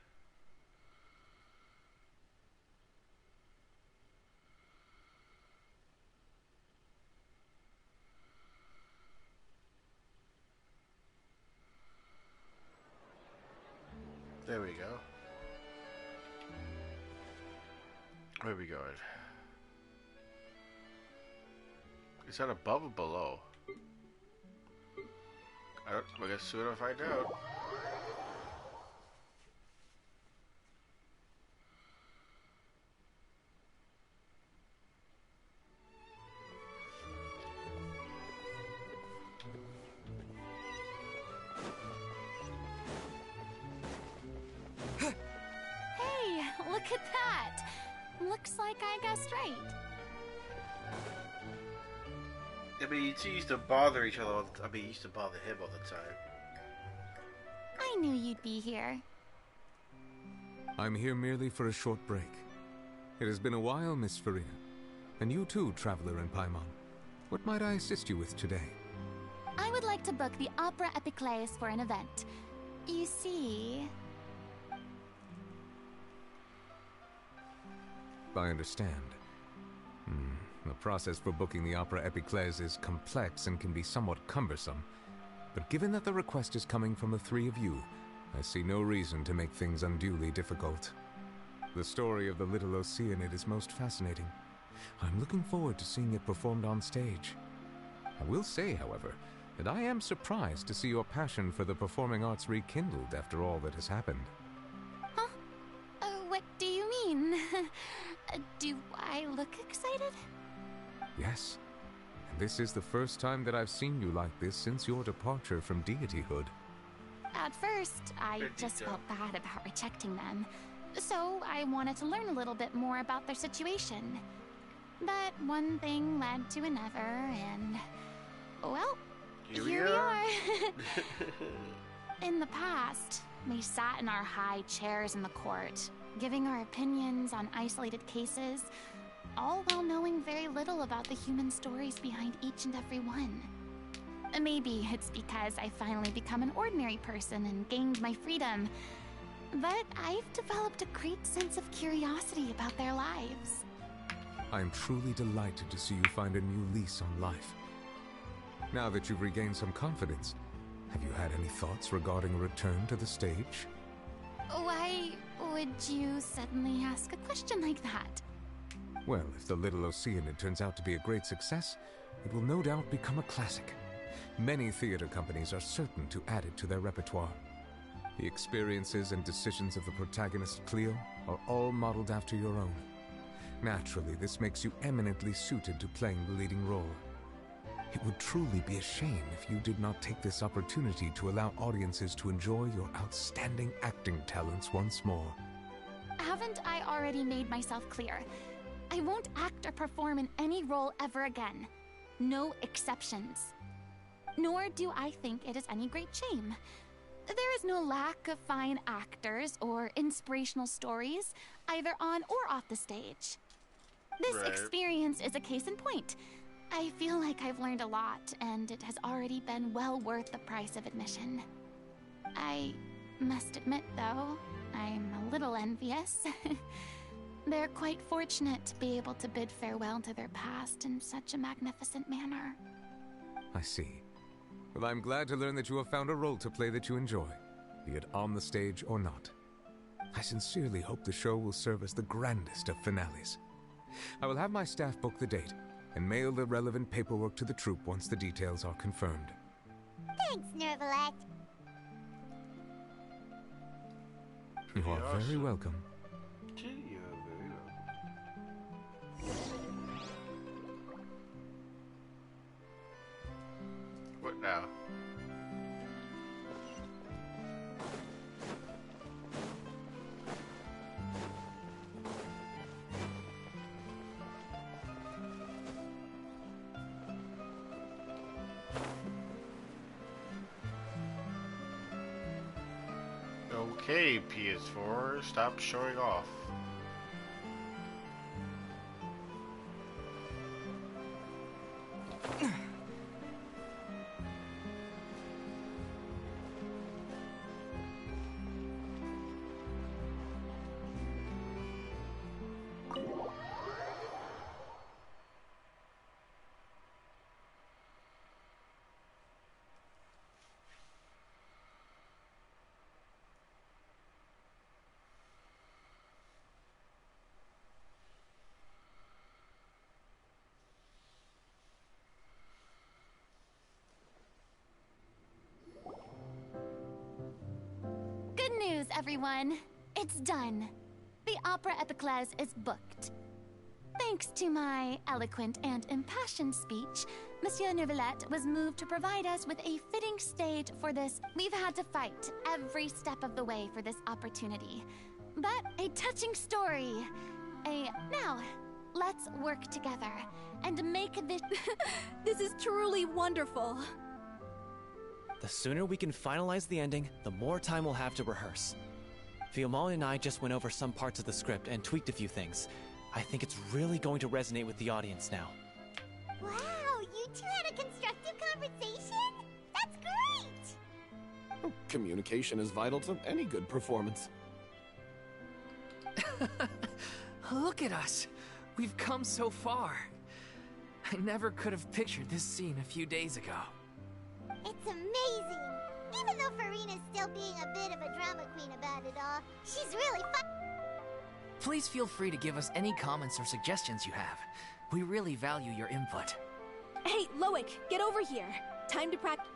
Speaker 1: There we go. Where are we going? Is that above or below? I guess soon I'll find out.
Speaker 20: Look at that! Looks like I guessed right.
Speaker 1: I mean, you two used to bother each other. You used to bother him all the time.
Speaker 20: I knew you'd be here.
Speaker 9: I'm here merely for a short break. It has been a while, Miss Furina. And you too, traveler in Paimon. What might I assist you with today?
Speaker 20: I would like to book the Opera Epiclese for an event. You see...
Speaker 9: I understand. The process for booking the Opera Epiclese is complex and can be somewhat cumbersome. But given that the request is coming from the three of you, I see no reason to make things unduly difficult. The story of the little Oceanid is most fascinating. I'm looking forward to seeing it performed on stage. I will say, however, that I am surprised to see your passion for the performing arts rekindled after all that has happened.
Speaker 20: Huh? What do you mean? Do I look excited?
Speaker 9: Yes. And this is the first time that I've seen you like this since your departure from deityhood.
Speaker 20: At first, I just felt bad about rejecting them. So I wanted to learn a little bit more about their situation. But one thing led to another, and... well, here we are. In the past, we sat in our high chairs in the court, giving our opinions on isolated cases, all while knowing very little about the human stories behind each and every one. Maybe it's because I finally become an ordinary person and gained my freedom, but I've developed a great sense of curiosity about their lives.
Speaker 9: I am truly delighted to see you find a new lease on life. Now that you've regained some confidence, have you had any thoughts regarding a return to the stage?
Speaker 20: Why would you suddenly ask a question like that?
Speaker 9: Well, if the Little Oceanid turns out to be a great success, it will no doubt become a classic. Many theater companies are certain to add it to their repertoire. The experiences and decisions of the protagonist Cleo are all modeled after your own. Naturally, this makes you eminently suited to playing the leading role. It would truly be a shame if you did not take this opportunity to allow audiences to enjoy your outstanding acting talents once more.
Speaker 20: Haven't I already made myself clear? I won't act or perform in any role ever again. No exceptions. Nor do I think it is any great shame. There is no lack of fine actors or inspirational stories, either on or off the stage. This experience is a case in point. I feel like I've learned a lot, and it has already been well worth the price of admission. I must admit, though, I'm a little envious. They're quite fortunate to be able to bid farewell to their past in such a magnificent manner.
Speaker 9: I see. Well, I'm glad to learn that you have found a role to play that you enjoy, be it on the stage or not. I sincerely hope the show will serve as the grandest of finales. I will have my staff book the date and mail the relevant paperwork to the troupe once the details are confirmed.
Speaker 3: Thanks, Nervalet.
Speaker 9: You are very welcome.
Speaker 1: What now? Okay, PS4, stop showing off.
Speaker 20: Good news, everyone. It's done. The Opera Epiclese is booked. Thanks to my eloquent and impassioned speech, Monsieur Neuvillette was moved to provide us with a fitting stage for this. We've had to fight every step of the way for this opportunity. But a touching story. Now, let's work together and make this...
Speaker 21: This is truly wonderful.
Speaker 11: The sooner we can finalize the ending, the more time we'll have to rehearse. Fiumali and I just went over some parts of the script and tweaked a few things. I think it's really going to resonate with the audience now.
Speaker 3: Wow, you two had a constructive conversation? That's great!
Speaker 7: Communication is vital to any good performance.
Speaker 13: Look at us. We've come so far. I never could have pictured this scene a few days ago.
Speaker 3: It's amazing! Even though Furina's still being a bit of a drama queen about it all, she's really fun.
Speaker 13: Please feel free to give us any comments or suggestions you have. We really value your input.
Speaker 21: Hey, Loic, get over here. Time to practice.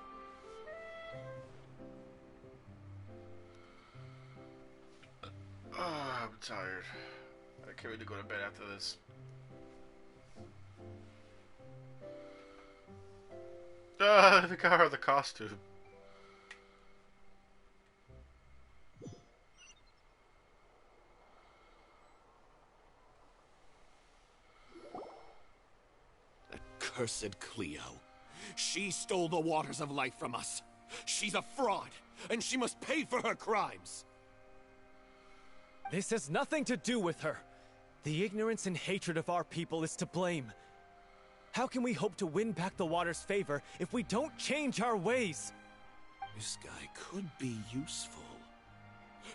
Speaker 1: I'm tired. I can't wait to go to bed after this. The car, the costume.
Speaker 7: Cursed Cleo. She stole the waters of life from us. She's a fraud, and she must pay for her crimes.
Speaker 11: This has nothing to do with her. The ignorance and hatred of our people is to blame. How can we hope to win back the water's favor if we don't change our ways?
Speaker 7: This guy could be useful.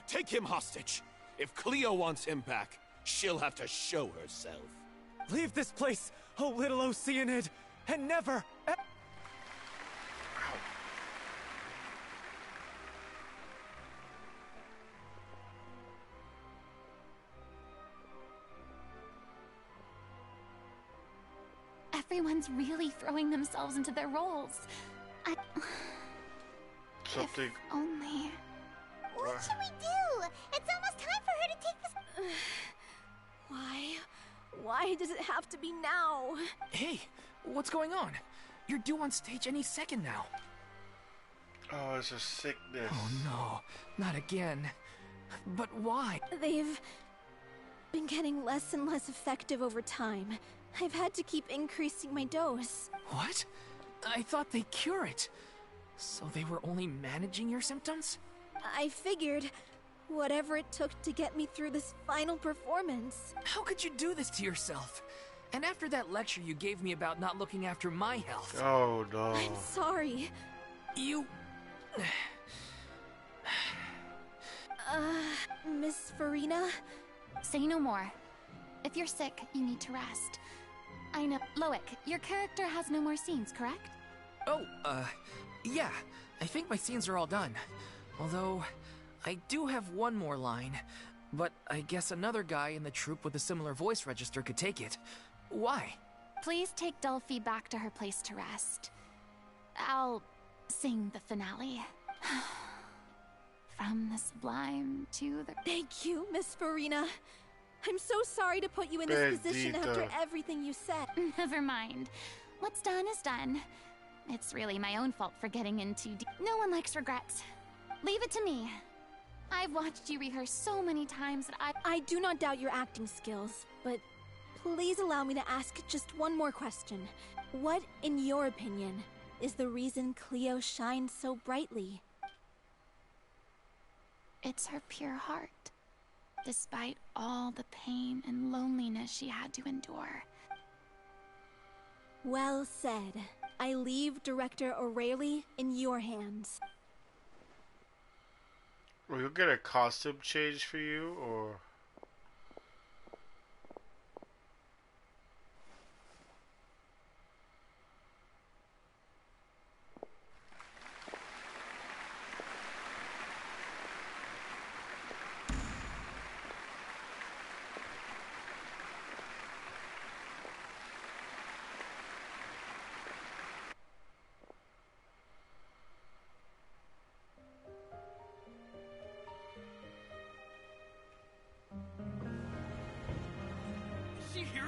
Speaker 7: Take him hostage. If Cleo wants him back, she'll have to show herself.
Speaker 11: Leave this place, oh little Oceanid, and never...
Speaker 20: Everyone's really throwing themselves into their roles.
Speaker 1: Something.
Speaker 20: If only.
Speaker 3: What should we do? It's almost time for her to take this.
Speaker 21: Why? Why does it have to be now?
Speaker 13: Hey, what's going on? You're due on stage any second now.
Speaker 1: Oh, it's a sickness.
Speaker 13: Oh no, not again. But why?
Speaker 21: They've been getting less and less effective over time. I've had to keep increasing my dose.
Speaker 13: What? I thought they cure it. So they were only managing your symptoms?
Speaker 21: I figured whatever it took to get me through this final performance.
Speaker 13: How could you do this to yourself? And after that lecture you gave me about not looking after my health.
Speaker 1: Oh no.
Speaker 21: I'm sorry.
Speaker 13: You...
Speaker 21: Miss Furina?
Speaker 20: Say no more. If you're sick, you need to rest. I know. Loic, your character has no more scenes, correct?
Speaker 13: Oh, yeah. I think my scenes are all done. Although, I do have one more line. But I guess another guy in the troupe with a similar voice register could take it. Why?
Speaker 20: Please take Delphi back to her place to rest. I'll sing the finale. From the sublime to the...
Speaker 21: Thank you, Miss Furina. I'm so sorry to put you in this position after everything you said.
Speaker 20: Never mind. What's done is done. It's really my own fault for getting in too deep. No one likes regrets. Leave it to me. I've watched you rehearse so many times that
Speaker 21: I do not doubt your acting skills, but please allow me to ask just one more question. What, in your opinion, is the reason Cleo shines so brightly?
Speaker 20: It's her pure heart. Despite all the pain and loneliness she had to endure.
Speaker 21: Well said. I leave Director O'Reilly in your hands.
Speaker 1: We'll get a costume change for you, or...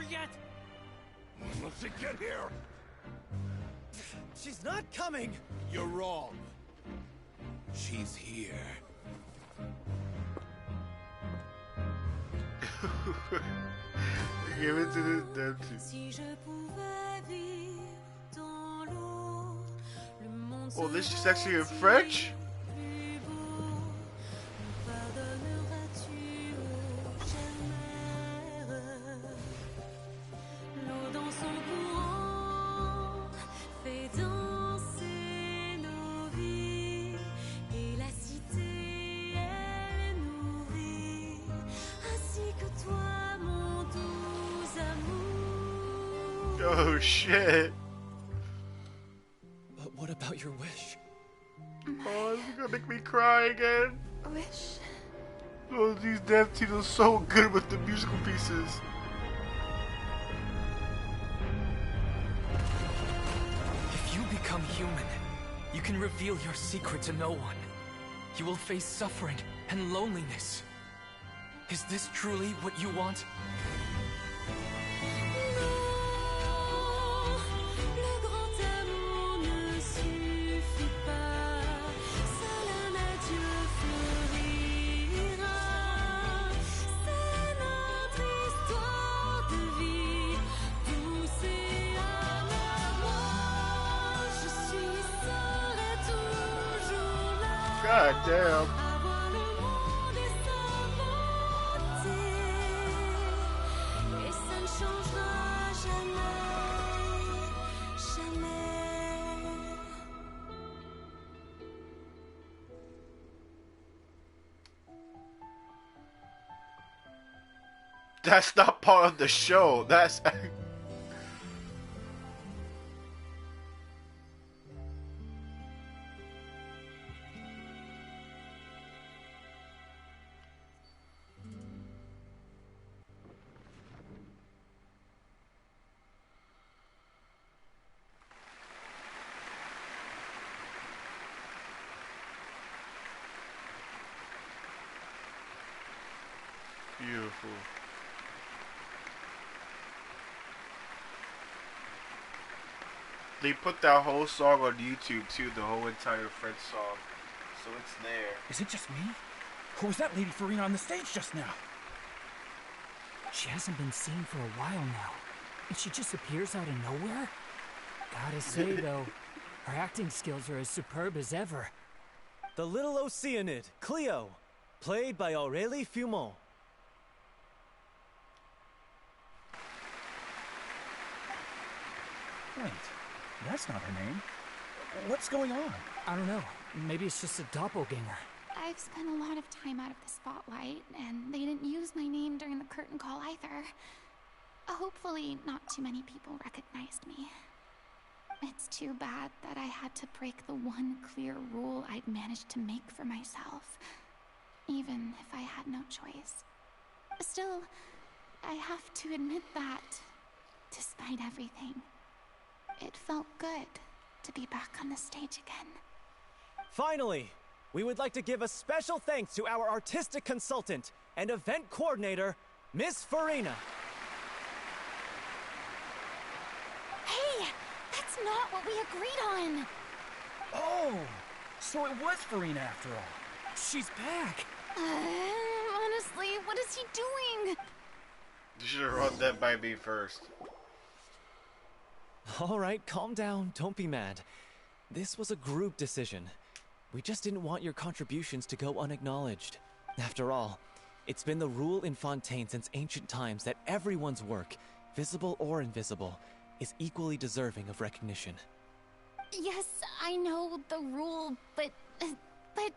Speaker 11: Yet?
Speaker 15: When does it get here?
Speaker 11: She's not coming!
Speaker 15: You're wrong. She's here.
Speaker 1: Give it to the Dempsey. Oh, this is actually in French? Oh shit.
Speaker 11: But what about your wish?
Speaker 1: Oh, this is gonna make me cry again.
Speaker 20: Wish?
Speaker 1: Oh, these dev teams are so good with the musical pieces.
Speaker 13: If you become human, you can reveal your secret to no one. You will face suffering and loneliness. Is this truly what you want?
Speaker 1: God damn. That's not part of the show. That's beautiful. They put that whole song on YouTube too, the whole entire French song. So it's there.
Speaker 6: Is it just me? Who was that lady Furina on the stage just now?
Speaker 22: She hasn't been seen for a while now. And she just appears out of nowhere? Gotta say, though, her acting skills are as superb as ever.
Speaker 11: The little Oceanid, Cleo, played by Aurélie Fumont.
Speaker 6: Wait, that's not her name. What's going on?
Speaker 22: I don't know. Maybe it's just a doppelganger.
Speaker 20: I've spent a lot of time out of the spotlight, and they didn't use my name during the curtain call either. Hopefully, not too many people recognized me. It's too bad that I had to break the one clear rule I'd managed to make for myself, even if I had no choice. Still, I have to admit that, despite everything, it felt good to be back on the stage again.
Speaker 11: Finally, we would like to give a special thanks to our artistic consultant and event coordinator, Miss Furina.
Speaker 14: Hey, that's not what we agreed on.
Speaker 6: Oh, so it was Furina after all.
Speaker 22: She's back.
Speaker 14: Honestly, what is he doing?
Speaker 1: You should have run that by me first.
Speaker 11: All right, calm down. Don't be mad. This was a group decision. We just didn't want your contributions to go unacknowledged. After all, it's been the rule in Fontaine since ancient times that everyone's work, visible or invisible, is equally deserving of recognition.
Speaker 14: Yes, I know the rule, but it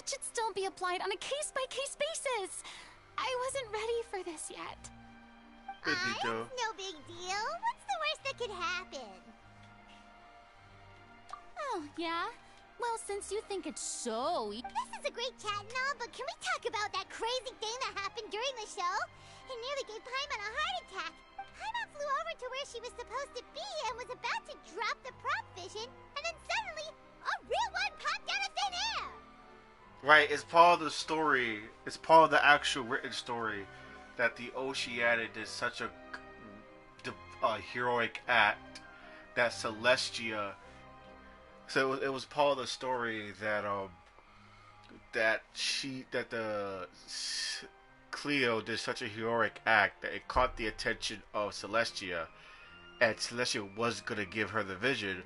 Speaker 14: should still be applied on a case-by-case basis. I wasn't ready for this yet.
Speaker 3: It's no big deal. What's the worst that could happen?
Speaker 14: Oh, yeah? Well, since you think it's so...
Speaker 3: This is a great chat and all, but can we talk about that crazy thing that happened during the show? It nearly gave Paimon a heart attack. Paimon flew over to where she was supposed to be and was about to drop the prop vision, and then suddenly, a real one popped out of thin air!
Speaker 1: Right, it's part of the story. It's part of the actual written story that the Oceanid did such a heroic act that Celestia. So it was part of the story that Cleo did such a heroic act that it caught the attention of Celestia, and Celestia was gonna give her the vision,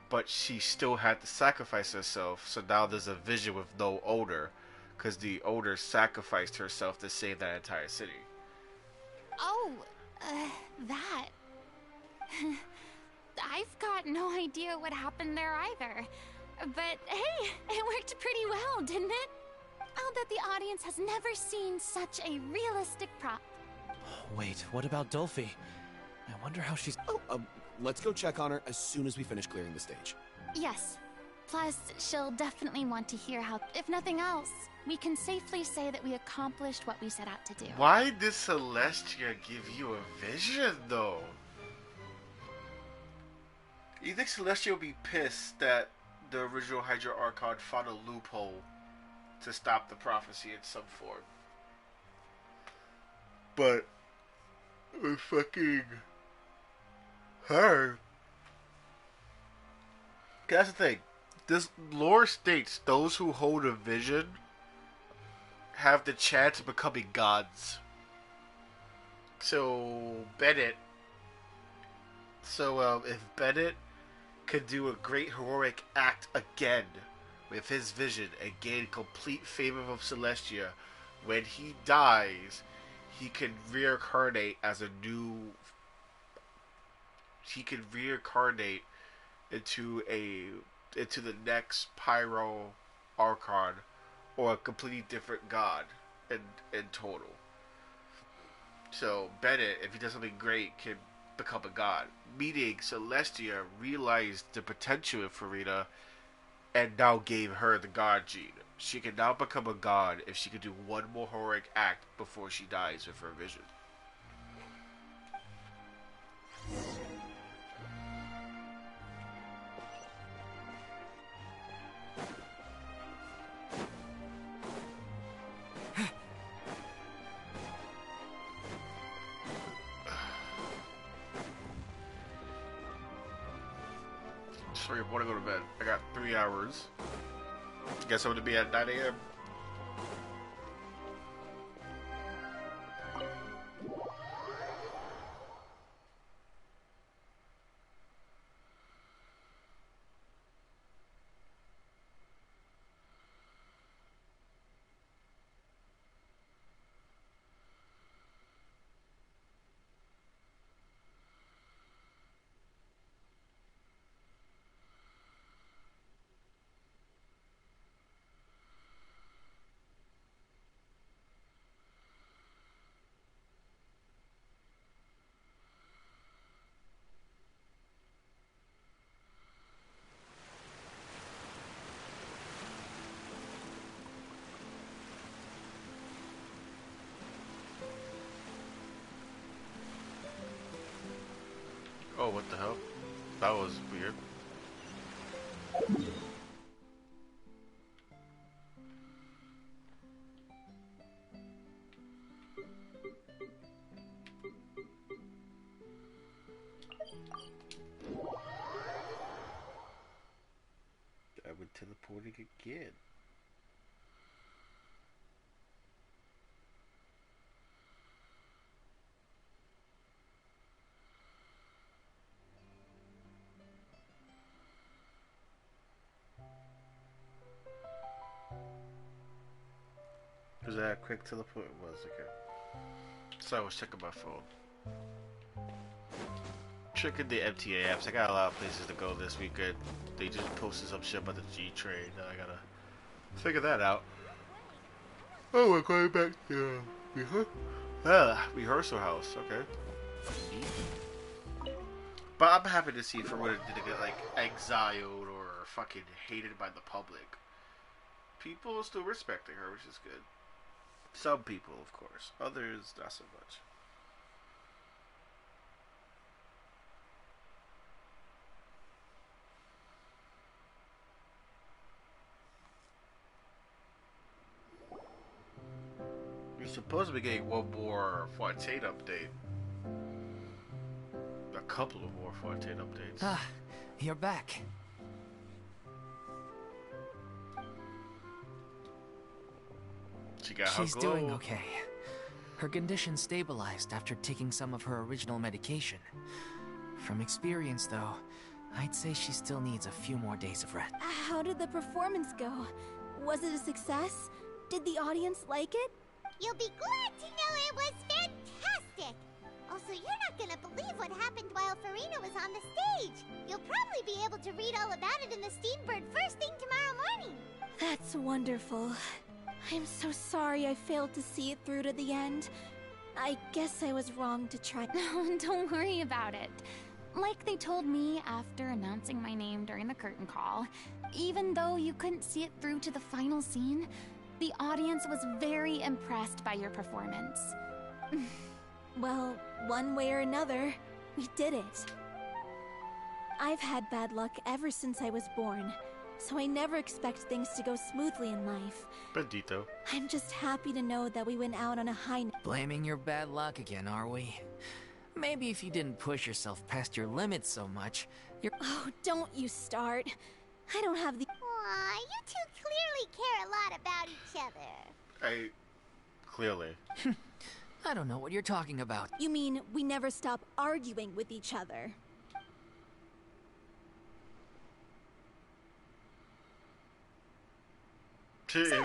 Speaker 1: but she still had to sacrifice herself. So now there's a vision with no owner, because the owner sacrificed herself to save that entire city.
Speaker 14: Oh, that... I've got no idea what happened there either. But hey, it worked pretty well, didn't it? I'll bet the audience has never seen such a realistic prop.
Speaker 11: Wait, what about Dolphy? I wonder how she's...
Speaker 7: Let's go check on her as soon as we finish clearing the stage.
Speaker 14: Yes. Plus, she'll definitely want to hear how... If nothing else, we can safely say that we accomplished what we set out to do.
Speaker 1: Why did Celestia give you a vision, though? You think Celestia would be pissed that the original Hydra Archon found a loophole to stop the prophecy in some form? But with fucking her, that's the thing. This lore states those who hold a vision have the chance of becoming gods. So Bennett. If Bennett could do a great heroic act again with his vision and gain complete favor of Celestia, when he dies, he can reincarnate as a new. He can reincarnate into the next Pyro Archon, or a completely different god in total. So Bennett, if he does something great, can become a god. Meaning Celestia realized the potential in Furina and now gave her the god gene. She can now become a god if she can do one more heroic act before she dies with her vision. Sorry, I want to go to bed. I got 3 hours. Guess I'm going to be at 9 a.m. Oh, what the hell? That was weird. I went teleporting again. Was that a quick teleport? It was, okay. So I was checking my phone. Checking the MTA apps. I got a lot of places to go this weekend. They just posted some shit about the G train. I gotta figure that out. Oh, we're going back to rehearsal house. Okay. But I'm happy to see Furina didn't get like exiled or fucking hated by the public. People are still respecting her, which is good. Some people, of course. Others, not so much. You're supposed to be getting one more Fontaine update. A couple of more Fontaine updates.
Speaker 10: Ah, you're back. She's doing okay. Her condition stabilized after taking some of her original medication. From experience, though, I'd say she still needs a few more days of rest.
Speaker 21: How did the performance go? Was it a success? Did the audience like it?
Speaker 3: You'll be glad to know it was fantastic! Also, you're not gonna believe what happened while Furina was on the stage. You'll probably be able to read all about it in the Steambird first thing tomorrow morning.
Speaker 21: That's wonderful. I'm so sorry I failed to see it through to the end. I guess I was wrong to try.
Speaker 14: No, don't worry about it. Like they told me after announcing my name during the curtain call, even though you couldn't see it through to the final scene, the audience was very impressed by your performance.
Speaker 21: Well, one way or another, we did it. I've had bad luck ever since I was born, so I never expect things to go smoothly in life.
Speaker 1: Bendito.
Speaker 21: I'm just happy to know that we went out on a high note.
Speaker 10: Blaming your bad luck again, are we? Maybe if you didn't push yourself past your limits so much, you're—
Speaker 21: Oh, don't you start. I don't have the—
Speaker 3: Aw, you two clearly care a lot about each other.
Speaker 1: Clearly.
Speaker 10: I don't know what you're talking about.
Speaker 21: You mean we never stop arguing with each other?
Speaker 14: So,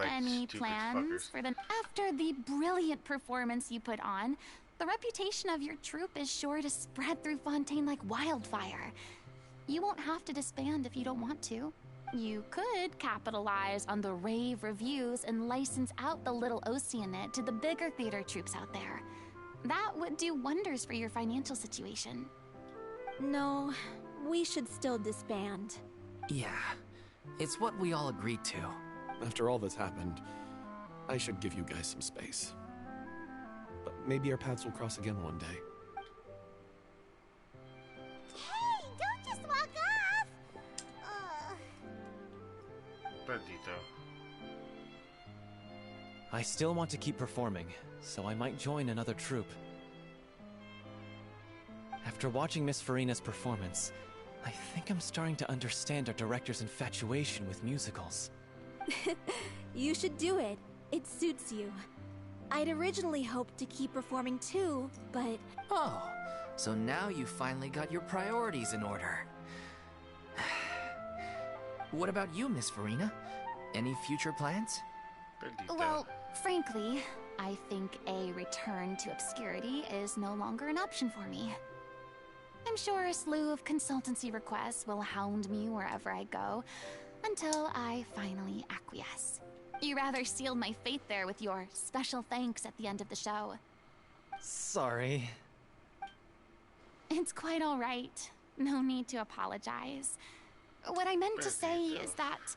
Speaker 14: any plans for the— After the brilliant performance you put on, the reputation of your troupe is sure to spread through Fontaine like wildfire. You won't have to disband if you don't want to. You could capitalize on the rave reviews and license out the little Oceanit to the bigger theater troupes out there. That would do wonders for your financial situation.
Speaker 21: No, we should still disband.
Speaker 10: Yeah, it's what we all agreed to.
Speaker 7: After all that's happened, I should give you guys some space. But maybe our paths will cross again one day.
Speaker 3: Hey, don't just walk off!
Speaker 1: Bendito.
Speaker 11: I still want to keep performing, so I might join another troupe. After watching Miss Furina's performance, I think I'm starting to understand our director's infatuation with musicals.
Speaker 21: You should do it. It suits you. I'd originally hoped to keep performing too, but...
Speaker 13: Oh, so now you finally got your priorities in order. What about you, Miss Furina? Any future plans?
Speaker 14: Well, frankly, I think a return to obscurity is no longer an option for me. I'm sure a slew of consultancy requests will hound me wherever I go, until I finally acquiesce. You rather sealed my fate there with your special thanks at the end of the show.
Speaker 11: Sorry.
Speaker 14: It's quite all right. No need to apologize. What I meant to say is that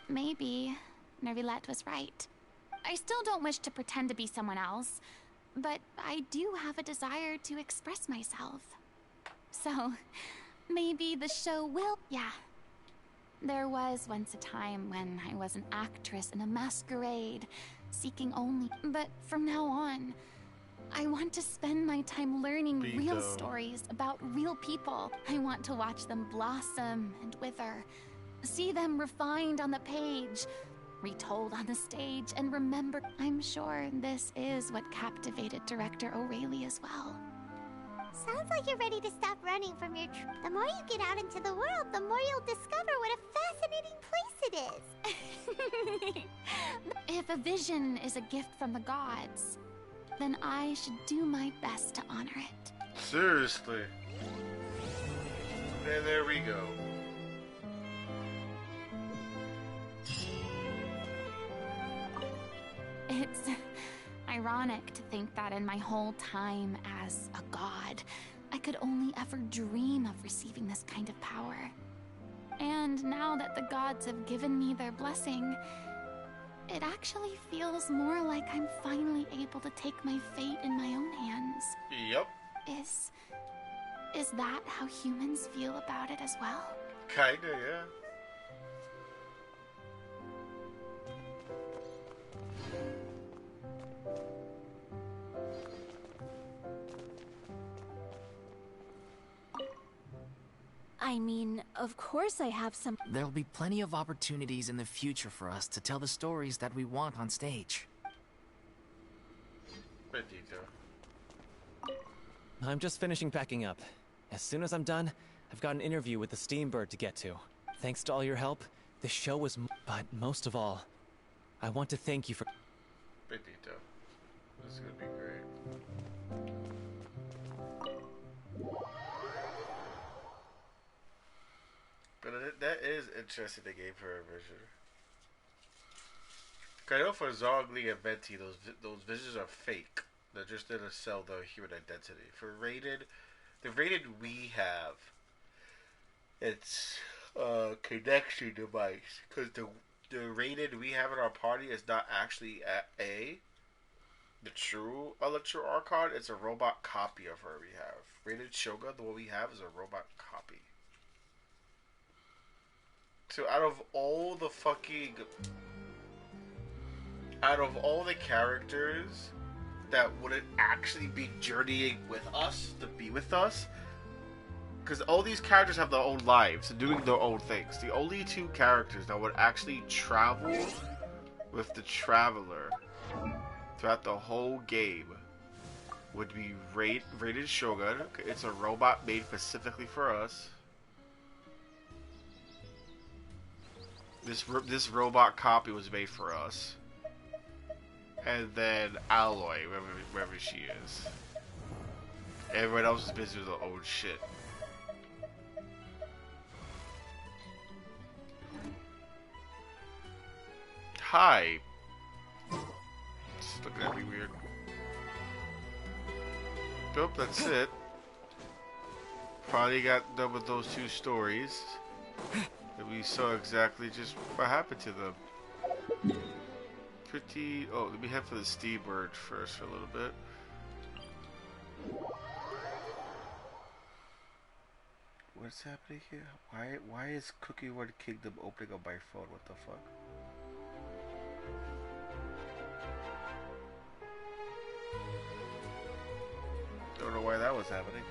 Speaker 14: maybe Nervilette was right. I still don't wish to pretend to be someone else, but I do have a desire to express myself. So, maybe the show will... Yeah. There was once a time when I was an actress in a masquerade, seeking only... But from now on, I want to spend my time learning real stories about real people. I want to watch them blossom and wither, see them refined on the page, retold on the stage, and remember... I'm sure this is what captivated director O'Reilly as well.
Speaker 3: Sounds like you're ready to stop running from your The more you get out into the world, the more you'll discover what a fascinating place it is.
Speaker 14: If a vision is a gift from the gods, then I should do my best to honor it.
Speaker 1: Seriously. And there we go.
Speaker 14: It's ironic to think that in my whole time as a god, I could only ever dream of receiving this kind of power. And now that the gods have given me their blessing, it actually feels more like I'm finally able to take my fate in my own hands.
Speaker 1: Yep.
Speaker 14: Is that how humans feel about it as well?
Speaker 1: Kinda, yeah.
Speaker 21: I mean, of course I have some...
Speaker 13: There'll be plenty of opportunities in the future for us to tell the stories that we want on stage.
Speaker 11: I'm just finishing packing up. As soon as I'm done, I've got an interview with the Steambird to get to. Thanks to all your help, the show was... But most of all, I want to thank you for...
Speaker 1: Bendito. This is gonna be great. But that is interesting they gave her a vision. I know for Zogli and Venti, those visions are fake. They're just there to sell the human identity. For Rated, the Rated we have, it's a connection device. Because the Rated we have in our party is not actually the true Electro Archon. It's a robot copy of her we have. Rated Shogun, the one we have, is a robot copy. So out of all the characters that wouldn't actually be journeying with us, to be with us, because all these characters have their own lives and doing their own things. The only two characters that would actually travel with the Traveler throughout the whole game would be Rated Shogun. It's a robot made specifically for us. This robot copy was made for us. And then Alloy, wherever she is. Everyone else is busy with their own shit. Hi. Just looking at me weird. Nope, that's it. Finally got done with those two stories. And we saw exactly just what happened to them. Pretty... Oh, let me head for the Steambird first for a little bit. What's happening here? Why is Cookie Run Kingdom opening up my phone? What the fuck? Don't know why that was happening.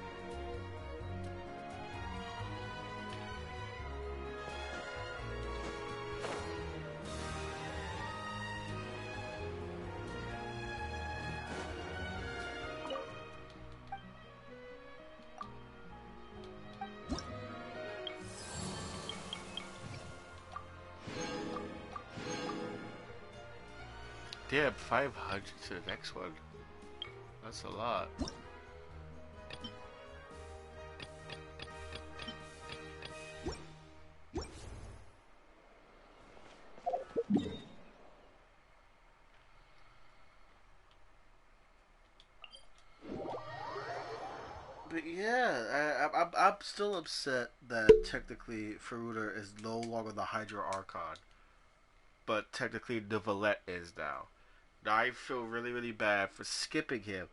Speaker 1: Damn, 500 to the next one? That's a lot. But yeah, I'm still upset that technically Furina is no longer the Hydra Archon, but technically Neuvillette is now. Now I feel really, really bad for skipping him,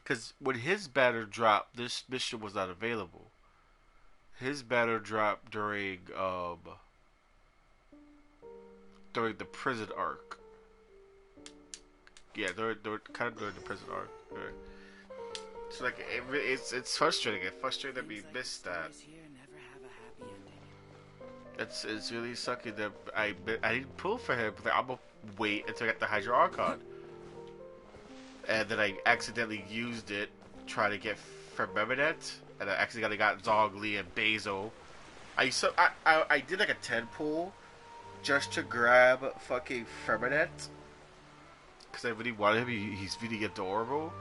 Speaker 1: because when his banner dropped, this mission was not available. His banner dropped during the prison arc. Yeah, during kind of during the prison arc. Right? So like it's frustrating. It's frustrating that we missed that. It's really sucky that I didn't pull for him. But I'm gonna wait until I get the Hydra Archon, and then I accidentally used it trying to get Firmament, and I accidentally got Zogli and Basil. I did like a 10 pull just to grab fucking Firmament because I really wanted him. He's really adorable.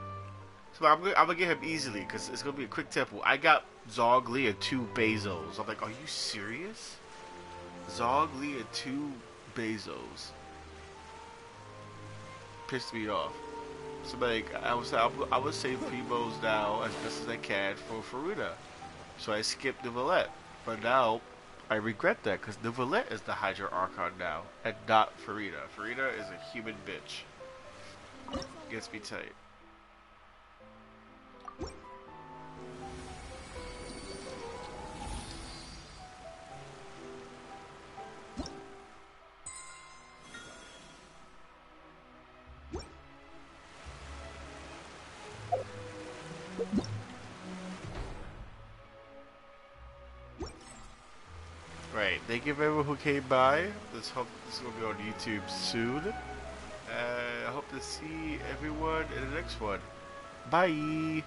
Speaker 1: So I'm gonna get him easily because it's gonna be a quick temple. I got Zogli and 2 Basils. I'm like, are you serious? Zogli and 2 Basils pissed me off. So like I would save Primos now as best as I can for Furina. So I skipped Neuvillette. But now I regret that because Neuvillette is the Hydra Archon now and not Furina. Furina is a human bitch. Gets me tight. Right, thank you everyone who came by. Let's hope this will be on YouTube soon. I hope to see everyone in the next one. Bye!